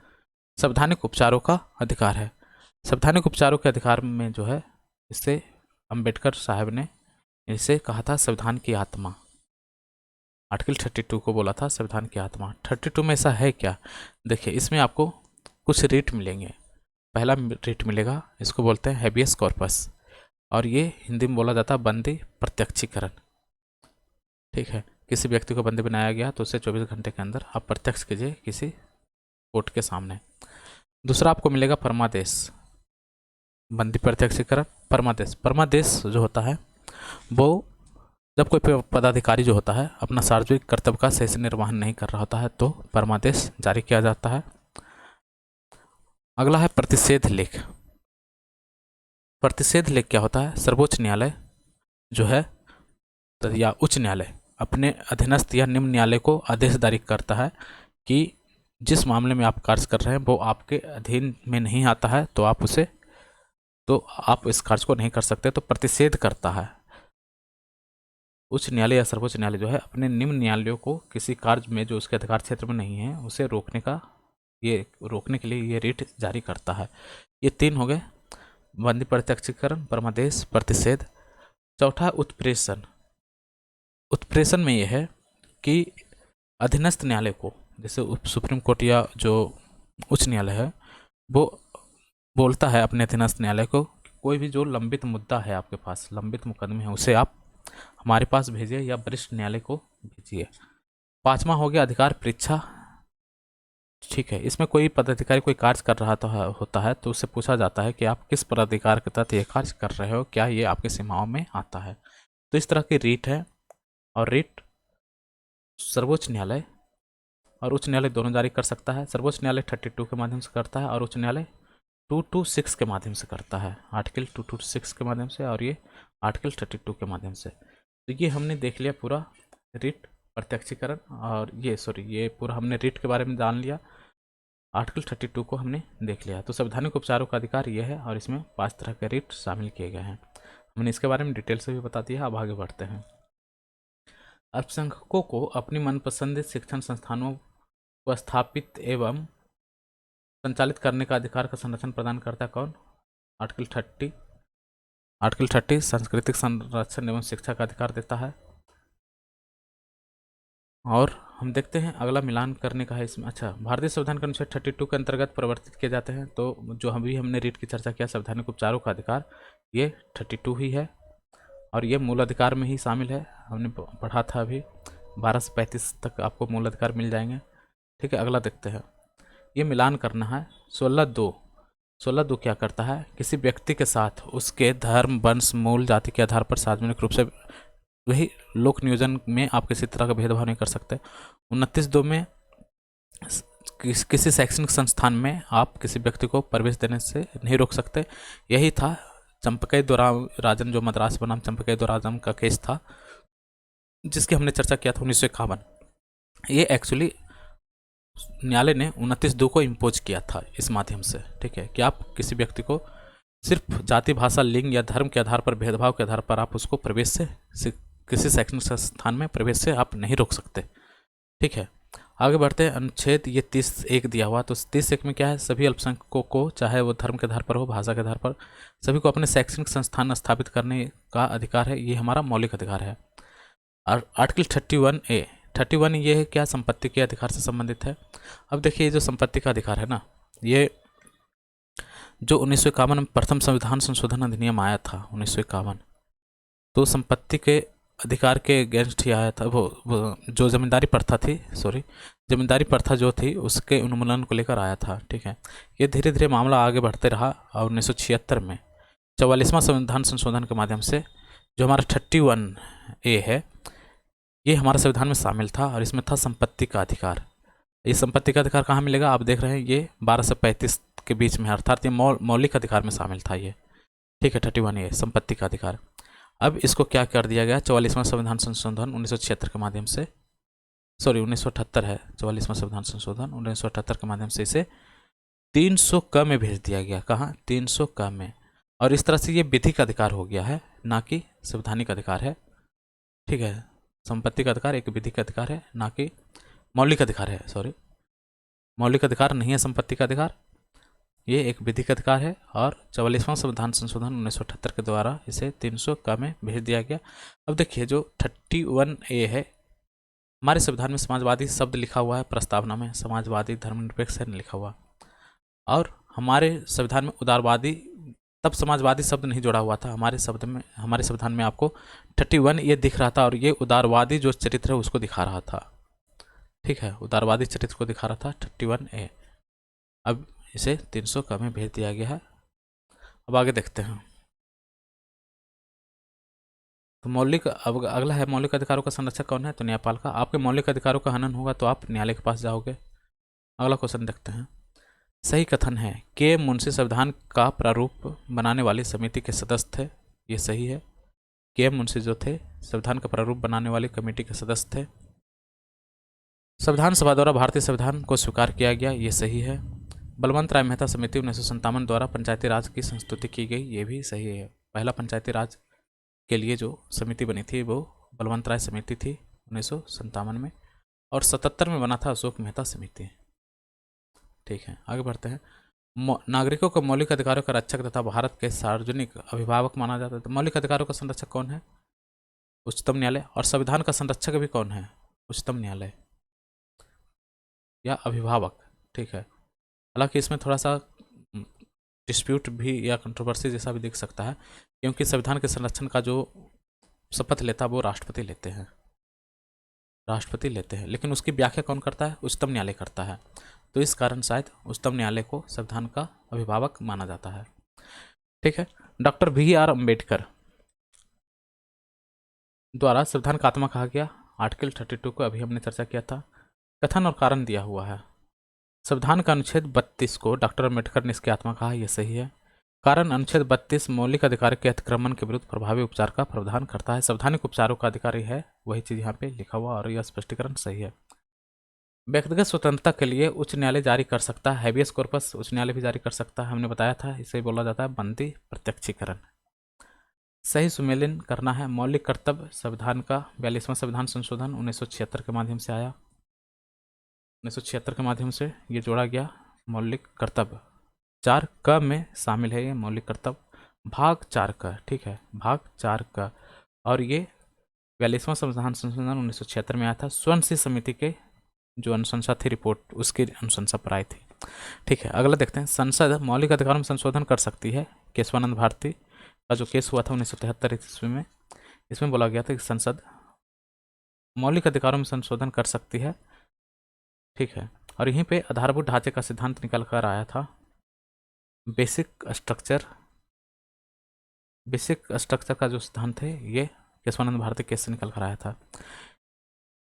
संवैधानिक उपचारों का अधिकार है। संवैधानिक उपचारों के अधिकार में जो है इससे अंबेडकर साहब ने इसे कहा था संविधान की आत्मा। आर्टिकल 32 को बोला था संविधान की आत्मा। 32 में ऐसा है क्या, देखिए इसमें आपको कुछ रेट मिलेंगे। पहला रेट मिलेगा, इसको बोलते हैं हैबियस कॉर्पस और ये हिंदी में बोला जाता है बंदी प्रत्यक्षीकरण। ठीक है, किसी व्यक्ति को बंदी बनाया गया तो उसे 24 घंटे के अंदर आप प्रत्यक्ष कीजिए किसी कोर्ट के सामने। दूसरा आपको मिलेगा परमादेश, बंदी प्रत्यक्षीकरण, परमादेश जो होता है वो जब कोई पदाधिकारी जो होता है अपना सार्वजनिक कर्तव्य का सही से निर्वहन नहीं कर रहा होता है तो परमादेश जारी किया जाता है। अगला है प्रतिषेध लेख। प्रतिषेध लेख क्या होता है, सर्वोच्च न्यायालय जो है या उच्च न्यायालय अपने अधीनस्थ या निम्न न्यायालय को आदेश जारी करता है कि जिस मामले में आप कार्य कर रहे हैं वो आपके अधीन में नहीं आता है तो आप इस कार्य को नहीं कर सकते, तो प्रतिषेध करता है। उच्च न्यायालय या सर्वोच्च न्यायालय जो है अपने निम्न न्यायालयों को किसी कार्य में जो उसके अधिकार क्षेत्र में नहीं है उसे रोकने के लिए ये रिट जारी करता है। ये 3 हो गए, बंदी प्रत्यक्षीकरण, परमादेश, प्रतिषेध। चौथा उत्प्रेषण। उत्प्रेषण में यह है कि अधीनस्थ न्यायालय को, जैसे सुप्रीम कोर्ट या जो उच्च न्यायालय है वो बोलता है अपने अधीनस्थ न्यायालय को कोई भी जो लंबित मुद्दा है आपके पास, लंबित मुकदमे हैं, उसे आप हमारे पास भेजिए या वरिष्ठ न्यायालय को भेजिए। 5वां हो गया अधिकार परीक्षा। ठीक है, इसमें कोई पदाधिकारी कोई कार्य कर रहा होता है तो उससे पूछा जाता है कि आप किस पदाधिकार के तहत ये कार्य कर रहे हो, क्या ये आपके सीमाओं में आता है। तो इस तरह की रीट है और रीट सर्वोच्च न्यायालय और उच्च न्यायालय दोनों जारी कर सकता है। सर्वोच्च न्यायालय 32 के माध्यम से करता है और उच्च न्यायालय 226 के माध्यम से करता है, आर्टिकल 226 के माध्यम से और ये आर्टिकल 32 के माध्यम से। तो ये हमने देख लिया पूरा रिट, प्रत्यक्षीकरण और ये पूरा हमने रिट के बारे में जान लिया। आर्टिकल 32 को हमने देख लिया। तो संवैधानिक उपचारों का अधिकार ये है और इसमें 5 तरह के रिट शामिल किए गए हैं। हमने इसके बारे में डिटेल से भी बता दिया। अब आगे बढ़ते हैं। अल्पसंख्यकों को अपनी मनपसंद शिक्षण संस्थानों को स्थापित एवं संचालित करने का अधिकार का संरक्षण प्रदान करता है कौन, आर्टिकल 30 सांस्कृतिक संरक्षण एवं शिक्षा का अधिकार देता है। और हम देखते हैं अगला मिलान करने का है इसमें। अच्छा, भारतीय संविधान के अनुच्छेद 32 के अंतर्गत परिवर्तित किए जाते हैं। तो जो हमने रीट की चर्चा किया संवैधानिक उपचारों का अधिकार, ये 32 ही है और ये मूल अधिकार में ही शामिल है। हमने पढ़ा था अभी 12 से 35 तक आपको मूल अधिकार मिल जाएंगे। ठीक है, अगला देखते हैं। ये मिलान करना है 16(2) 16(2) क्या करता है, किसी व्यक्ति के साथ उसके धर्म, वंश, मूल, जाति के आधार पर सार्वजनिक रूप से, वही लोक नियोजन में आप किसी तरह का भेदभाव नहीं कर सकते। 29(2) में किसी शैक्षणिक संस्थान में आप किसी व्यक्ति को प्रवेश देने से नहीं रोक सकते। यही था चंपकई राजन, जो मद्रास बनाम चंपकई राजन का केस था, जिसकी हमने चर्चा किया था 1951। ये एक्चुअली न्यायालय ने 29(2) को इम्पोज किया था इस माध्यम से, ठीक है, कि आप किसी व्यक्ति को सिर्फ जाति, भाषा, लिंग या धर्म के आधार पर, भेदभाव के आधार पर आप उसको प्रवेश से किसी शैक्षणिक संस्थान में प्रवेश से आप नहीं रोक सकते। ठीक है, आगे बढ़ते हैं। अनुच्छेद ये 30(1) दिया हुआ, तो 30(1) में क्या है, सभी अल्पसंख्यकों को, चाहे वो धर्म के आधार पर हो, भाषा के आधार पर, सभी को अपने शैक्षणिक संस्थान स्थापित करने का अधिकार है। ये हमारा मौलिक अधिकार है। और आर्टिकल 31A 31 ये है क्या, संपत्ति के अधिकार से संबंधित है। अब देखिए, ये जो संपत्ति का अधिकार है ना, ये जो 1951 में प्रथम संविधान संशोधन अधिनियम आया था 1951, तो संपत्ति के अधिकार के अगेंस्ट ही आया था। वो जो जमींदारी प्रथा थी, जमींदारी प्रथा जो थी, उसके उन्मूलन को लेकर आया था। ठीक है, ये धीरे धीरे मामला आगे बढ़ते रहा और 1976 में 44वां संविधान संशोधन के माध्यम से जो हमारा 31A है, ये हमारे संविधान में शामिल था और इसमें था संपत्ति का अधिकार। ये संपत्ति का अधिकार कहाँ मिलेगा, आप देख रहे हैं, ये 12 से 35 के बीच में, अर्थात ये मौलिक अधिकार में शामिल था ये। ठीक है, 31A संपत्ति का अधिकार। अब इसको क्या कर दिया गया, 44वां संविधान संशोधन 1976 के माध्यम से, 1978 है, 44वां संविधान संशोधन 1978 के माध्यम से इसे 300 क में भेज दिया गया। कहाँ, 300 क में। और इस तरह से ये विधिक अधिकार हो गया है, ना कि संवैधानिक अधिकार है। ठीक है, संपत्ति का अधिकार एक विधिक अधिकार है, ना कि मौलिक अधिकार है। मौलिक अधिकार नहीं है संपत्ति का अधिकार, ये एक विधिक अधिकार है। और 44वां संविधान संशोधन 1978 के द्वारा इसे 300 क में भेज दिया गया। अब देखिए, जो 31A है, हमारे संविधान में समाजवादी शब्द लिखा हुआ है, प्रस्तावना में समाजवादी धर्मनिरपेक्ष है लिखा हुआ, और हमारे संविधान में उदारवादी, तब समाजवादी शब्द नहीं जोड़ा हुआ था हमारे संविधान में आपको 31 ये दिख रहा था, और ये उदारवादी जो चरित्र है उसको दिखा रहा था। ठीक है, उदारवादी चरित्र को दिखा रहा था 31A। अब इसे 300 क में भेज दिया गया है। अब आगे देखते हैं, तो अब अगला है मौलिक अधिकारों का संरक्षक कौन है, तो न्यायपाल का। आपके मौलिक अधिकारों का हनन होगा तो आप न्यायालय के पास जाओगे। अगला क्वेश्चन देखते हैं। सही कथन है के मुंशी संविधान का प्रारूप बनाने वाली समिति के सदस्य थे, ये सही है। के मुंशी जो थे, संविधान का प्रारूप बनाने वाली कमेटी के सदस्य थे। संविधान सभा द्वारा भारतीय संविधान को स्वीकार किया गया, ये सही है। बलवंत राय मेहता समिति 1957 द्वारा पंचायती राज की संस्तुति की गई, ये भी सही है। पहला पंचायती राज के लिए जो समिति बनी थी वो बलवंत राय समिति थी 1957 में, और 77 में बना था अशोक मेहता समिति। ठीक है, आगे बढ़ते हैं। नागरिकों को मौलिक अधिकारों का रक्षक तथा भारत के सार्वजनिक अभिभावक माना जाता है। तो मौलिक अधिकारों का संरक्षक कौन है, उच्चतम न्यायालय। और संविधान का संरक्षक भी कौन है, उच्चतम न्यायालय या अभिभावक। ठीक है, हालांकि इसमें थोड़ा सा डिस्प्यूट भी या कंट्रोवर्सी जैसा भी दिख सकता है, क्योंकि संविधान के संरक्षण का जो शपथ लेता है वो राष्ट्रपति लेते हैं, लेकिन उसकी व्याख्या कौन करता है, उच्चतम न्यायालय करता है। तो इस कारण शायद उच्चतम न्यायालय को संविधान का अभिभावक माना जाता है। ठीक है, डॉक्टर BR अम्बेडकर द्वारा संविधान का आत्मा कहा गया, आर्टिकल 32 को अभी हमने चर्चा किया था। कथन और कारण दिया हुआ है। संविधान का अनुच्छेद 32 को डॉक्टर अम्बेडकर ने इसकी आत्मा कहा, यह सही है। कारण अनुच्छेद 32 मौलिक अधिकार के अतिक्रमण के विरुद्ध प्रभावी उपचार का प्रावधान करता है। संवैधानिक उपचारों का अधिकार है, वही चीज यहाँ पे लिखा हुआ, और यह स्पष्टीकरण सही है। व्यक्तिगत स्वतंत्रता के लिए उच्च न्यायालय जारी कर सकता है, हैबियस कॉर्पस उच्च न्यायालय भी जारी कर सकता है, हमने बताया था। इसे बोला जाता है बंदी प्रत्यक्षीकरण। सही सुमेलन करना है। मौलिक कर्तव्य संविधान का 42वां संविधान संशोधन 1976 के माध्यम से आया, 1976 के माध्यम से ये जोड़ा गया। मौलिक कर्तव्य 4 क में शामिल है, ये मौलिक कर्तव्य भाग 4 क। ठीक है, भाग 4 क। और ये 42वां संविधान संशोधन 1976 में आया था। स्वर्ण समिति के जो अनुशंसा थी रिपोर्ट, उसकी अनुशंसा पर आई थी। ठीक है, अगला देखते हैं। संसद मौलिक अधिकारों में संशोधन कर सकती है। केशवानंद भारती का जो केस हुआ था 1973 ईस्वी में, इसमें बोला गया था कि संसद मौलिक अधिकारों में संशोधन कर सकती है। ठीक है, और यहीं पे आधारभूत ढांचे का सिद्धांत निकल कर आया था। बेसिक स्ट्रक्चर का जो सिद्धांत है ये केशवानंद भारती केस से निकल कर आया था।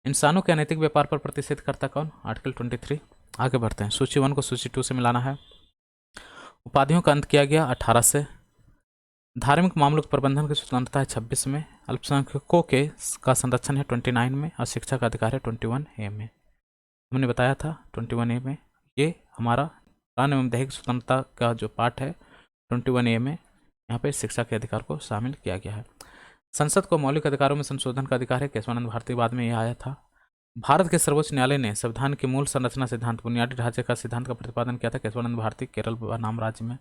इंसानों के अनैतिक व्यापार पर प्रतिषेध करता कौन? आर्टिकल 23। आगे बढ़ते हैं। सूची 1 को सूची 2 से मिलाना है। उपाधियों का अंत किया गया 18 से। धार्मिक मामलों के प्रबंधन की स्वतंत्रता है 26 में। अल्पसंख्यकों के का संरक्षण है 29 में। और शिक्षा का अधिकार है 21A में। हमने बताया था 21A में ये हमारा प्राण एवं दैहिक स्वतंत्रता का जो पार्ट है 21A में यहाँ पे शिक्षा के अधिकार को शामिल किया गया है। संसद को मौलिक अधिकारों में संशोधन का अधिकार है। केशवानंद भारती बाद में यह आया था। भारत के सर्वोच्च न्यायालय ने संविधान के मूल संरचना सिद्धांत बुनियादी ढांचे का सिद्धांत का प्रतिपादन किया था। केशवानंद भारती केरल बनाम राज्य में।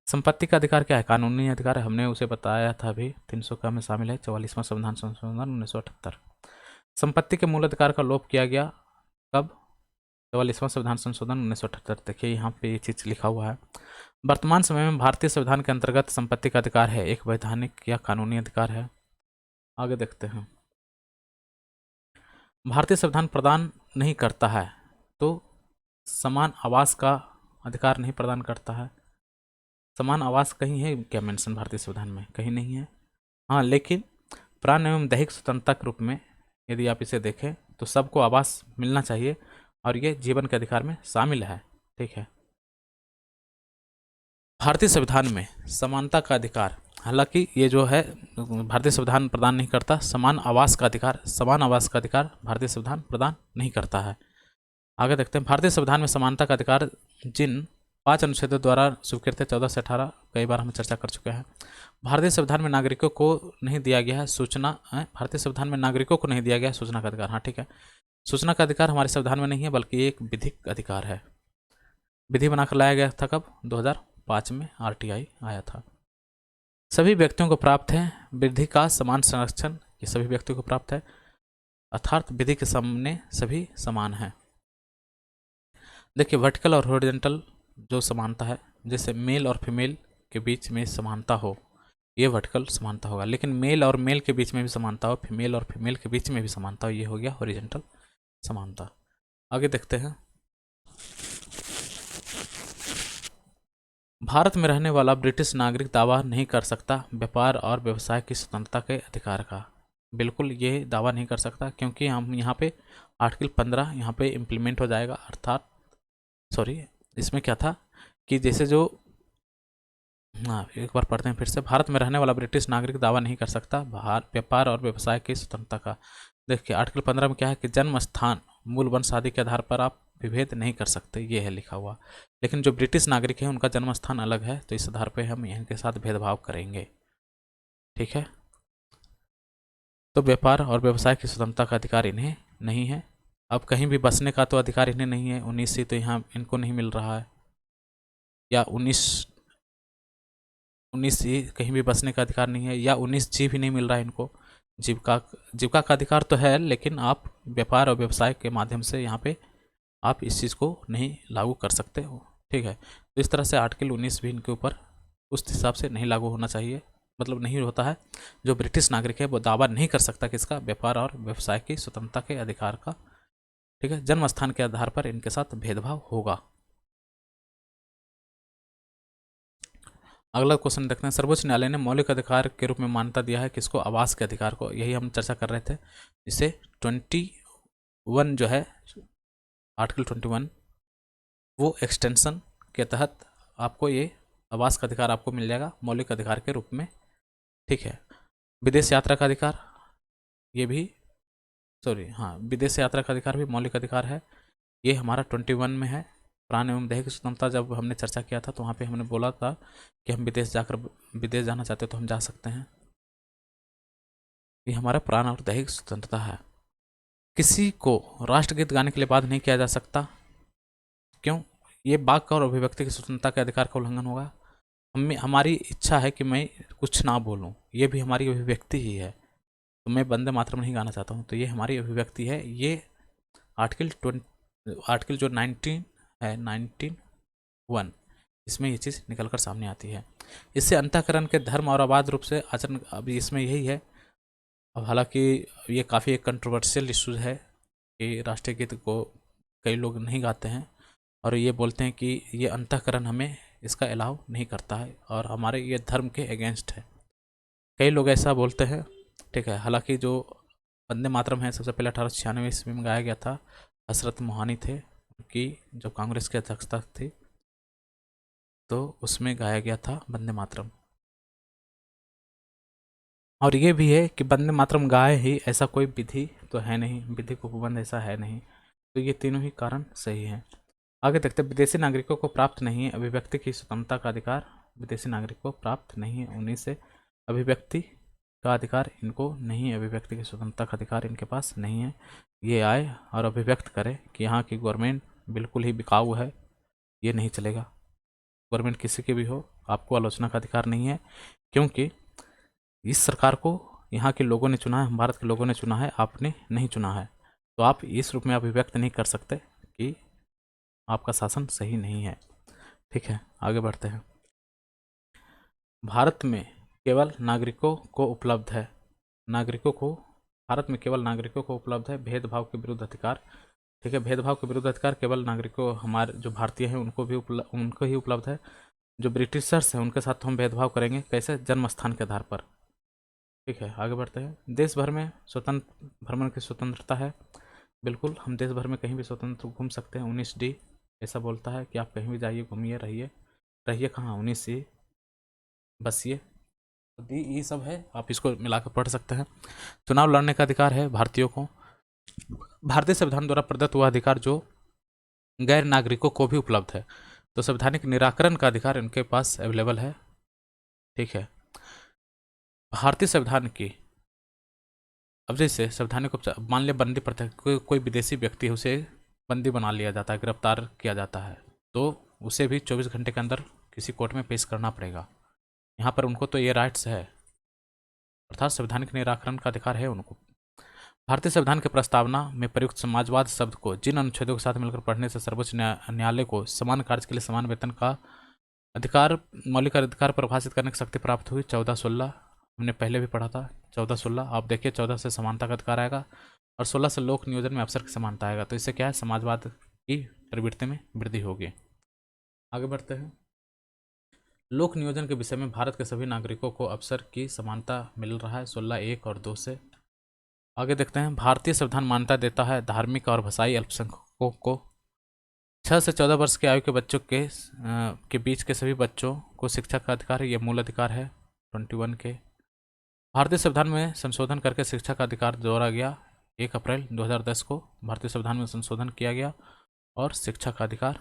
संपत्ति का अधिकार क्या है? कानूनी अधिकार है। हमने उसे बताया था अभी 300 का में शामिल है 44वां संविधान संशोधन 1978। संपत्ति के मूल अधिकार का लोप किया गया कब? 44वां संविधान संशोधन 1978। देखिए यहाँ पे ये चीज लिखा हुआ है। वर्तमान समय में भारतीय संविधान के अंतर्गत संपत्ति का अधिकार है एक वैधानिक या कानूनी अधिकार है। आगे देखते हैं। भारतीय संविधान प्रदान नहीं करता है तो समान आवास का अधिकार नहीं प्रदान करता है। समान आवास कहीं है क्या मेंशन भारतीय संविधान में? कहीं नहीं है। हाँ, लेकिन प्राण एवं दैहिक स्वतंत्रता के रूप में यदि आप इसे देखें तो सबको आवास मिलना चाहिए और ये जीवन के अधिकार में शामिल है। ठीक है। भारतीय संविधान में समानता का अधिकार, हालांकि ये जो है भारतीय संविधान प्रदान नहीं करता। समान आवास का अधिकार भारतीय संविधान प्रदान नहीं करता है। आगे देखते हैं। भारतीय संविधान में समानता का अधिकार जिन 5 अनुच्छेदों द्वारा स्वीकृत है 14 से 18, कई बार हम चर्चा कर चुके हैं। भारतीय संविधान में नागरिकों को नहीं दिया गया है सूचना भारतीय संविधान में नागरिकों को नहीं दिया गया सूचना का अधिकार। हाँ ठीक है, सूचना का अधिकार हमारे संविधान में नहीं है बल्कि एक विधिक अधिकार है। विधि बनाकर लाया गया था कब? 2005 में RTI आया था। सभी व्यक्तियों को प्राप्त है विधि का समान संरक्षण। ये सभी व्यक्तियों को प्राप्त है अर्थात विधि के सामने सभी समान हैं। देखिए वर्टिकल और हॉरिजॉन्टल जो समानता है, जैसे मेल और फीमेल के बीच में समानता हो, ये वर्टिकल समानता होगा। लेकिन मेल और मेल के बीच में भी समानता हो, फीमेल और फीमेल के बीच में भी समानता हो, ये हो गया हॉरिजॉन्टल समानता। आगे देखते हैं। भारत में रहने वाला ब्रिटिश नागरिक दावा नहीं कर सकता व्यापार और व्यवसाय की स्वतंत्रता के अधिकार का। बिल्कुल ये दावा नहीं कर सकता क्योंकि हम यहाँ पे आर्टिकल 15 यहाँ पे इम्प्लीमेंट हो जाएगा। अर्थात सॉरी, इसमें क्या था कि जैसे जो एक बार पढ़ते हैं फिर से। भारत में रहने वाला ब्रिटिश नागरिक दावा नहीं कर सकता व्यापार और व्यवसाय की स्वतंत्रता का। देखिए आर्टिकल 15 में क्या है कि जन्म स्थान मूल वंश आदि के आधार पर आप विभेद नहीं कर सकते, ये है लिखा हुआ। लेकिन जो ब्रिटिश नागरिक है उनका जन्म स्थान अलग है, तो इस आधार पर हम इनके साथ भेदभाव करेंगे। ठीक है, तो व्यापार और व्यवसाय की स्वतंत्रता का अधिकार इन्हें नहीं है। अब कहीं भी बसने का तो अधिकार इन्हें नहीं है। 19C तो यहाँ इनको नहीं मिल रहा है, या 19C कहीं भी बसने का अधिकार नहीं है, या 19G भी नहीं मिल रहा है इनको। जीविका का अधिकार तो है, लेकिन आप व्यापार और व्यवसाय के माध्यम से यहाँ पे आप इस चीज़ को नहीं लागू कर सकते हो। ठीक है, तो इस तरह से आर्टिकल 19 भी इनके ऊपर उस हिसाब से नहीं लागू होना चाहिए, मतलब नहीं होता है। जो ब्रिटिश नागरिक है वो दावा नहीं कर सकता किसका? व्यापार और व्यवसाय की स्वतंत्रता के अधिकार का। ठीक है, जन्म स्थान के आधार पर इनके साथ भेदभाव होगा। अगला क्वेश्चन देखते हैं। सर्वोच्च न्यायालय ने मौलिक अधिकार के रूप में मान्यता दिया है किसको? आवास के अधिकार को। यही हम चर्चा कर रहे थे। इसे 21 जो है आर्टिकल 21 वो एक्सटेंशन के तहत आपको ये आवास का अधिकार आपको मिल जाएगा मौलिक अधिकार के रूप में। ठीक है, विदेश यात्रा का अधिकार, ये भी विदेश यात्रा का अधिकार भी मौलिक अधिकार है। ये हमारा 21 में है। प्राण एवं दैहिक स्वतंत्रता जब हमने चर्चा किया था तो वहाँ पे हमने बोला था कि हम विदेश जाना चाहते हो तो हम जा सकते हैं। ये हमारा प्राण और दैहिक स्वतंत्रता है। किसी को राष्ट्रगीत गाने के लिए बाध्य नहीं किया जा सकता। क्यों? ये वाक और अभिव्यक्ति की स्वतंत्रता के अधिकार का उल्लंघन होगा। हमारी इच्छा है कि मैं कुछ ना बोलूँ, ये भी हमारी अभिव्यक्ति ही है। तो मैं वंदे मातरम नहीं गाना चाहता हूँ, तो ये हमारी अभिव्यक्ति है। ये आर्टिकल जो 19 है 19(1) इसमें ये चीज़ निकलकर सामने आती है। इससे अंतःकरण के धर्म और अबाध रूप से आचरण, अभी इसमें यही है। अब हालांकि ये काफ़ी एक कंट्रोवर्शियल इशूज़ है कि राष्ट्रीय गीत को कई लोग नहीं गाते हैं और ये बोलते हैं कि ये अंतःकरण हमें इसका अलाउ नहीं करता है और हमारे ये धर्म के अगेंस्ट है। कई लोग ऐसा बोलते हैं, ठीक है। हालांकि जो वंदे मातरम है सबसे पहले 1896 ईस्वी में गाया गया था। हसरत मोहानी थे उनकी जो कांग्रेस की अध्यक्षता थी, तो उसमें गाया गया था वंदे मातरम। और ये भी है कि वंदे मातरम गाए ही ऐसा कोई विधि तो है नहीं, विधि को उपबंध ऐसा है नहीं। तो ये तीनों ही कारण सही हैं। आगे देखते हैं, विदेशी नागरिकों को प्राप्त नहीं है अभिव्यक्ति की स्वतंत्रता का अधिकार। विदेशी नागरिकों को प्राप्त नहीं है 19 से अभिव्यक्ति का अधिकार, इनको नहीं है, अभिव्यक्ति की स्वतंत्रता का अधिकार इनके पास नहीं है। ये आए और अभिव्यक्त करे कि यहाँ की गवर्नमेंट बिल्कुल ही बिकाऊ है, ये नहीं चलेगा। गवर्नमेंट किसी की भी हो, आपको आलोचना का अधिकार नहीं है, क्योंकि इस सरकार को यहाँ के लोगों ने चुना है, भारत के लोगों ने चुना है, आपने नहीं चुना है। तो आप इस रूप में अभिव्यक्त नहीं कर सकते कि आपका शासन सही नहीं है। ठीक है, आगे बढ़ते हैं। भारत में केवल नागरिकों को उपलब्ध है, भारत में केवल नागरिकों को उपलब्ध है भेदभाव के विरुद्ध अधिकार। ठीक है, भेदभाव के विरुद्ध अधिकार केवल नागरिकों, हमारे जो भारतीय हैं उनको ही उपलब्ध है। जो ब्रिटिशर्स हैं उनके साथ तो हम भेदभाव करेंगे, कैसे? जन्म स्थान के आधार पर। ठीक है, आगे बढ़ते हैं। देश भर में स्वतंत्र भ्रमण की स्वतंत्रता है। बिल्कुल, हम देश भर में कहीं भी स्वतंत्र घूम सकते हैं। 19D ऐसा बोलता है कि आप कहीं भी जाइए, घूमिए, रहिए कहाँ? 19C बसिए। डी ये सब है, आप इसको मिलाकर पढ़ सकते हैं। चुनाव लड़ने का अधिकार है भारतीयों को। भारतीय संविधान द्वारा प्रदत्त हुआ अधिकार जो गैर नागरिकों को भी उपलब्ध है, तो संवैधानिक निराकरण का अधिकार इनके पास अवेलेबल है। ठीक है, भारतीय संविधान की, अब जैसे संवैधानिक मान लिया बंदी प्रथा, कोई विदेशी व्यक्ति है, उसे बंदी बना लिया जाता है, गिरफ्तार किया जाता है, तो उसे भी 24 घंटे के अंदर किसी कोर्ट में पेश करना पड़ेगा। यहाँ पर उनको तो ये राइट्स है, अर्थात संवैधानिक निराकरण का अधिकार है उनको। भारतीय संविधान के प्रस्तावना में प्रयुक्त समाजवाद शब्द को जिन अनुच्छेदों के साथ मिलकर पढ़ने से सर्वोच्च न्यायालय को समान कार्य के लिए समान वेतन का अधिकार, मौलिक अधिकार परिभाषित करने की शक्ति प्राप्त हुई। 14-16 हमने पहले भी पढ़ा था। 14-16 आप देखिए, 14 से समानता का अधिकार आएगा और 16 से लोक नियोजन में अवसर की समानता आएगा। तो इससे क्या है? समाजवाद की प्रवृत्ति में वृद्धि होगी। आगे बढ़ते हैं। लोक नियोजन के विषय में भारत के सभी नागरिकों को अवसर की समानता मिल रहा है 16(1) और 2 से। आगे देखते हैं। भारतीय संविधान मान्यता देता है धार्मिक और भाषाई अल्पसंख्यकों को 6 से 14 वर्ष की आयु के बच्चों के बीच के सभी बच्चों को शिक्षा का अधिकार है, यह मूल अधिकार है 21 के। भारतीय संविधान में संशोधन करके शिक्षा का अधिकार जोड़ा गया 1 अप्रैल 2010 को। भारतीय संविधान में संशोधन किया गया और शिक्षा का अधिकार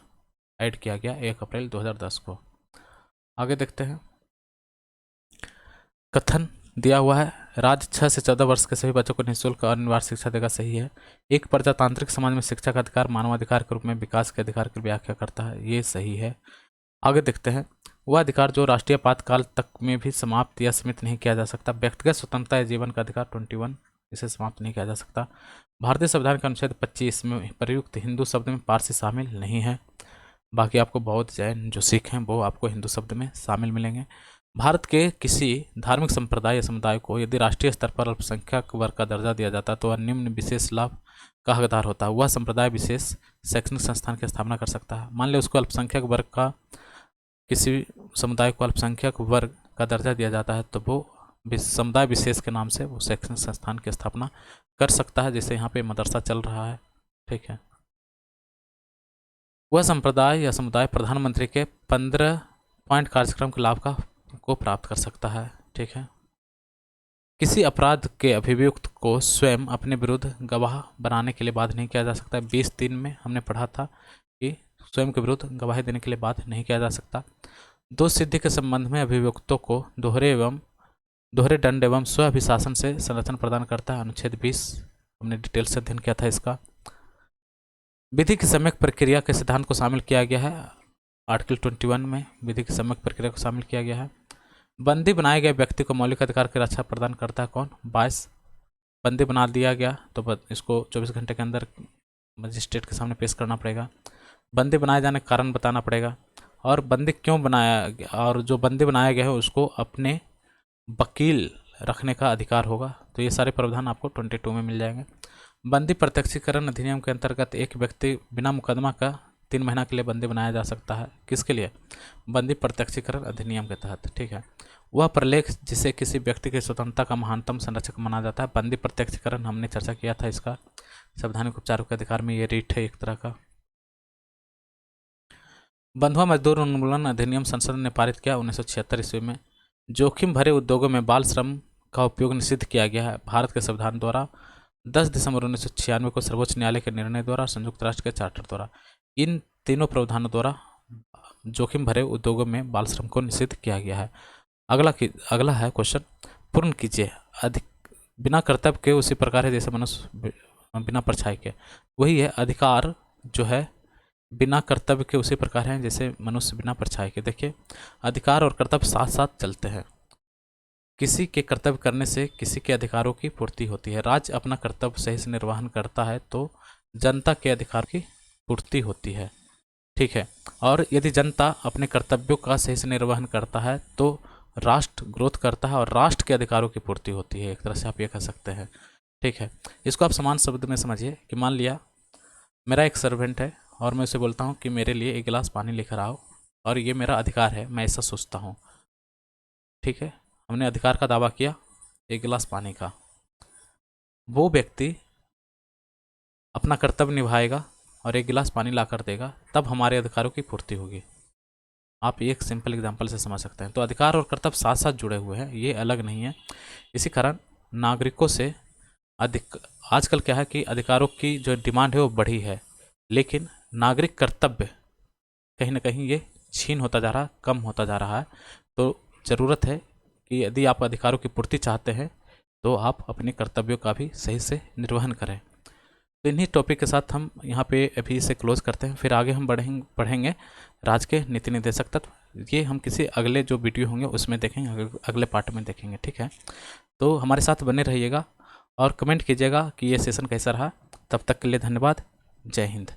ऐड किया गया 1 अप्रैल 2010 को। आगे देखते हैं। कथन दिया हुआ है, राज्य 6 से 14 वर्ष के सभी बच्चों को निःशुल्क और अनिवार्य शिक्षा देगा। सही है। एक प्रजातांत्रिक समाज में शिक्षा का अधिकार मानवाधिकार के रूप में विकास के अधिकार की व्याख्या करता है, ये सही है। आगे देखते हैं। वह अधिकार जो राष्ट्रीय आपातकाल तक में भी समाप्त या सीमित नहीं किया जा सकता। व्यक्तिगत स्वतंत्रता या जीवन का अधिकार 21, इसे समाप्त नहीं किया जा सकता। भारतीय संविधान का अनुच्छेद 25 में प्रयुक्त हिंदू शब्द में पारसी शामिल नहीं है। बाकी आपको बौद्ध, जैन, जो सिख हैं वो आपको हिंदू शब्द में शामिल मिलेंगे। भारत के किसी धार्मिक संप्रदाय या समुदाय को यदि राष्ट्रीय स्तर पर अल्पसंख्यक वर्ग का दर्जा दिया जाता तो वह निम्न विशेष लाभ का हकदार होता है। वह संप्रदाय विशेष शैक्षणिक संस्थान की स्थापना कर सकता है। मान लिया उसको अल्पसंख्यक वर्ग का, किसी समुदाय को अल्पसंख्यक वर्ग का दर्जा दिया जाता है तो वो समुदाय विशेष के नाम से वो शैक्षणिक संस्थान की स्थापना कर सकता है, जैसे यहाँ पे मदरसा चल रहा है। ठीक है। वह संप्रदाय या समुदाय प्रधानमंत्री के 15 पॉइंट कार्यक्रम के लाभ को प्राप्त कर सकता है। ठीक है। किसी अपराध के अभियुक्त को स्वयं अपने विरुद्ध गवाह बनाने के लिए बाध्य नहीं किया जा सकता। 20(3) में हमने पढ़ा था कि स्वयं के विरुद्ध गवाही देने के लिए बाध्य नहीं किया जा सकता। दोष सिद्धि के संबंध में अभियुक्तों को दोहरे दंड एवं स्व अभिशासन से संरक्षण प्रदान करता है। अनुच्छेद 20 हमने डिटेल से अध्ययन किया था इसका। विधि की सम्यक प्रक्रिया के सिद्धांत को शामिल किया गया है। आर्टिकल 21 में विधि की सम्यक प्रक्रिया को शामिल किया गया है। बंदी बनाए गए व्यक्ति को मौलिक अधिकार की रक्षा प्रदान करता है कौन? 22। बंदी बना दिया गया तो इसको 24 घंटे के अंदर मजिस्ट्रेट के सामने पेश करना पड़ेगा। बंदी बनाए जाने का कारण बताना पड़ेगा और बंदी क्यों बनाया गया, और जो बंदी बनाया गया है उसको अपने वकील रखने का अधिकार होगा। तो ये सारे प्रावधान आपको 22 में मिल जाएंगे। बंदी प्रत्यक्षीकरण अधिनियम के अंतर्गत एक व्यक्ति बिना मुकदमा का 3 महीना के लिए बंदी बनाया जा सकता है। किसके लिए? बंदी प्रत्यक्षीकरण अधिनियम के तहत। ठीक है, वह प्रलेख जिसे किसी व्यक्ति की स्वतंत्रता का महानतम संरक्षक माना जाता है। बंदी प्रत्यक्षीकरण हमने चर्चा किया था इसका। संवैधानिक उपचारों के अधिकार में ये रीट है एक तरह का। बंधुआ मजदूर उन्मूलन अधिनियम संसद ने पारित किया 1976 ईस्वी में। जोखिम भरे उद्योगों में बाल श्रम का उपयोग निषिद्ध किया गया है भारत के संविधान द्वारा 10 दिसंबर 1996 को सर्वोच्च न्यायालय के निर्णय द्वारा, संयुक्त राष्ट्र के चार्टर द्वारा। इन तीनों प्रावधानों द्वारा जोखिम भरे उद्योगों में बाल श्रम को निषिद्ध किया गया है। अगला है क्वेश्चन, पूर्ण कीजिए। बिना कर्तव्य के उसी प्रकार है जैसे मनुष्य बिना परछाई के। वही है अधिकार जो है बिना कर्तव्य के उसी प्रकार हैं जैसे मनुष्य बिना परछाई के। देखिए, अधिकार और कर्तव्य साथ साथ चलते हैं। किसी के कर्तव्य करने से किसी के अधिकारों की पूर्ति होती है। राज्य अपना कर्तव्य सही से निर्वहन करता है तो जनता के अधिकार की पूर्ति होती है। ठीक है, और यदि जनता अपने कर्तव्यों का सही से निर्वहन करता है तो राष्ट्र ग्रोथ करता है और राष्ट्र के अधिकारों की पूर्ति होती है। एक तरह से आप ये कह सकते हैं। ठीक है, इसको आप समान शब्द में समझिए कि मान लिया मेरा एक सर्वेंट है और मैं उसे बोलता हूँ कि मेरे लिए 1 गिलास पानी लेकर आओ, और ये मेरा अधिकार है, मैं ऐसा सोचता हूँ। ठीक है, हमने अधिकार का दावा किया 1 गिलास पानी का। वो व्यक्ति अपना कर्तव्य निभाएगा और 1 गिलास पानी ला कर देगा, तब हमारे अधिकारों की पूर्ति होगी। आप एक सिंपल एग्जांपल से समझ सकते हैं। तो अधिकार और कर्तव्य साथ साथ जुड़े हुए हैं, ये अलग नहीं है। इसी कारण नागरिकों से आजकल क्या है कि अधिकारों की जो डिमांड है वो बढ़ी है, लेकिन नागरिक कर्तव्य कहीं ना कहीं ये छीन होता जा रहा है, कम होता जा रहा है। तो ज़रूरत है कि यदि आप अधिकारों की पूर्ति चाहते हैं तो आप अपने कर्तव्यों का भी सही से निर्वहन करें। तो इन्हीं टॉपिक के साथ हम यहाँ पे अभी इसे क्लोज करते हैं। फिर आगे हम पढ़ेंगे राज्य के नीति निर्देशक तत्व। ये हम किसी अगले जो वीडियो होंगे उसमें देखेंगे, अगले पार्ट में देखेंगे। ठीक है, तो हमारे साथ बने रहिएगा और कमेंट कीजिएगा कि ये सेशन कैसा रहा। तब तक के लिए धन्यवाद। जय हिंद।